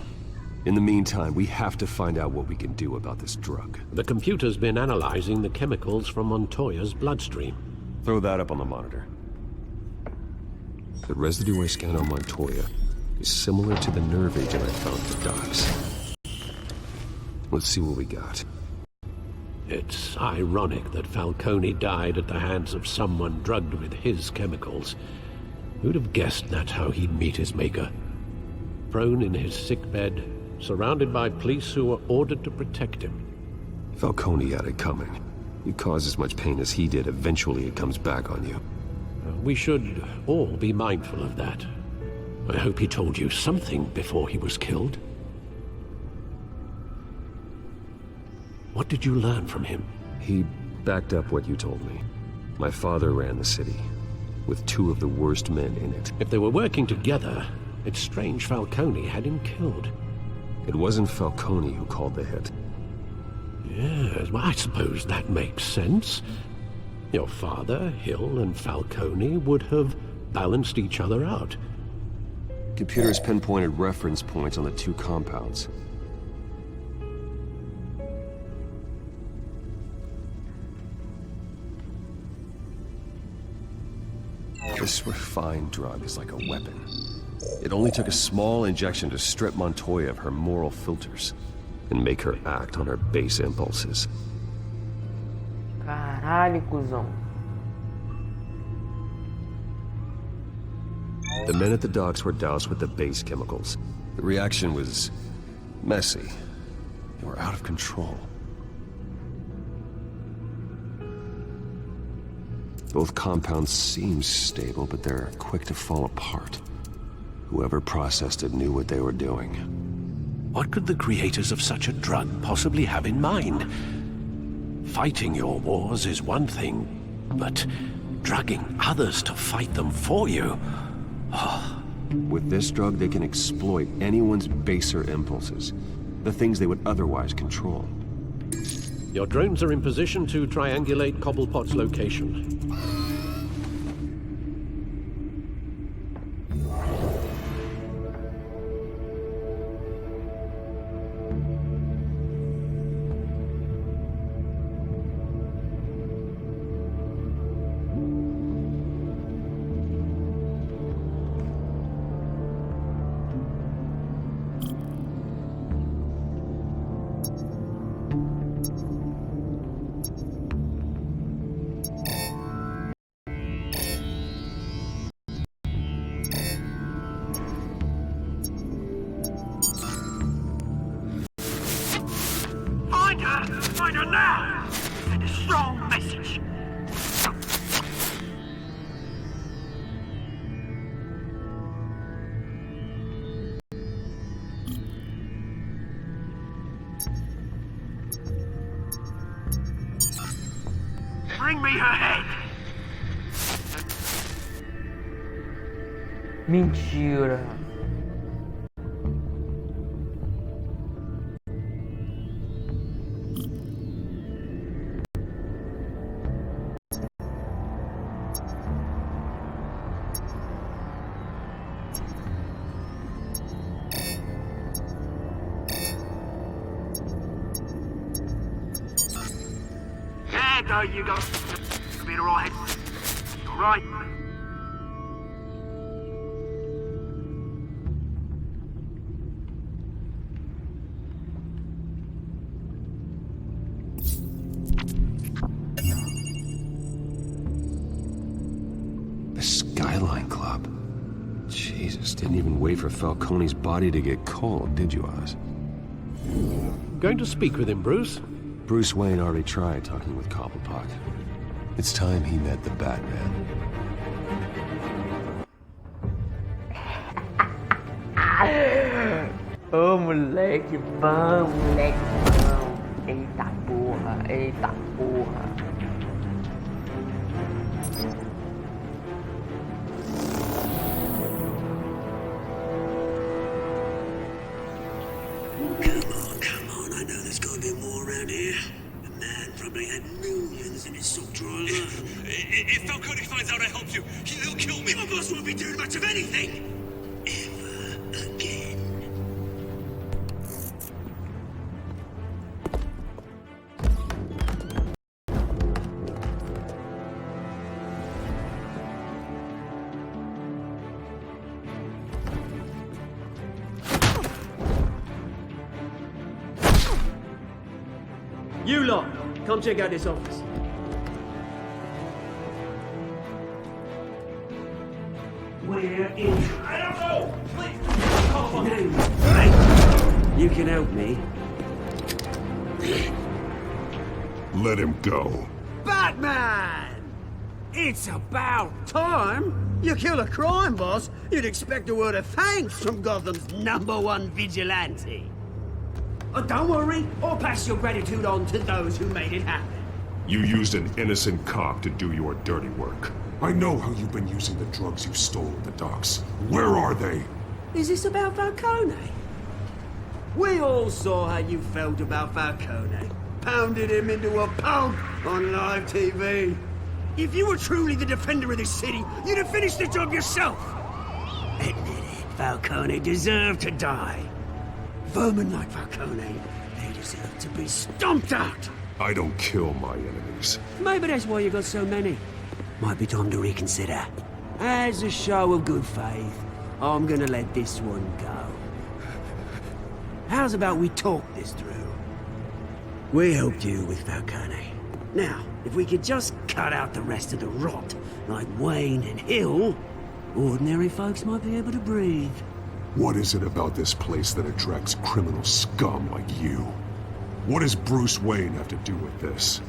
In the meantime, we have to find out what we can do about this drug. The computer's been analyzing the chemicals from Montoya's bloodstream. Throw that up on the monitor. The residue I scanned on Montoya is similar to the nerve agent I found at the docks. Let's see what we got. It's ironic that Falcone died at the hands of someone drugged with his chemicals. Who'd have guessed that's how he'd meet his maker? Prone in his sickbed, surrounded by police who were ordered to protect him. Falcone had it coming. You cause as much pain as he did, eventually it comes back on you. We should all be mindful of that. I hope he told you something before he was killed. What did you learn from him? He backed up what you told me. My father ran the city, with two of the worst men in it. If they were working together, it's strange Falcone had him killed. It wasn't Falcone who called the hit. Yes, well, I suppose that makes sense. Your father, Hill, and Falcone would have balanced each other out. Computers pinpointed reference points on the two compounds. This refined drug is like a weapon. It only took a small injection to strip Montoya of her moral filters and make her act on her base impulses. Caralho, cuzão. The men at the docks were doused with the base chemicals. The reaction was messy. They were out of control. Both compounds seem stable, but they're quick to fall apart. Whoever processed it knew what they were doing. What could the creators of such a drug possibly have in mind? Fighting your wars is one thing, but drugging others to fight them for you? Oh. With this drug, they can exploit anyone's baser impulses, the things they would otherwise control. Your drones are in position to triangulate Cobblepot's location. Find her now! Send a strong message. Bring me her head! Mentira. There you go. Be alright. Alright. The Skyline Club. Jesus, didn't even wait for Falcone's body to get cold, did you, Oz? Going to speak with him, Bruce? Bruce Wayne already tried talking with Cobblepot. It's time he met the Batman. Ô moleque bom, moleque bom. Eita porra, eita porra. Come on, I know there's gotta be more around here. The man probably had millions in his sock drawer. If Falcone finds out I helped you, he'll kill me. My boss won't be doing much of anything. Ever again. You lot, come check out this office. We're in. I don't know. Please. Hey, you can help me. Let him go. Batman! It's about time. You kill a crime boss, you'd expect a word of thanks from Gotham's #1 vigilante. Oh, don't worry, I'll pass your gratitude on to those who made it happen. You used an innocent cop to do your dirty work. I know how you've been using the drugs you stole at the docks. Where are they? Is this about Falcone? We all saw how you felt about Falcone. Pounded him into a pulp on live TV. If you were truly the defender of this city, you'd have finished the job yourself. Admit it, Falcone deserved to die. Vermin like Falcone, they deserve to be stomped out. I don't kill my enemies. Maybe that's why you got so many. Might be time to reconsider. As a show of good faith, I'm gonna let this one go. How's about we talk this through? We helped you with Falcone. Now, if we could just cut out the rest of the rot, like Wayne and Hill, ordinary folks might be able to breathe. What is it about this place that attracts criminal scum like you? What does Bruce Wayne have to do with this?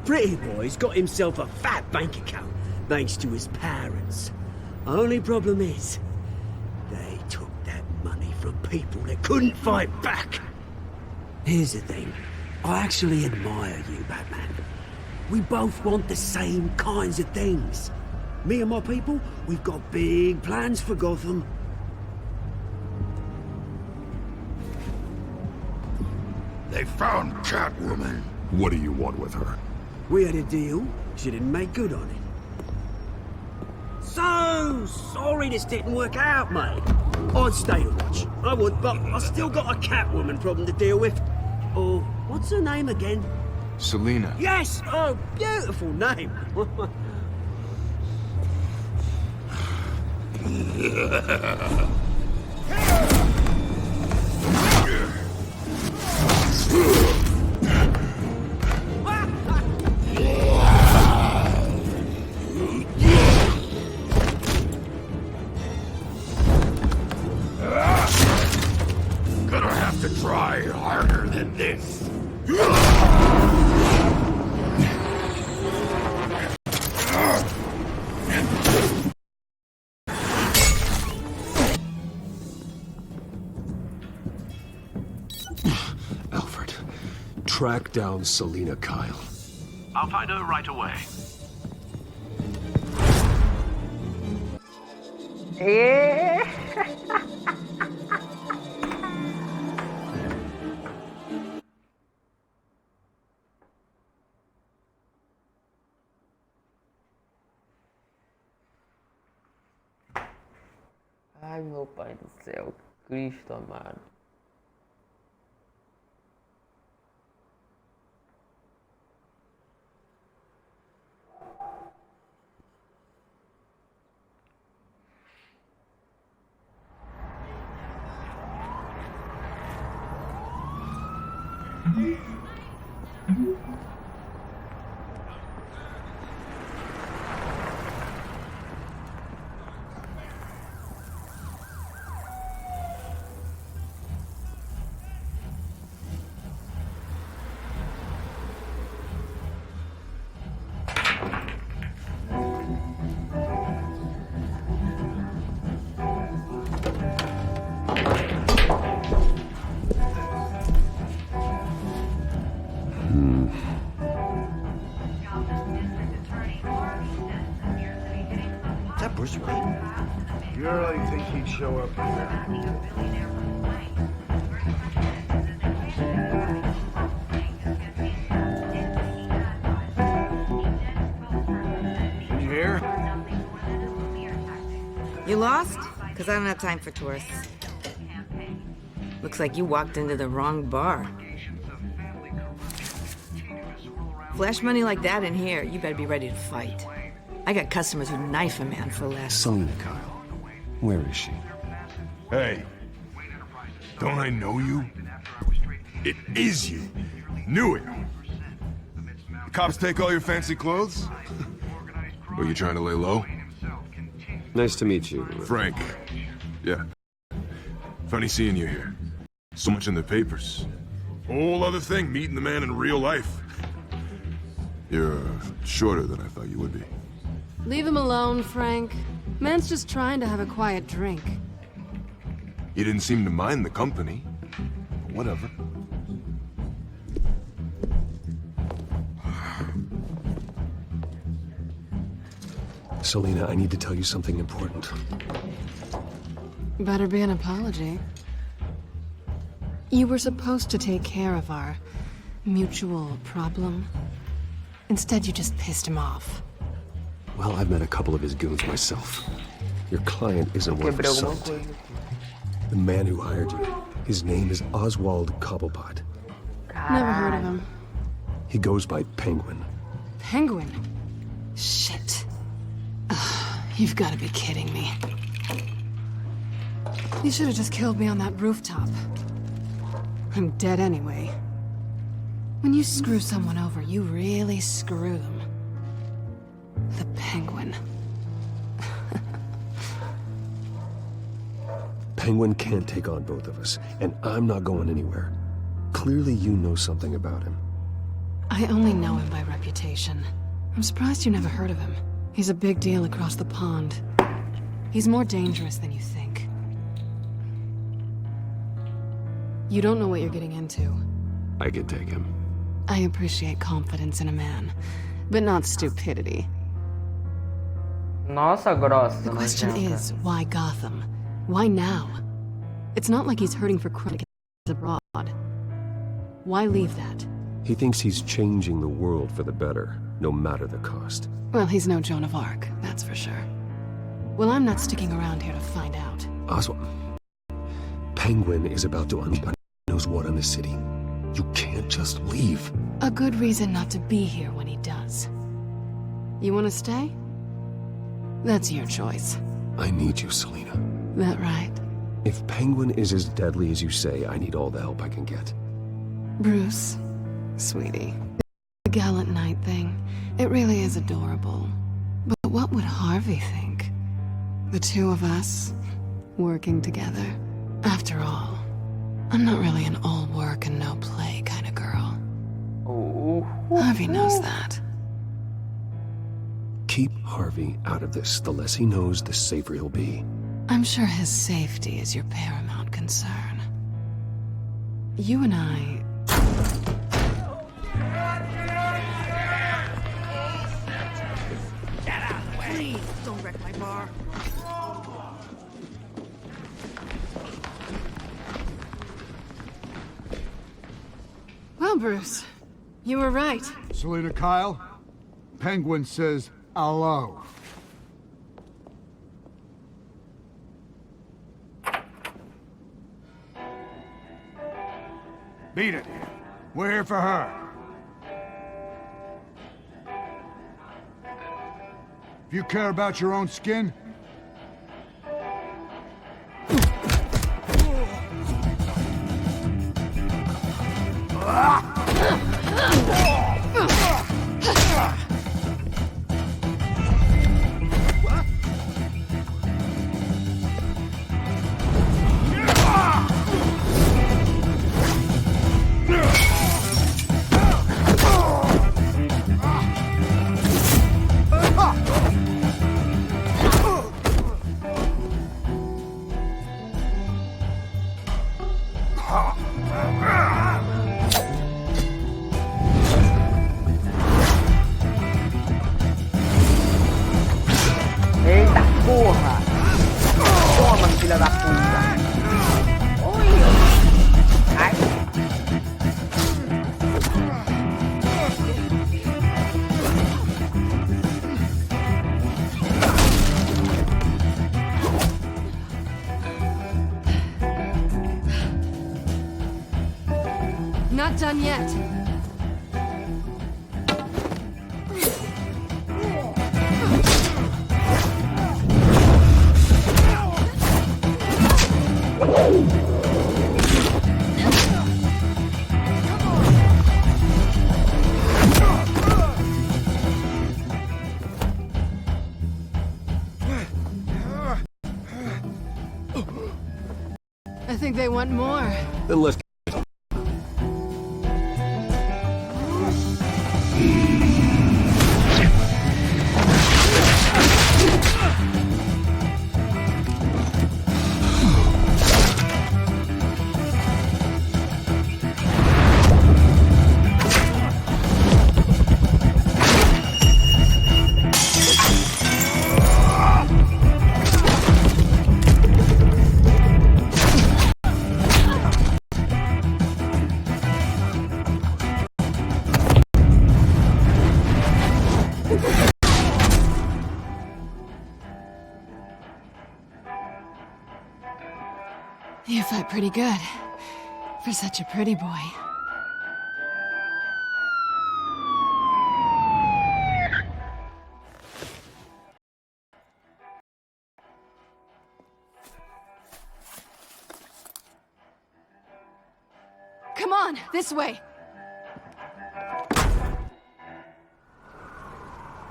Pretty Boy's got himself a fat bank account, thanks to his parents. Only problem is, they took that money from people that couldn't fight back. Here's the thing. I actually admire you, Batman. We both want the same kinds of things. Me and my people, we've got big plans for Gotham. They found Catwoman. What do you want with her? We had a deal. She didn't make good on it. So sorry this didn't work out, mate. I'd stay to watch. I would, but I still got a Catwoman problem to deal with. Oh, what's her name again? Selina. Yes! Oh, beautiful name. Gonna have to try harder than this. Alfred, track down Selina Kyle. I'll find her right away. Ai, meu pai do céu, Cristo amado. Is that Bruce Wayne? You really think he'd show up here? You here? You lost? Because I don't have time for tourists. Looks like you walked into the wrong bar. Flash money like that in here, you better be ready to fight. I got customers who knife a man for less. Selina Kyle. Where is she? Hey, don't I know you? It is you. Knew it. The cops take all your fancy clothes? Were you trying to lay low? Nice to meet you. Frank. Yeah. Funny seeing you here. So much in the papers. Whole other thing, meeting the man in real life. You're shorter than I thought you would be. Leave him alone, Frank. Man's just trying to have a quiet drink. You didn't seem to mind the company. But whatever. Selina, I need to tell you something important. Better be an apology. You were supposed to take care of our mutual problem. Instead, you just pissed him off. Well, I've met a couple of his goons myself. Your client isn't worth a salt. The man who hired you, his name is Oswald Cobblepot. Never heard of him. He goes by Penguin. Penguin? Shit. Ugh, you've got to be kidding me. You should have just killed me on that rooftop. I'm dead anyway. When you screw someone over, you really screw them. The Penguin. Penguin can't take on both of us, and I'm not going anywhere. Clearly you know something about him. I only know him by reputation. I'm surprised you never heard of him. He's a big deal across the pond. He's more dangerous than you think. You don't know what you're getting into. I can take him. I appreciate confidence in a man, but not stupidity. Nossa, grossa. The question nojenta. is, why Gotham? Why now? It's not like he's hurting for crime abroad. Why leave that? He thinks he's changing the world for the better, no matter the cost. Well, he's no Joan of Arc, that's for sure. Well, I'm not sticking around here to find out. Oswald, Penguin is about to unleash knows what on the city. You can't just leave. A good reason not to be here when he does. You want to stay? That's your choice. I need you, Selina. That right? If Penguin is as deadly as you say, I need all the help I can get. Bruce, sweetie, the gallant knight thing, it really is adorable. But what would Harvey think? The two of us, working together. After all, I'm not really an all work and no play kind of girl. Oh. Harvey knows that. Keep Harvey out of this. The less he knows, the safer he'll be. I'm sure his safety is your paramount concern. You and I... Get out of the way! Please, don't wreck my bar. Well, Bruce, you were right. Selina Kyle, Penguin says hello. Beat it. We're here for her. If you care about your own skin, Eita porra! Toma, filha da puta! Oi! Ai! Not done yet. I think they want more. Then let's... You fight pretty good. For such a pretty boy. Come on, this way.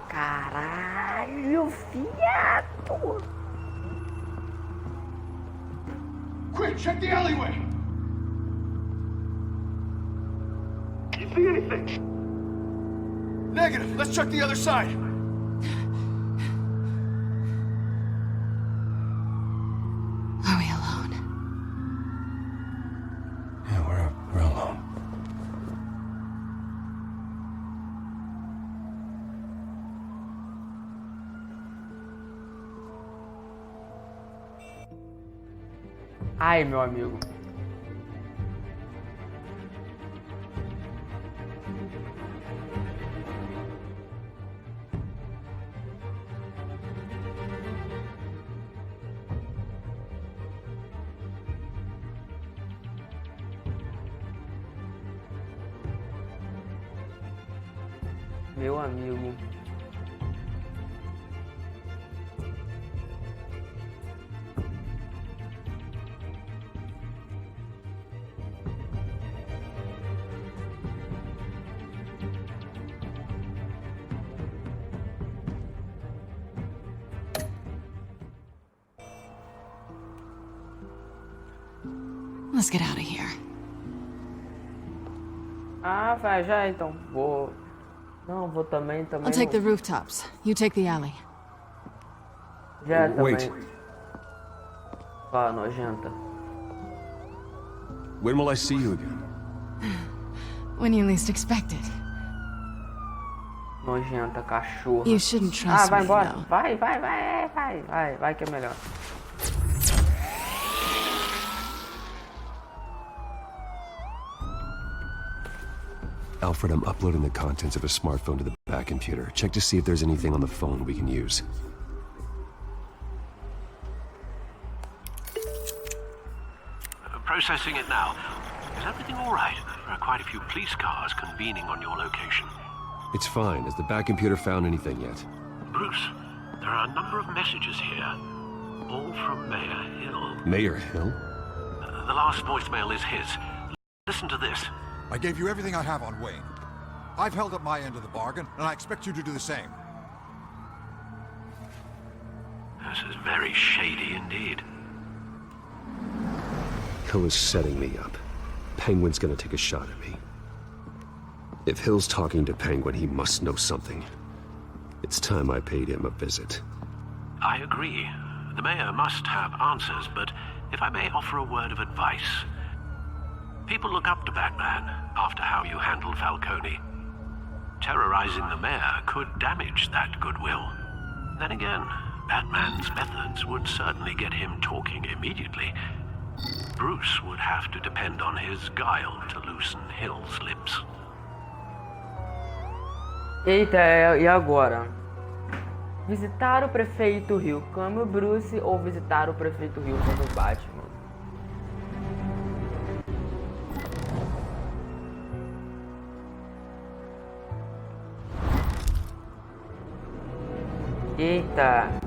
Caralho, fiado! Quick, check the alleyway! You see anything? Negative. Let's check the other side. Are we alone? Yeah, we're alone. Ai, meu amigo. Meu amigo. Let's get out of here. Ah, vai já então. Vou. Não, vou também. I'll take the rooftops. You take the alley. Já Wait. também. Vá, nojenta. When will I see you again? When you least expect it. Nojenta, cachorro. You shouldn't trust vai me, embora. though. Vai que é melhor. Alfred, I'm uploading the contents of a smartphone to the back computer. Check to see if there's anything on the phone we can use. Processing it now. Is everything all right? There are quite a few police cars convening on your location. It's fine. Has the back computer found anything yet? Bruce, there are a number of messages here. All from Mayor Hill. Mayor Hill? The last voicemail is his. Listen to this. I gave you everything I have on Wayne. I've held up my end of the bargain, and I expect you to do the same. This is very shady indeed. Hill is setting me up. Penguin's gonna take a shot at me. If Hill's talking to Penguin, he must know something. It's time I paid him a visit. I agree. The mayor must have answers, but if I may offer a word of advice. People look up to Batman after how you handled Falcone. Terrorizing the mayor could damage that goodwill. Then again, Batman's methods would certainly get him talking immediately. Bruce would have to depend on his guile to loosen Hill's lips. Eita, e agora? Visitar o prefeito Hill como Bruce ou visitar o prefeito Hill como Batman? Eita!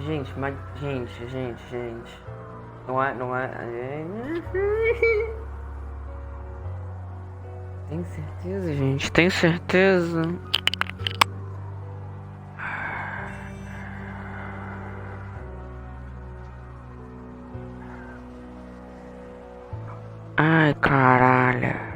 Gente, mas... Gente. Não é... Tem certeza, gente? Tem certeza? Ai, caralho.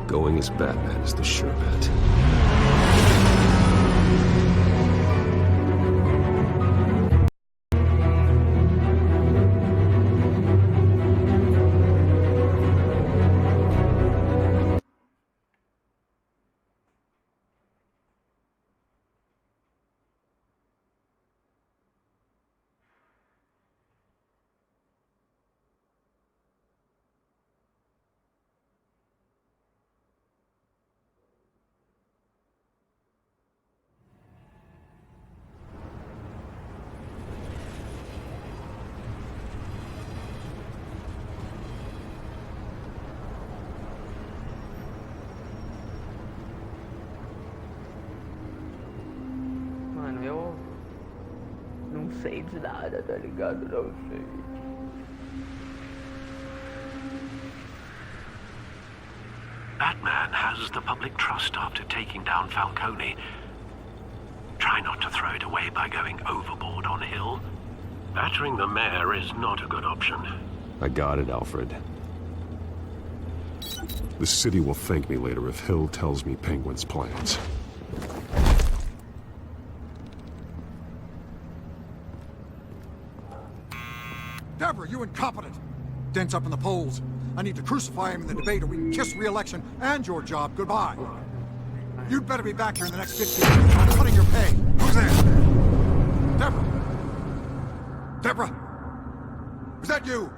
Going as Batman is the sure bet. Mano, eu não sei de nada, tá ligado? Não sei. Batman has the public trust after taking down Falcone. Try not to throw it away by going overboard on Hill. Battering the mayor is not a good option. I got it, Alfred. The city will thank me later if Hill tells me Penguin's plans. Deborah, you incompetent! Dent's up in the polls. I need to crucify him in the debate or we can kiss re-election and your job goodbye. You'd better be back here in the next 15 minutes. I'm cutting your pay. Who's there? Deborah! Deborah? Was that you?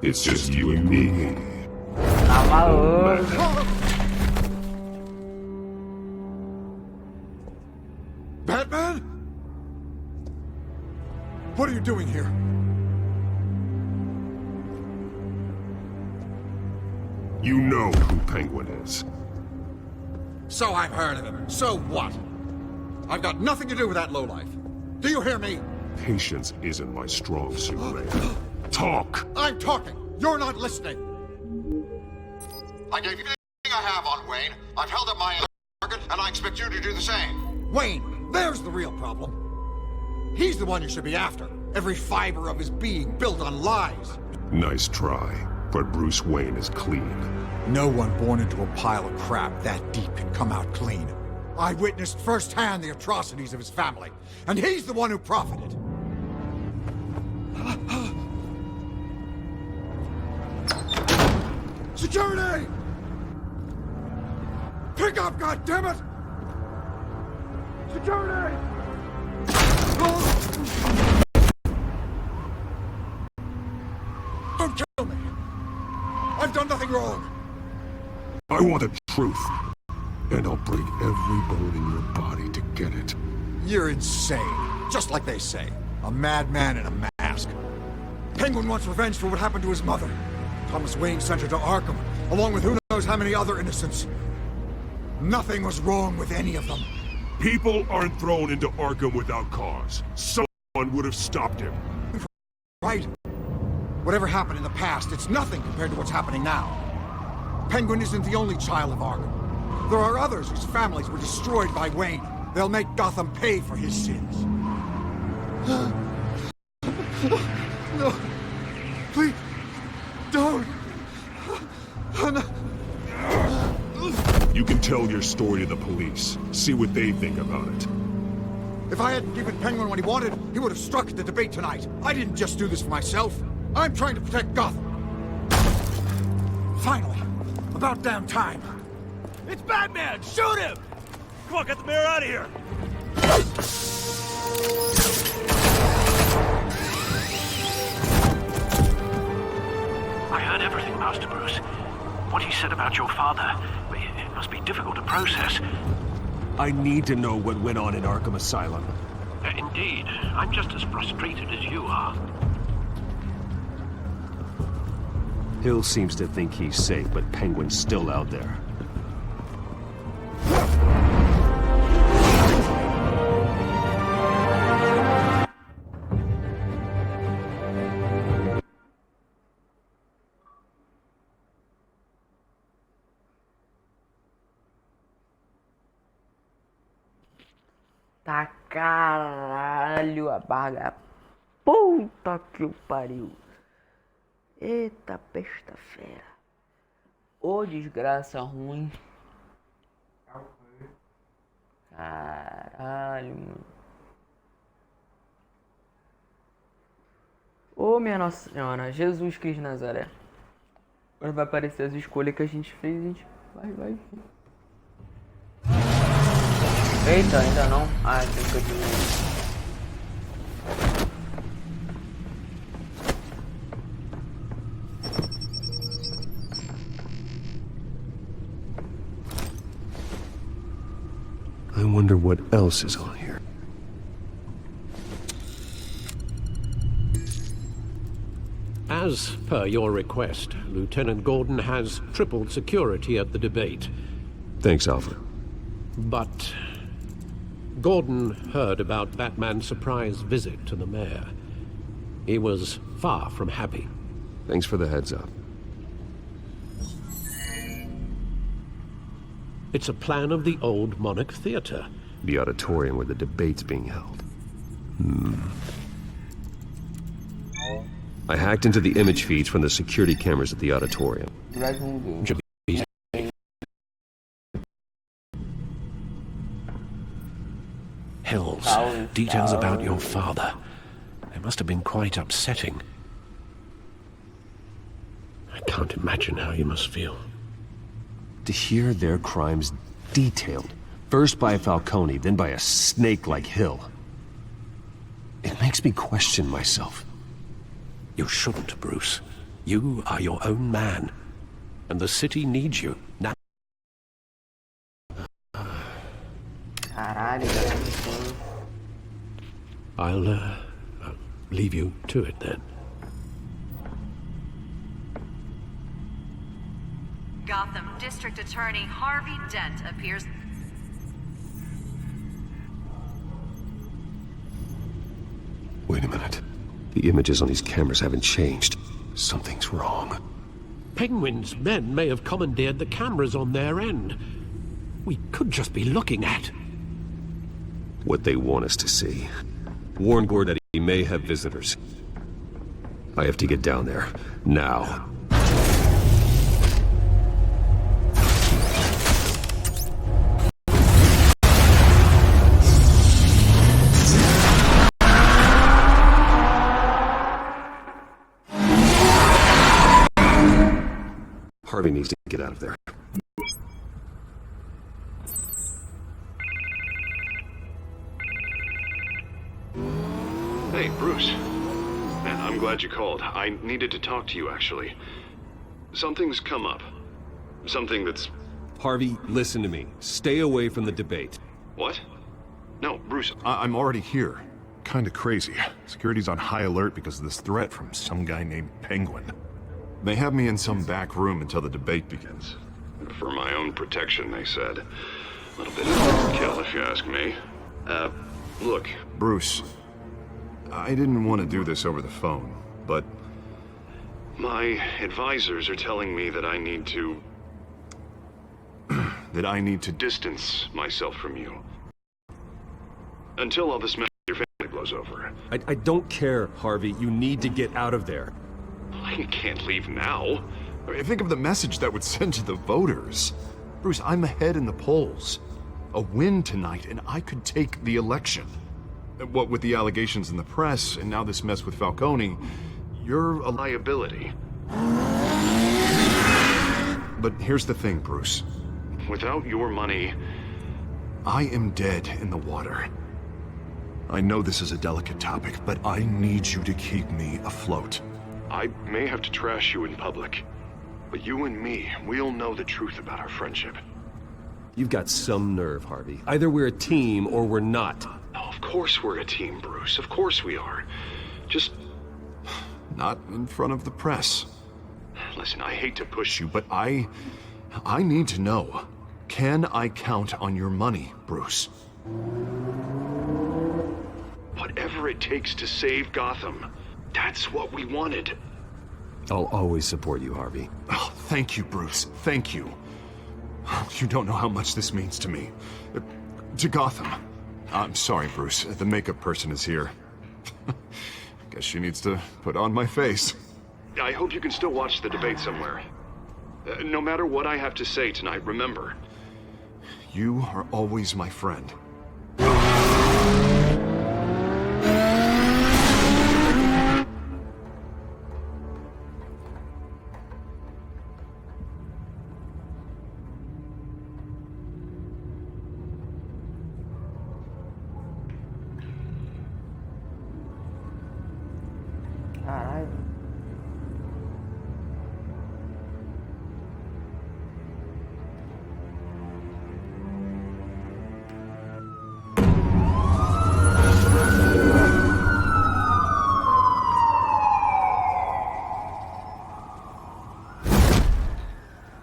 It's just you and me. Batman? What are you doing here? You know who Penguin is. So I've heard of him. So what? I've got nothing to do with that lowlife. Do you hear me? Patience isn't my strong suit, Wayne. Talk! I'm talking. You're not listening. I gave you everything I have on Wayne. I've held up my target, and I expect you to do the same. Wayne, there's the real problem. He's the one you should be after. Every fiber of his being built on lies. Nice try, but Bruce Wayne is clean. No one born into a pile of crap that deep can come out clean. I witnessed firsthand the atrocities of his family, and he's the one who profited. Security! Pick up, goddammit! Security! Don't kill me! I've done nothing wrong! I want the truth, and I'll break every bone in your body to get it. You're insane. Just like they say. A madman in a mask. Penguin wants revenge for what happened to his mother. Thomas Wayne sent her to Arkham, along with who knows how many other innocents. Nothing was wrong with any of them. People aren't thrown into Arkham without cause. Someone would have stopped him. Right. Whatever happened in the past, it's nothing compared to what's happening now. Penguin isn't the only child of Arkham. There are others whose families were destroyed by Wayne. They'll make Gotham pay for his sins. No. Please. Don't. No. You can tell your story to the police. See what they think about it. If I hadn't given Penguin what he wanted, he would have struck at the debate tonight. I didn't just do this for myself. I'm trying to protect Gotham. Finally. About damn time. It's Batman! Shoot him! Come on, get the mayor out of here! I heard everything, Master Bruce. What he said about your father, it must be difficult to process. I need to know what went on in Arkham Asylum. Indeed. I'm just as frustrated as you are. Hill seems to think he's safe, but Penguin's still out there. Tá caralho a barra. Puta que o pariu. Eita besta fera. Ô desgraça ruim. Caralho, mano. Ô minha Nossa Senhora, Jesus Cristo de Nazaré. Agora vai aparecer as escolhas que a gente fez, a gente vai ver. Eita, ainda não. Ah, tem que diminuir. I wonder what else is on here. As per your request, Lieutenant Gordon has tripled security at the debate. Thanks, Alfred. But Gordon heard about Batman's surprise visit to the mayor. He was far from happy. Thanks for the heads up. It's a plan of the old Monarch Theater. The auditorium where the debate's being held. I hacked into the image feeds from the security cameras at the auditorium. Hills, details about your father. They must have been quite upsetting. I can't imagine how you must feel. To hear their crimes detailed, first by Falcone, then by a snake like Hill. It makes makes me question myself. You shouldn't, Bruce. You are your own man. And the city needs you now. Caralho, galera. I'll leave you to it then. Gotham District Attorney Harvey Dent appears. Wait a minute. The images on these cameras haven't changed. Something's wrong. Penguin's men may have commandeered the cameras on their end. We could just be looking at what they want us to see. Warn Gord that he may have visitors. I have to get down there, now. Harvey needs to get out of there. Hey, Bruce. Man, I'm glad you called. I needed to talk to you, actually. Something's come up. Something that's... Harvey, listen to me. Stay away from the debate. What? No, Bruce. I'm already here. Kinda crazy. Security's on high alert because of this threat from some guy named Penguin. They have me in some back room until the debate begins. For my own protection, they said. A little bit of overkill, if you ask me. Look. Bruce, I didn't want to do this over the phone, but... My advisors are telling me that I need to... that I need to distance myself from you. Until all this mess with your family blows over. I don't care, Harvey. You need to get out of there. I can't leave now. Think of the message that would send to the voters. Bruce, I'm ahead in the polls. A win tonight, and I could take the election. What with the allegations in the press, and now this mess with Falcone, you're a liability. But here's the thing, Bruce. Without your money... I am dead in the water. I know this is a delicate topic, but I need you to keep me afloat. I may have to trash you in public, but you and me, we'll know the truth about our friendship. You've got some nerve, Harvey. Either we're a team or we're not. Oh, of course we're a team, Bruce. Of course we are. Just... Not in front of the press. Listen, I hate to push you, but I need to know. Can I count on your money, Bruce? Whatever it takes to save Gotham. That's what we wanted. I'll always support you, Harvey. Oh, thank you, Bruce. Thank you. You don't know how much this means to me. To Gotham. I'm sorry, Bruce. The makeup person is here. Guess she needs to put on my face. I hope you can still watch the debate somewhere. No matter what I have to say tonight, remember. You are always my friend. Caralho.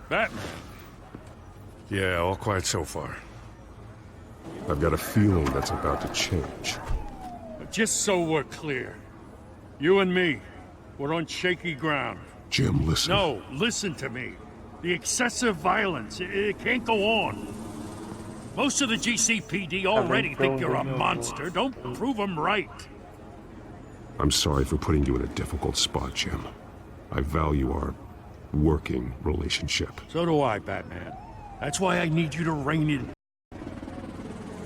Batman. Yeah, all quiet so far. I've got a feeling that's about to change. Just so we're clear, you and me, we're on shaky ground. Jim, listen. No, listen to me. The excessive violence, it can't go on. Most of the GCPD already think you're a monster. Don't prove them right. I'm sorry for putting you in a difficult spot, Jim. I value our working relationship. So do I, Batman. That's why I need you to rein it in.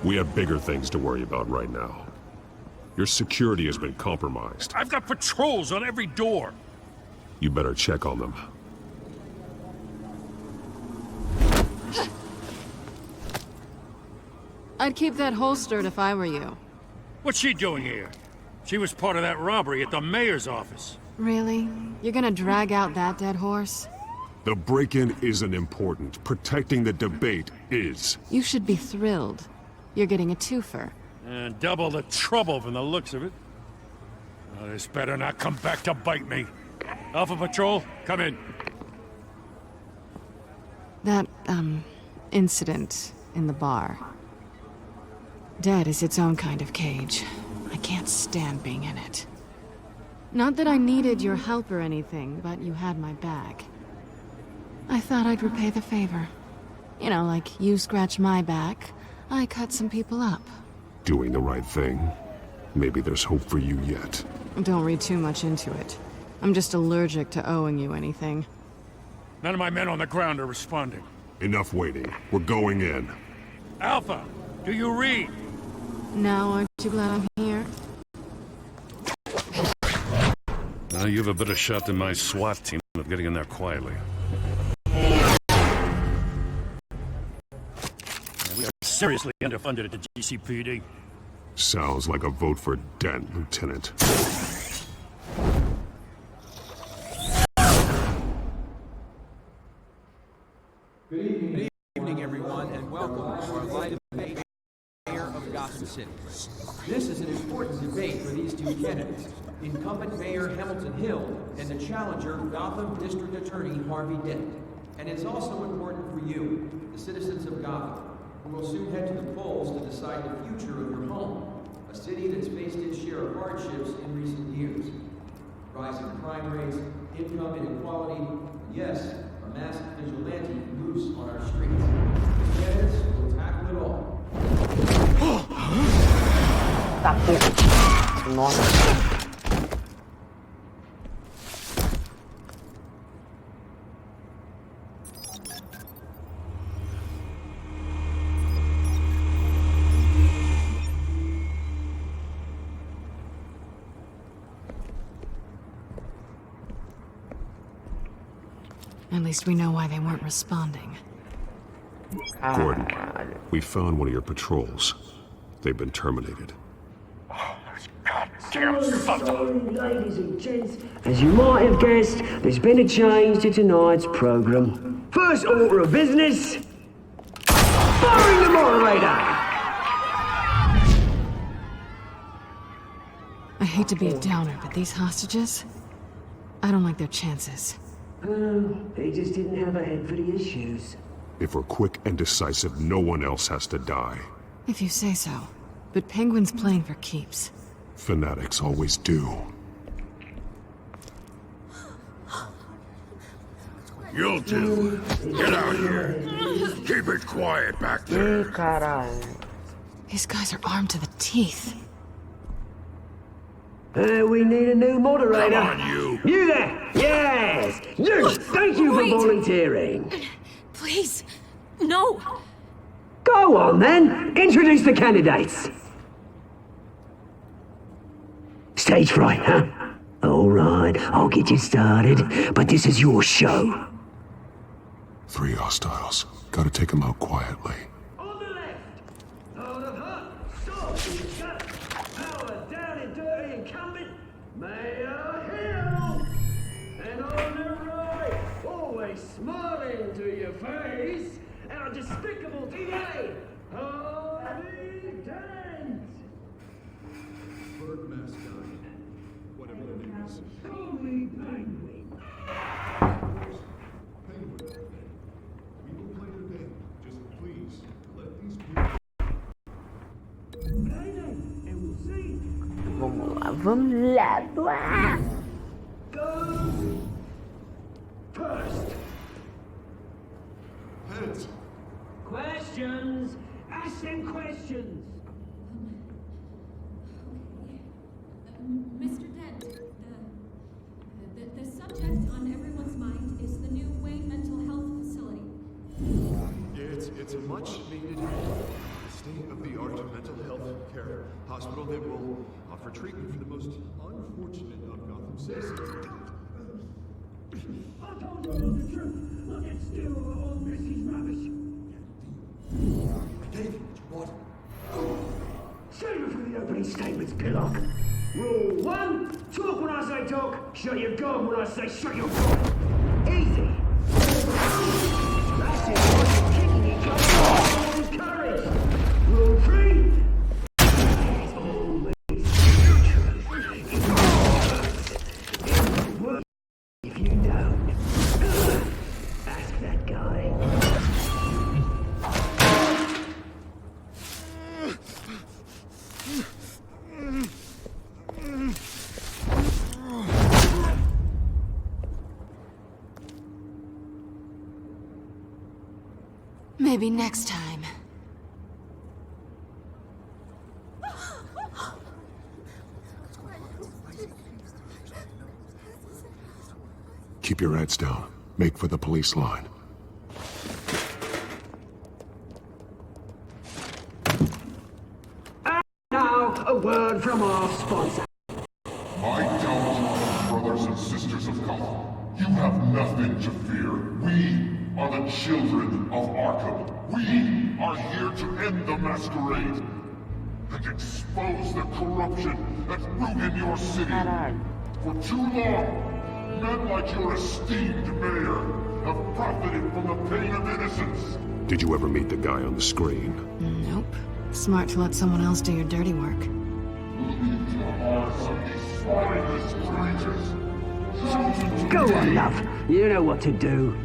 We have bigger things to worry about right now. Your security has been compromised. I've got patrols on every door. You better check on them. I'd keep that holstered if I were you. What's she doing here? She was part of that robbery at the mayor's office. Really? You're gonna drag out that dead horse? The break-in isn't important. Protecting the debate is. You should be thrilled. You're getting a twofer. And double the trouble from the looks of it. Oh, this better not come back to bite me. Alpha Patrol, come in. That, incident in the bar. Dead is its own kind of cage. I can't stand being in it. Not that I needed your help or anything, but you had my back. I thought I'd repay the favor. You know, like you scratch my back, I cut some people up. Doing the right thing. Maybe there's hope for you yet. Don't read too much into it. I'm just allergic to owing you anything. None of my men on the ground are responding. Enough waiting. We're going in. Alpha, do you read? Now, aren't you glad I'm here? Now you have a better shot than my SWAT team of getting in there quietly. We are seriously underfunded at the GCPD. Sounds like a vote for Dent, Lieutenant. Good evening, everyone, and welcome to our live debate, Mayor of Gotham City. This is an important debate for these two candidates, incumbent Mayor Hamilton Hill and the challenger, Gotham District Attorney Harvey Dent. And it's also important for you, the citizens of Gotham, who will soon head to the polls to decide the future of your home, a city that's faced its share of hardships in recent years. Rising crime rates, income inequality, and yes, a masked vigilante loose on our streets. The candidates will tackle it all. Tá porra. Nossa. At least we know why they weren't responding. Gordon, we found one of your patrols. They've been terminated. Ladies and gents, as you might have guessed, there's been a change to tonight's program. First order of business, firing the moderator! I hate to be a downer, but these hostages, I don't like their chances. They just didn't have a head for the issues. If we're quick and decisive, no one else has to die. If you say so. But Penguin's playing for keeps. Fanatics always do. You'll do. Get out here. Keep it quiet back there. These guys are armed to the teeth. We need a new moderator. Come on, you. You there! Yes! You! Thank you for volunteering. Please, no. Go on, then. Introduce the candidates. Stage fright, huh? All right, I'll get you started, but this is your show. 3 hostiles. Gotta take them out quietly. On the left, out of her, sword in the gut, power down and dirty incumbent, Mayor Hill. And on the right, always smiling to your face, our despicable DA, Harvey Dent. Bird mascot. Whatever the name is. Holy Penguin. Penguin. We will play the game. Just please, let these people... Play then, and we'll see. Vamos lá, vamos lá. Go first. Heads. Questions. Ask them questions. Mr. Dent, the subject on everyone's mind is the new Wayne Mental Health Facility. Yeah, it's a much-needed state-of-the-art mental health care hospital that will offer treatment for the most unfortunate of Gotham citizens. I told you the truth. I'll get still over all Missy's rubbish. David, what? Save it for the opening statements, Pillock. Rule 1, talk when I say talk, shut your gob when I say shut your gob. Easy. That's it, you're kicking each other with courage. Rule 3, if you don't, ask that guy. Maybe next time. Keep your heads down. Make for the police line. And now, a word from our sponsor. My Telltale brothers and sisters of Gotham, you have nothing to fear. We are the children of Arkham. We are here to end the masquerade and expose the corruption that rooted your city. For too long, men like your esteemed mayor have profited from the pain of innocence. Did you ever meet the guy on the screen? Nope. Smart to let someone else do your dirty work. Lead to the hearts of these spineless creatures. Go on, love. You know what to do.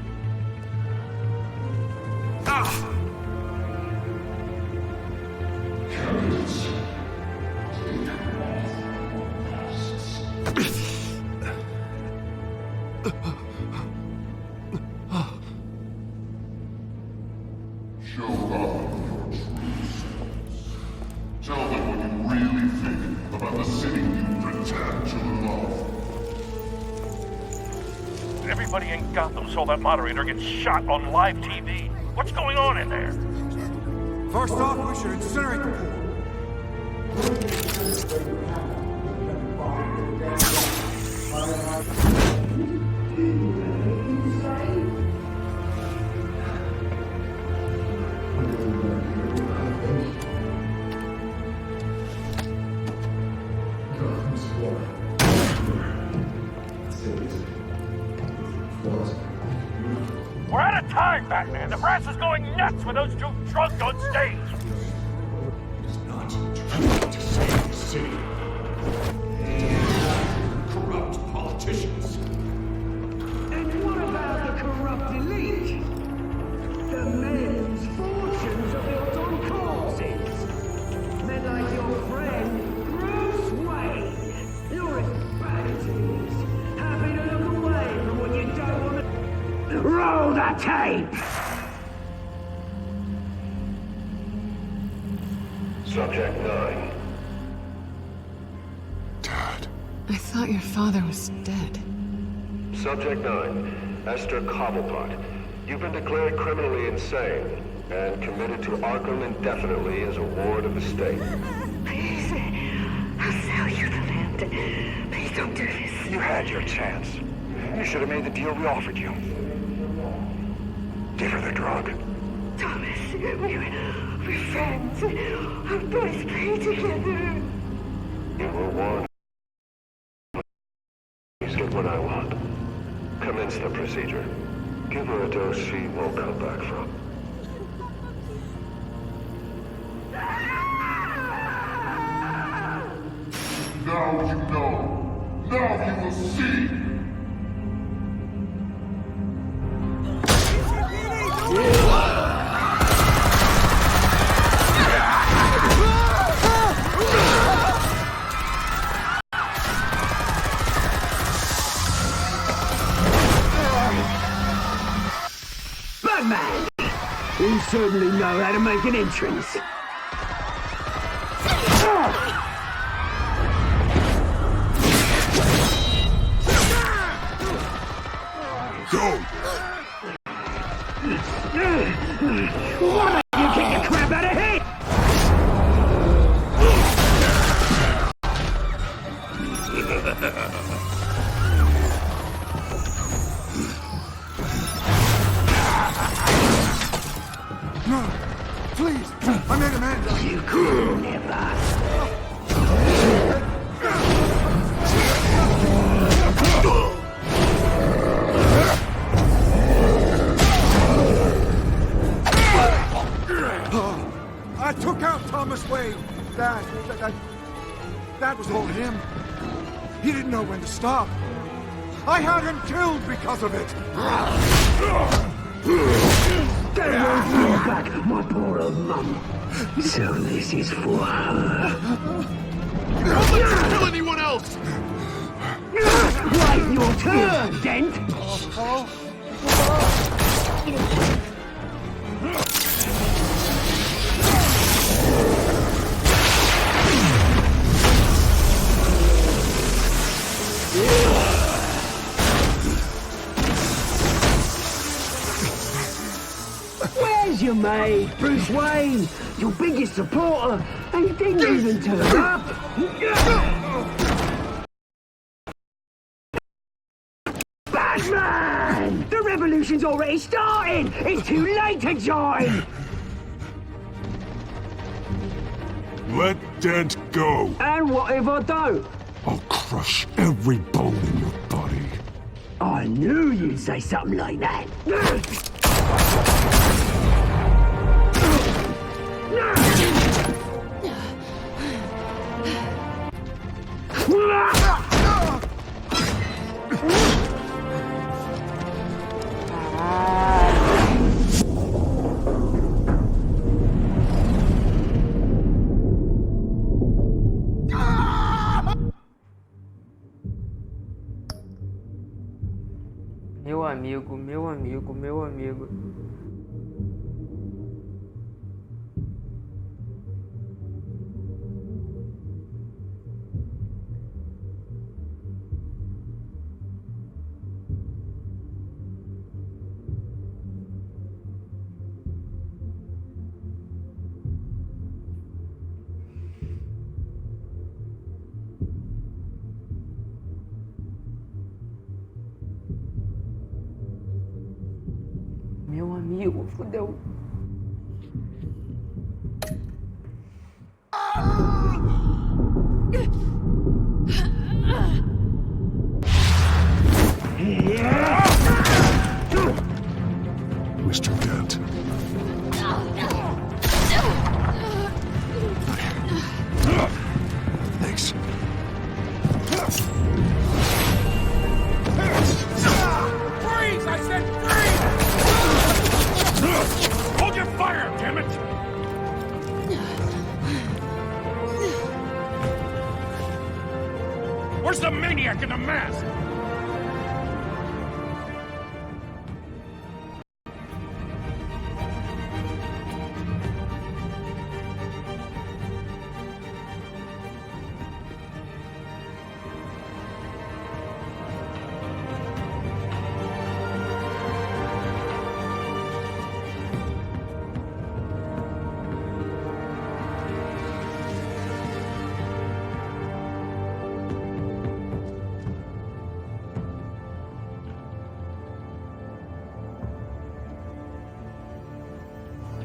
Candidates, show Gotham your true selves. Tell them what you really think about the city you pretend to love. Everybody in Gotham saw that moderator get shot on live TV. What's going on in there? First off, we should incinerate the pool. We're out of time, Batman. The brass is going nuts with those two drunk on stage. It's not time to save the city. Corrupt politicians. And what about the corrupt elite? The men's fortunes are built on causes. Men like your friend, Bruce Wayne. You're as bad as he is. Happy to look away from what you don't want to... Roll the tape! Subject 9. I thought your father was dead. Subject 9, Esther Cobblepot. You've been declared criminally insane and committed to Arkham indefinitely as a ward of the state. Please, I'll sell you the land. Please don't do this. You had your chance. You should have made the deal we offered you. Give her the drug. Thomas, we're friends. Our boys play together. You were warned. Please get what I want. Commence the procedure. Give her a dose she won't come back from. Now you know. Now you will see. Batman! You certainly know how to make an entrance. Go! What you kick the crap out of him? No, please, I made a man. You could never. He didn't know when to stop. I had him killed because of it. Get your back, my poor old mum. So this is for her. Don't let you kill anyone else! Right, your turn, Dent. Where's your mate, Bruce Wayne? Your biggest supporter, and he didn't even turn up. Batman! The revolution's already started! It's too late to join! Let Dent go. And what if I don't? I'll crush every bone in your body. I knew you'd say something like that. Meu amigo, meu amigo, meu amigo. Meu amigo, fodeu. Mr. Dent. Thanks. Freeze! I said freeze! Hold your fire, damn it! Where's the maniac in the mask?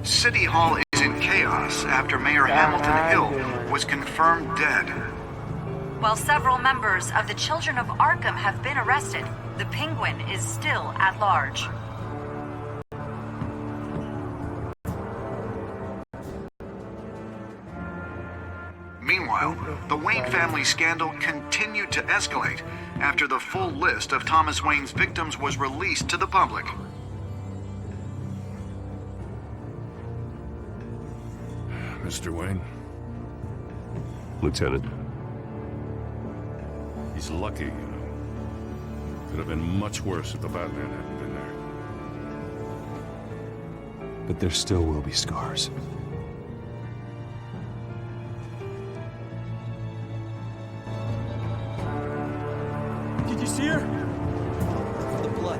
City Hall is in chaos after Mayor Hamilton Hill was confirmed dead. While several members of the Children of Arkham have been arrested, the Penguin is still at large. Meanwhile, the Wayne family scandal continued to escalate after the full list of Thomas Wayne's victims was released to the public. Mr. Wayne? Lieutenant. He's lucky, you know. Could have been much worse if the Batman hadn't been there. But there still will be scars. Did you see her? The blood.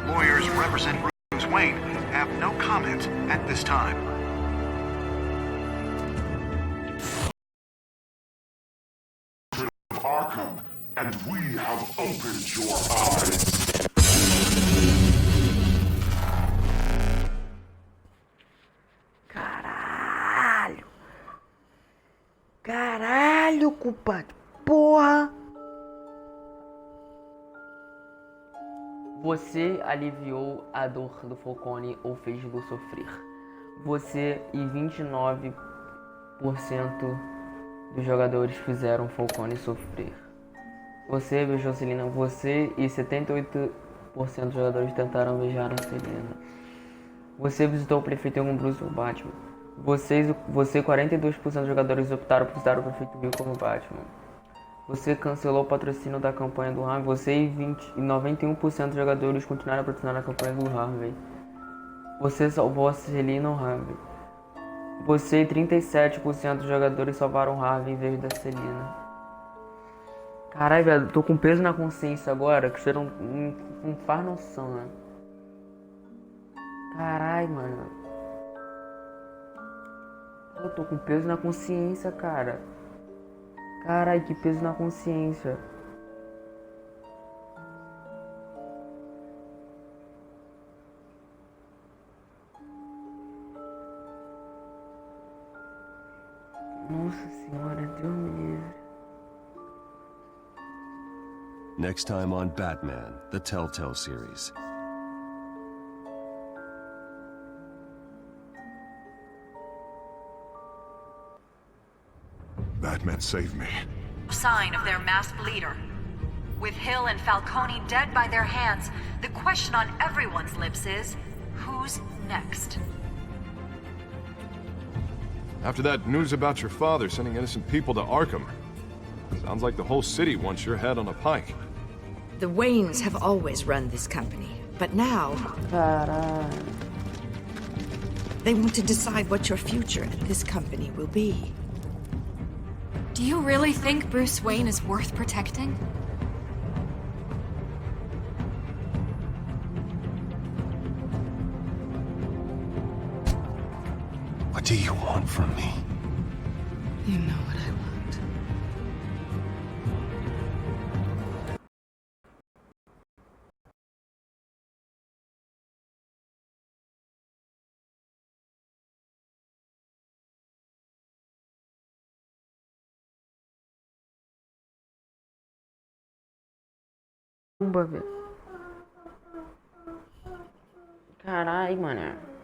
Lawyers represent Bruce Wayne have no comment at this time. Arkham, and we have opened your eyes. Caralho. Caralho, culpado. Porra. Você aliviou a dor do Falcone ou fez-lo sofrer? Você e 29% dos jogadores fizeram Falcone sofrer. Você beijou Selina. Você e 78% dos jogadores tentaram beijar a Selina. Você visitou o prefeito como Bruce ou Batman. Você e 42% dos jogadores optaram por visitar o prefeito Bill como Batman. Você cancelou o patrocínio da campanha do Harvey. Você e 91% dos jogadores continuaram a patrocinar a campanha do Harvey. Você salvou a Selina ou Harvey. Você e 37% dos jogadores salvaram o Harvey em vez da Selina. Caralho, velho, tô com peso na consciência agora que você não faz noção, né? Caralho, mano. Eu tô com peso na consciência, cara. Caralho, que peso na consciência. Nossa senhora, Deus me livre. Next time on Batman, the Telltale series. Batman, save me. Sign of their masked leader. With Hill and Falcone dead by their hands, the question on everyone's lips is, who's next? After that news about your father sending innocent people to Arkham, sounds like the whole city wants your head on a pike. The Waynes have always run this company, but now... they want to decide what your future at this company will be. Do you really think Bruce Wayne is worth protecting? What do you want from me? You know what I want. Vamos ver. Caralho, mano.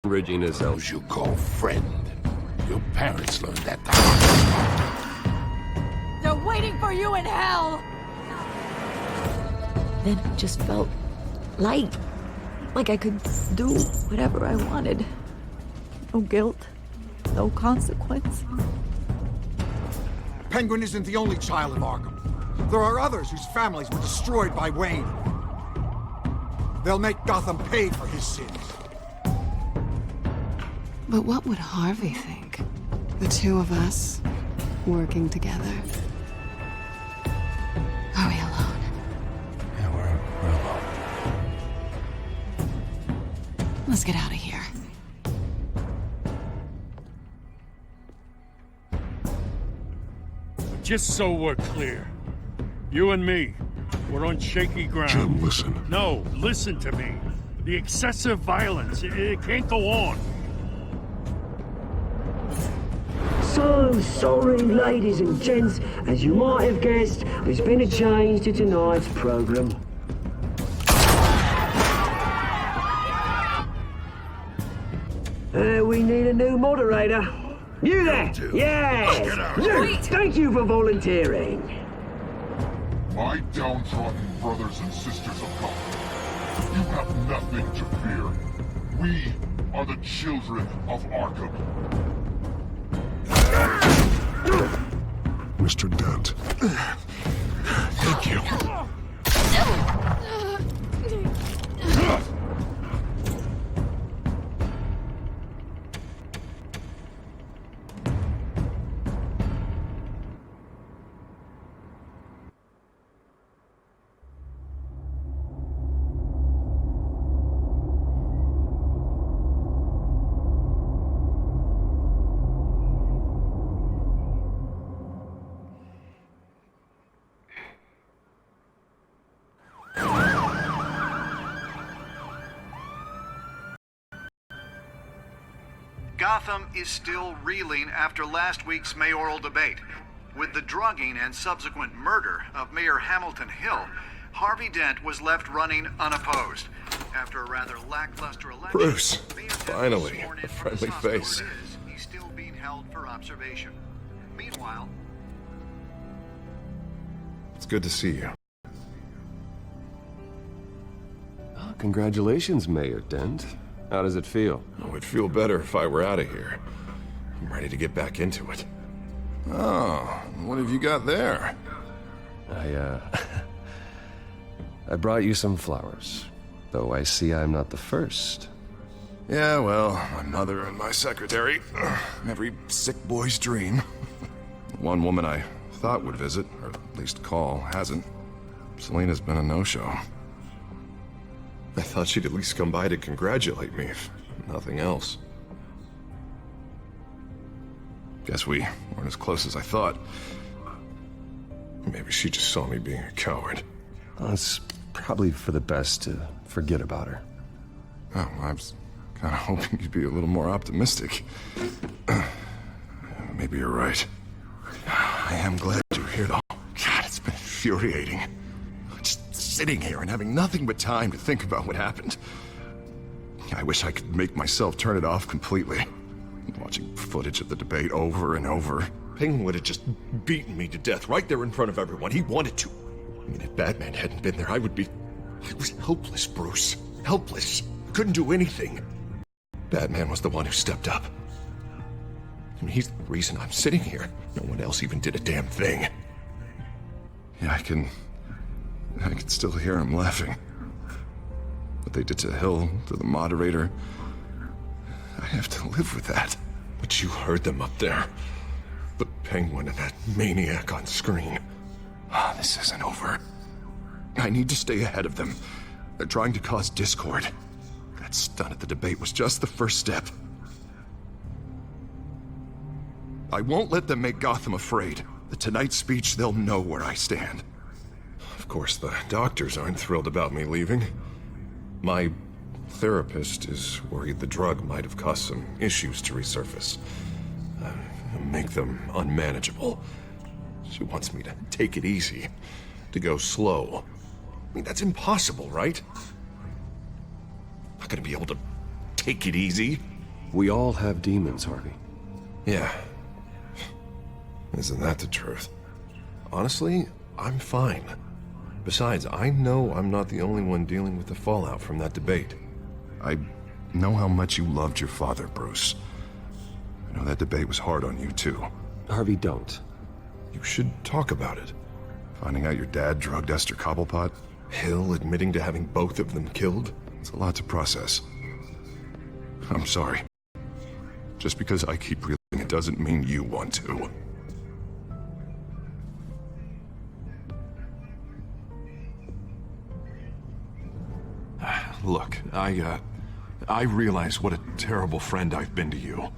Regina's those you call friend. Your parents learned that the They're waiting for you in hell! Then it just felt light. Like I could do whatever I wanted. No guilt, no consequence. Penguin isn't the only child of Arkham. There are others whose families were destroyed by Wayne. They'll make Gotham pay for his sins. But what would Harvey think? The two of us working together. Are we alone? Yeah, we're alone. Let's get out of here. Just so we're clear, you and me, we're on shaky ground. Jim, listen. No, listen to me. The excessive violence, it can't go on. So sorry, ladies and gents. As you might have guessed, there's been a change to tonight's program. We need a new moderator. You there? Yes! Luke, thank you for volunteering. My downtrodden brothers and sisters of Gotham, you have nothing to fear. We are the children of Arkham. Mr. Dent. Thank you. Gotham is still reeling after last week's mayoral debate. With the drugging and subsequent murder of Mayor Hamilton Hill, Harvey Dent was left running unopposed. After a rather lackluster election, Bruce, finally, a friendly face. He's still being held for observation. Meanwhile, It's good to see you. Oh, congratulations, Mayor Dent. How does it feel? Oh, it'd feel better if I were out of here. I'm ready to get back into it. Oh, what have you got there? I brought you some flowers. Though I see I'm not the first. Yeah, well, my mother and my secretary. Every sick boy's dream. One woman I thought would visit, or at least call, hasn't. Selena's been a no-show. I thought she'd at least come by to congratulate me, if nothing else. Guess we weren't as close as I thought. Maybe she just saw me being a coward. Well, it's probably for the best to forget about her. Oh, I was kind of hoping you'd be a little more optimistic. Maybe you're right. I am glad you're here, though. God, it's been infuriating. Just sitting here and having nothing but time to think about what happened. I wish I could make myself turn it off completely. Watching footage of the debate over and over. Penguin would have just beaten me to death right there in front of everyone. He wanted to. I mean, if Batman hadn't been there, I was helpless, Bruce. Helpless. Couldn't do anything. Batman was the one who stepped up. I mean, he's the reason I'm sitting here. No one else even did a damn thing. Yeah, I can still hear him laughing. What they did to Hill, to the moderator. I have to live with that. But you heard them up there. The Penguin and that maniac on screen. This isn't over. I need to stay ahead of them. They're trying to cause discord. That stunt at the debate was just the first step. I won't let them make Gotham afraid. At tonight's speech, they'll know where I stand. Of course, the doctors aren't thrilled about me leaving. My therapist is worried the drug might have caused some issues to resurface. Make them unmanageable. She wants me to take it easy, to go slow. I mean, that's impossible, right? I'm not gonna be able to take it easy. We all have demons, Harvey. Yeah. Isn't that the truth? Honestly, I'm fine. Besides, I know I'm not the only one dealing with the fallout from that debate. I know how much you loved your father, Bruce. I know that debate was hard on you, too. Harvey, don't. You should talk about it. Finding out your dad drugged Esther Cobblepot, Hill admitting to having both of them killed. It's a lot to process. I'm sorry. Just because I keep reliving it doesn't mean you want to. Look, I realize what a terrible friend I've been to you.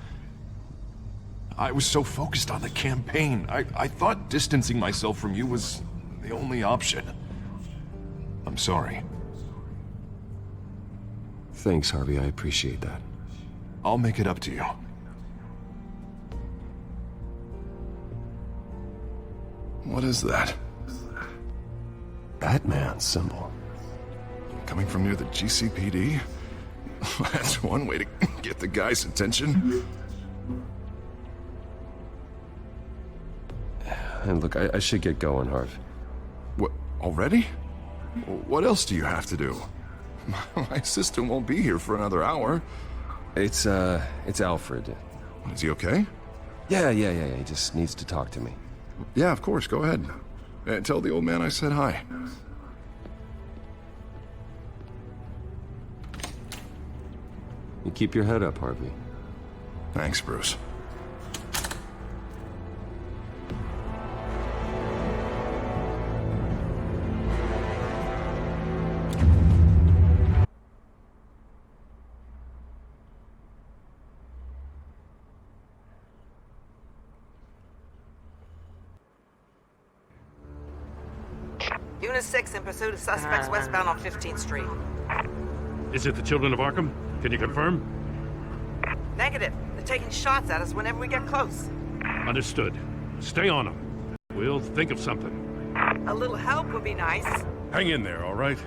I was so focused on the campaign. I thought distancing myself from you was the only option. I'm sorry. Thanks, Harvey. I appreciate that. I'll make it up to you. What is that? Batman symbol. Coming from near the GCPD? That's one way to get the guy's attention. And look, I should get going, Harv. What, already? What else do you have to do? My sister won't be here for another hour. It's Alfred. Is he okay? Yeah. He just needs to talk to me. Yeah, of course. Go ahead. Tell the old man I said hi. You keep your head up, Harvey. Thanks, Bruce. Unit 6 in pursuit of suspects westbound on 15th Street. Is it the Children of Arkham? Can you confirm? Negative. They're taking shots at us whenever we get close. Understood. Stay on them. We'll think of something. A little help would be nice. Hang in there, all right?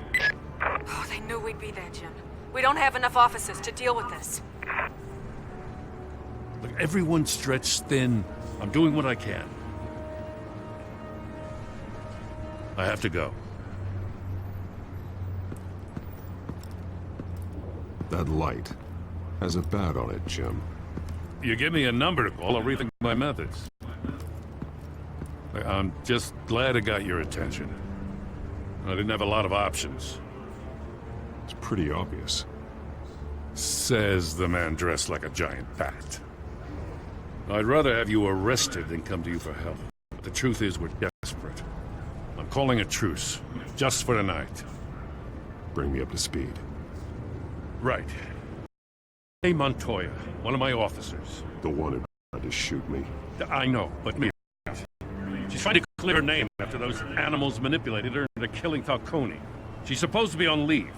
Oh, they knew we'd be there, Jim. We don't have enough officers to deal with this. Look, everyone's stretched thin. I'm doing what I can. I have to go. That light has a bat on it, Jim. You give me a number to call, I'll rethink my methods. I'm just glad it got your attention. I didn't have a lot of options. It's pretty obvious. Says the man dressed like a giant bat. I'd rather have you arrested than come to you for help. But the truth is we're desperate. I'm calling a truce, just for tonight. Bring me up to speed. Right. Hey, Montoya, one of my officers. The one who tried to shoot me. I know, but me. She's trying to clear her name after those animals manipulated her into killing Falcone. She's supposed to be on leave,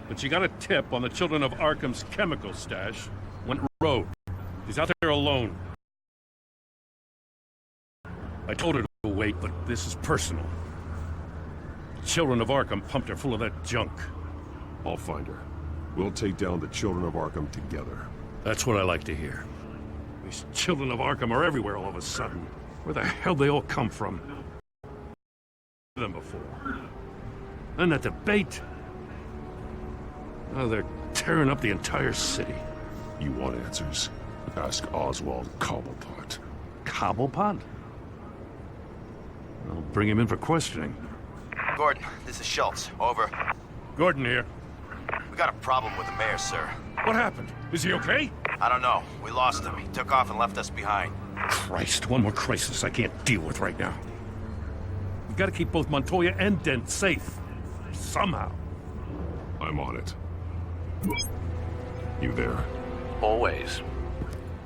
but she got a tip on the Children of Arkham's chemical stash, went rogue. She's out there alone. I told her to wait, but this is personal. The Children of Arkham pumped her full of that junk. I'll find her. We'll take down the Children of Arkham together. That's what I like to hear. These Children of Arkham are everywhere all of a sudden. Where the hell they all come from? Them before. And that debate. Oh, they're tearing up the entire city. You want answers? Ask Oswald Cobblepot. Cobblepot? I'll bring him in for questioning. Gordon, this is Schultz. Over. Gordon here. We got a problem with the mayor, sir. What happened? Is he okay? I don't know. We lost him. He took off and left us behind. Christ, one more crisis I can't deal with right now. We've got to keep both Montoya and Dent safe. Somehow. I'm on it. You there? Always.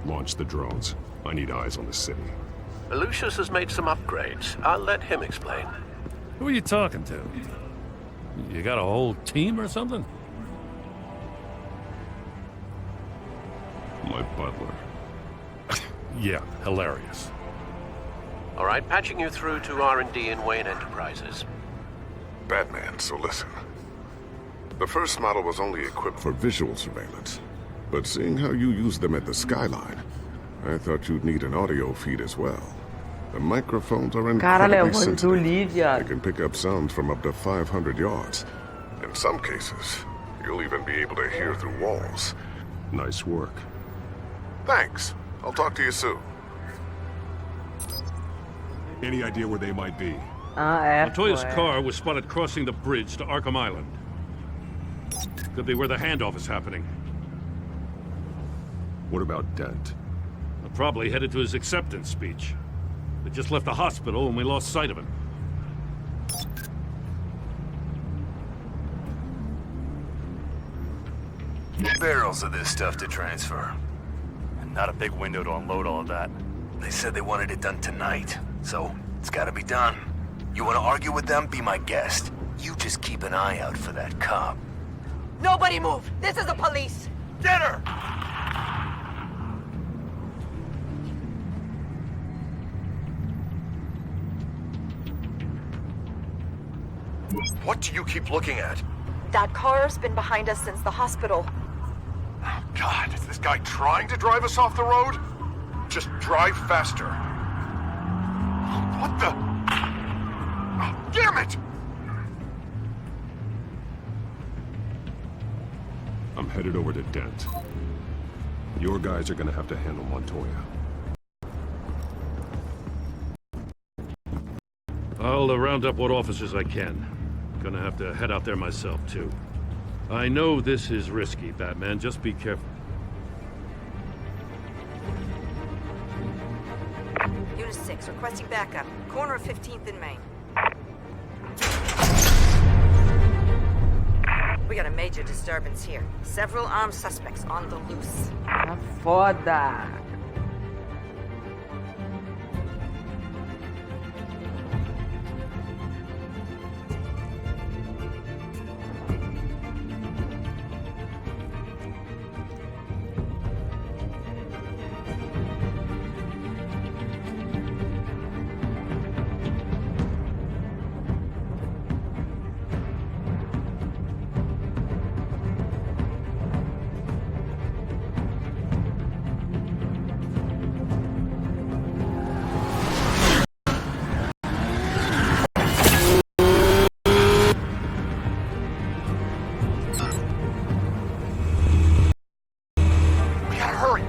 Launch the drones. I need eyes on the city. Lucius has made some upgrades. I'll let him explain. Who are you talking to? You got a whole team or something? My butler. Yeah, hilarious. All right, patching you through to R&D in Wayne Enterprises. Batman, so listen. The first model was only equipped for visual surveillance. But seeing how you use them at the skyline, I thought you'd need an audio feed as well. The microphones are Caralho, incredibly eu vou sensitive. engolir, viado. They can pick up sounds from up to 500 yards. In some cases, You'll even be able to hear through walls. Nice work. Thanks. I'll talk to you soon. Any idea where they might be? Montoya's car was spotted crossing the bridge to Arkham Island. Could be where the handoff is happening. What about Dent? Probably headed to his acceptance speech. They just left the hospital and we lost sight of him. Barrels of this stuff to transfer. And not a big window to unload all of that. They said they wanted it done tonight, so it's gotta be done. You wanna argue with them? Be my guest. You just keep an eye out for that cop. Nobody move! This is the police! Get her! What do you keep looking at? That car's been behind us since the hospital. Oh, God, is this guy trying to drive us off the road? Just drive faster. What the? Oh, damn it! I'm headed over to Dent. Your guys are gonna have to handle Montoya. I'll round up what officers I can. Gonna have to head out there myself, too. I know this is risky, Batman. Just be careful. Unit 6, requesting backup. Corner of 15th and Main. We got a major disturbance here. Several armed suspects on the loose. Foda!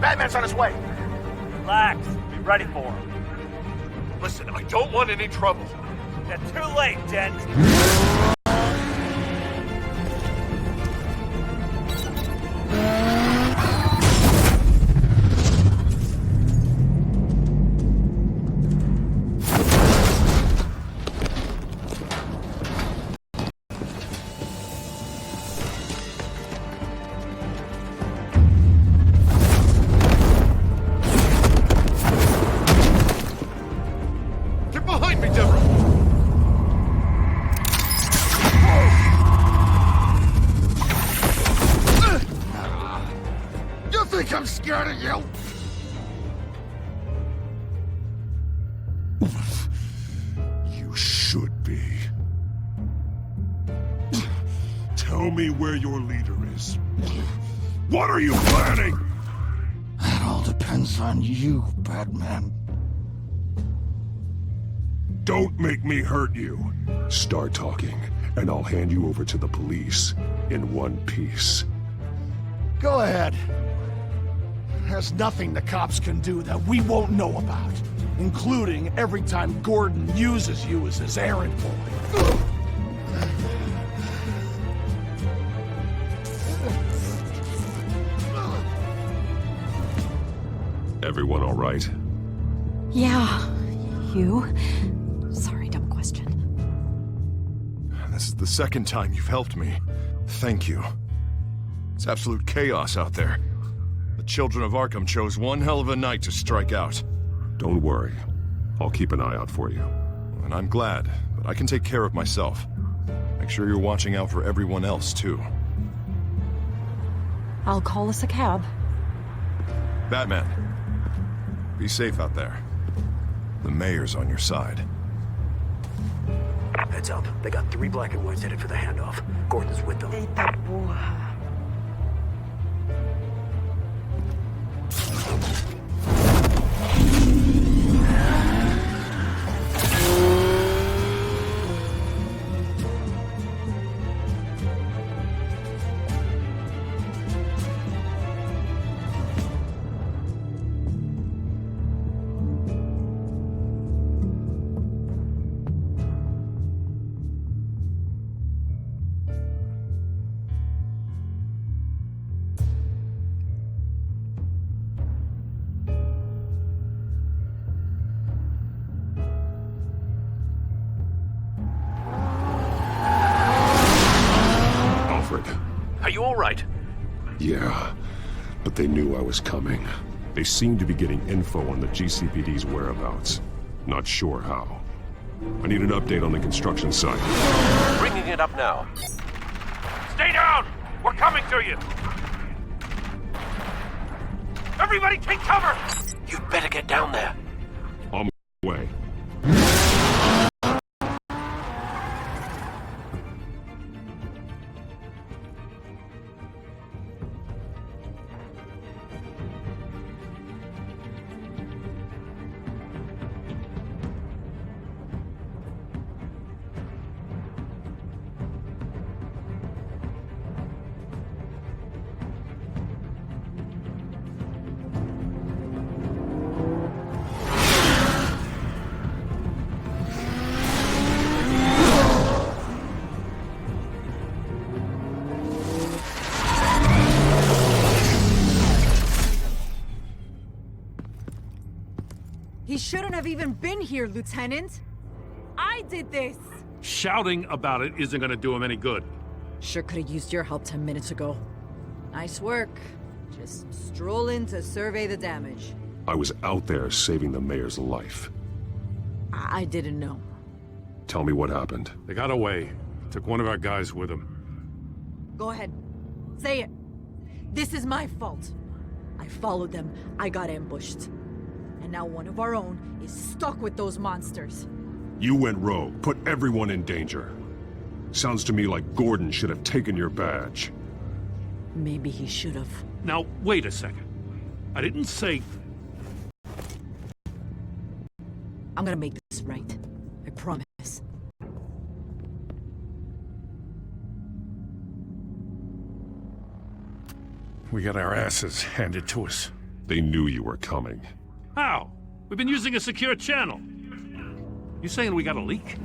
Batman's on his way. Relax. Be ready for him. Listen, I don't want any trouble. You're too late, Dent. I'm scared of you! You should be. Tell me where your leader is. What are you planning? That all depends on you, Batman. Don't make me hurt you. Start talking, and I'll hand you over to the police in one piece. Go ahead. There's nothing the cops can do that we won't know about, including every time Gordon uses you as his errand boy. Everyone all right? Yeah. You? Sorry, dumb question. This is the second time you've helped me. Thank you. It's absolute chaos out there. The children of Arkham chose one hell of a night to strike out. Don't worry. I'll keep an eye out for you. And I'm glad, but I can take care of myself. Make sure you're watching out for everyone else, too. I'll call us a cab. Batman, be safe out there. The mayor's on your side. Heads up. They got 3 black and whites headed for the handoff. Gordon's with them. Eita porra. all right? Yeah, but they knew I was coming. They seemed to be getting info on the GCPD's whereabouts. Not sure how. I need an update on the construction site. Bringing it up now. Stay down! We're coming to you! Everybody take cover! You'd better get down there. On my way. He shouldn't have even been here, Lieutenant. I did this. Shouting about it isn't gonna do him any good. Sure could have used your help 10 minutes ago. Nice work. Just stroll in to survey the damage. I was out there saving the mayor's life. I didn't know. Tell me what happened. They got away. Took one of our guys with them. Go ahead. Say it. This is my fault. I followed them. I got ambushed. And now one of our own is stuck with those monsters. You went rogue, put everyone in danger. Sounds to me like Gordon should have taken your badge. Maybe he should have. Now, wait a second. I didn't say... I'm gonna make this right. I promise. We got our asses handed to us. They knew you were coming. How? We've been using a secure channel. You saying we got a leak?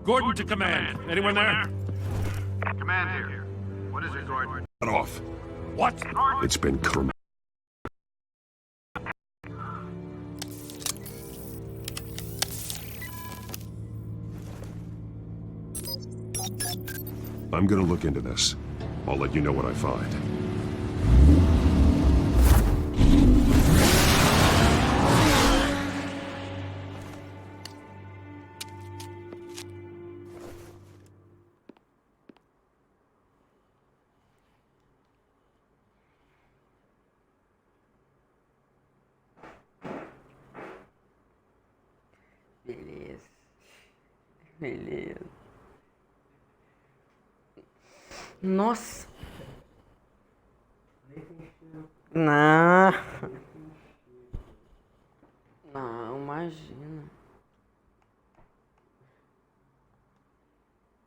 Gordon to command. Anyone there? Command here. What is it, Gordon? Cut off. What? It's been confirmed. I'm gonna look into this. I'll let you know what I find. Beleza. Beleza. Nossa. Não. Não, imagina.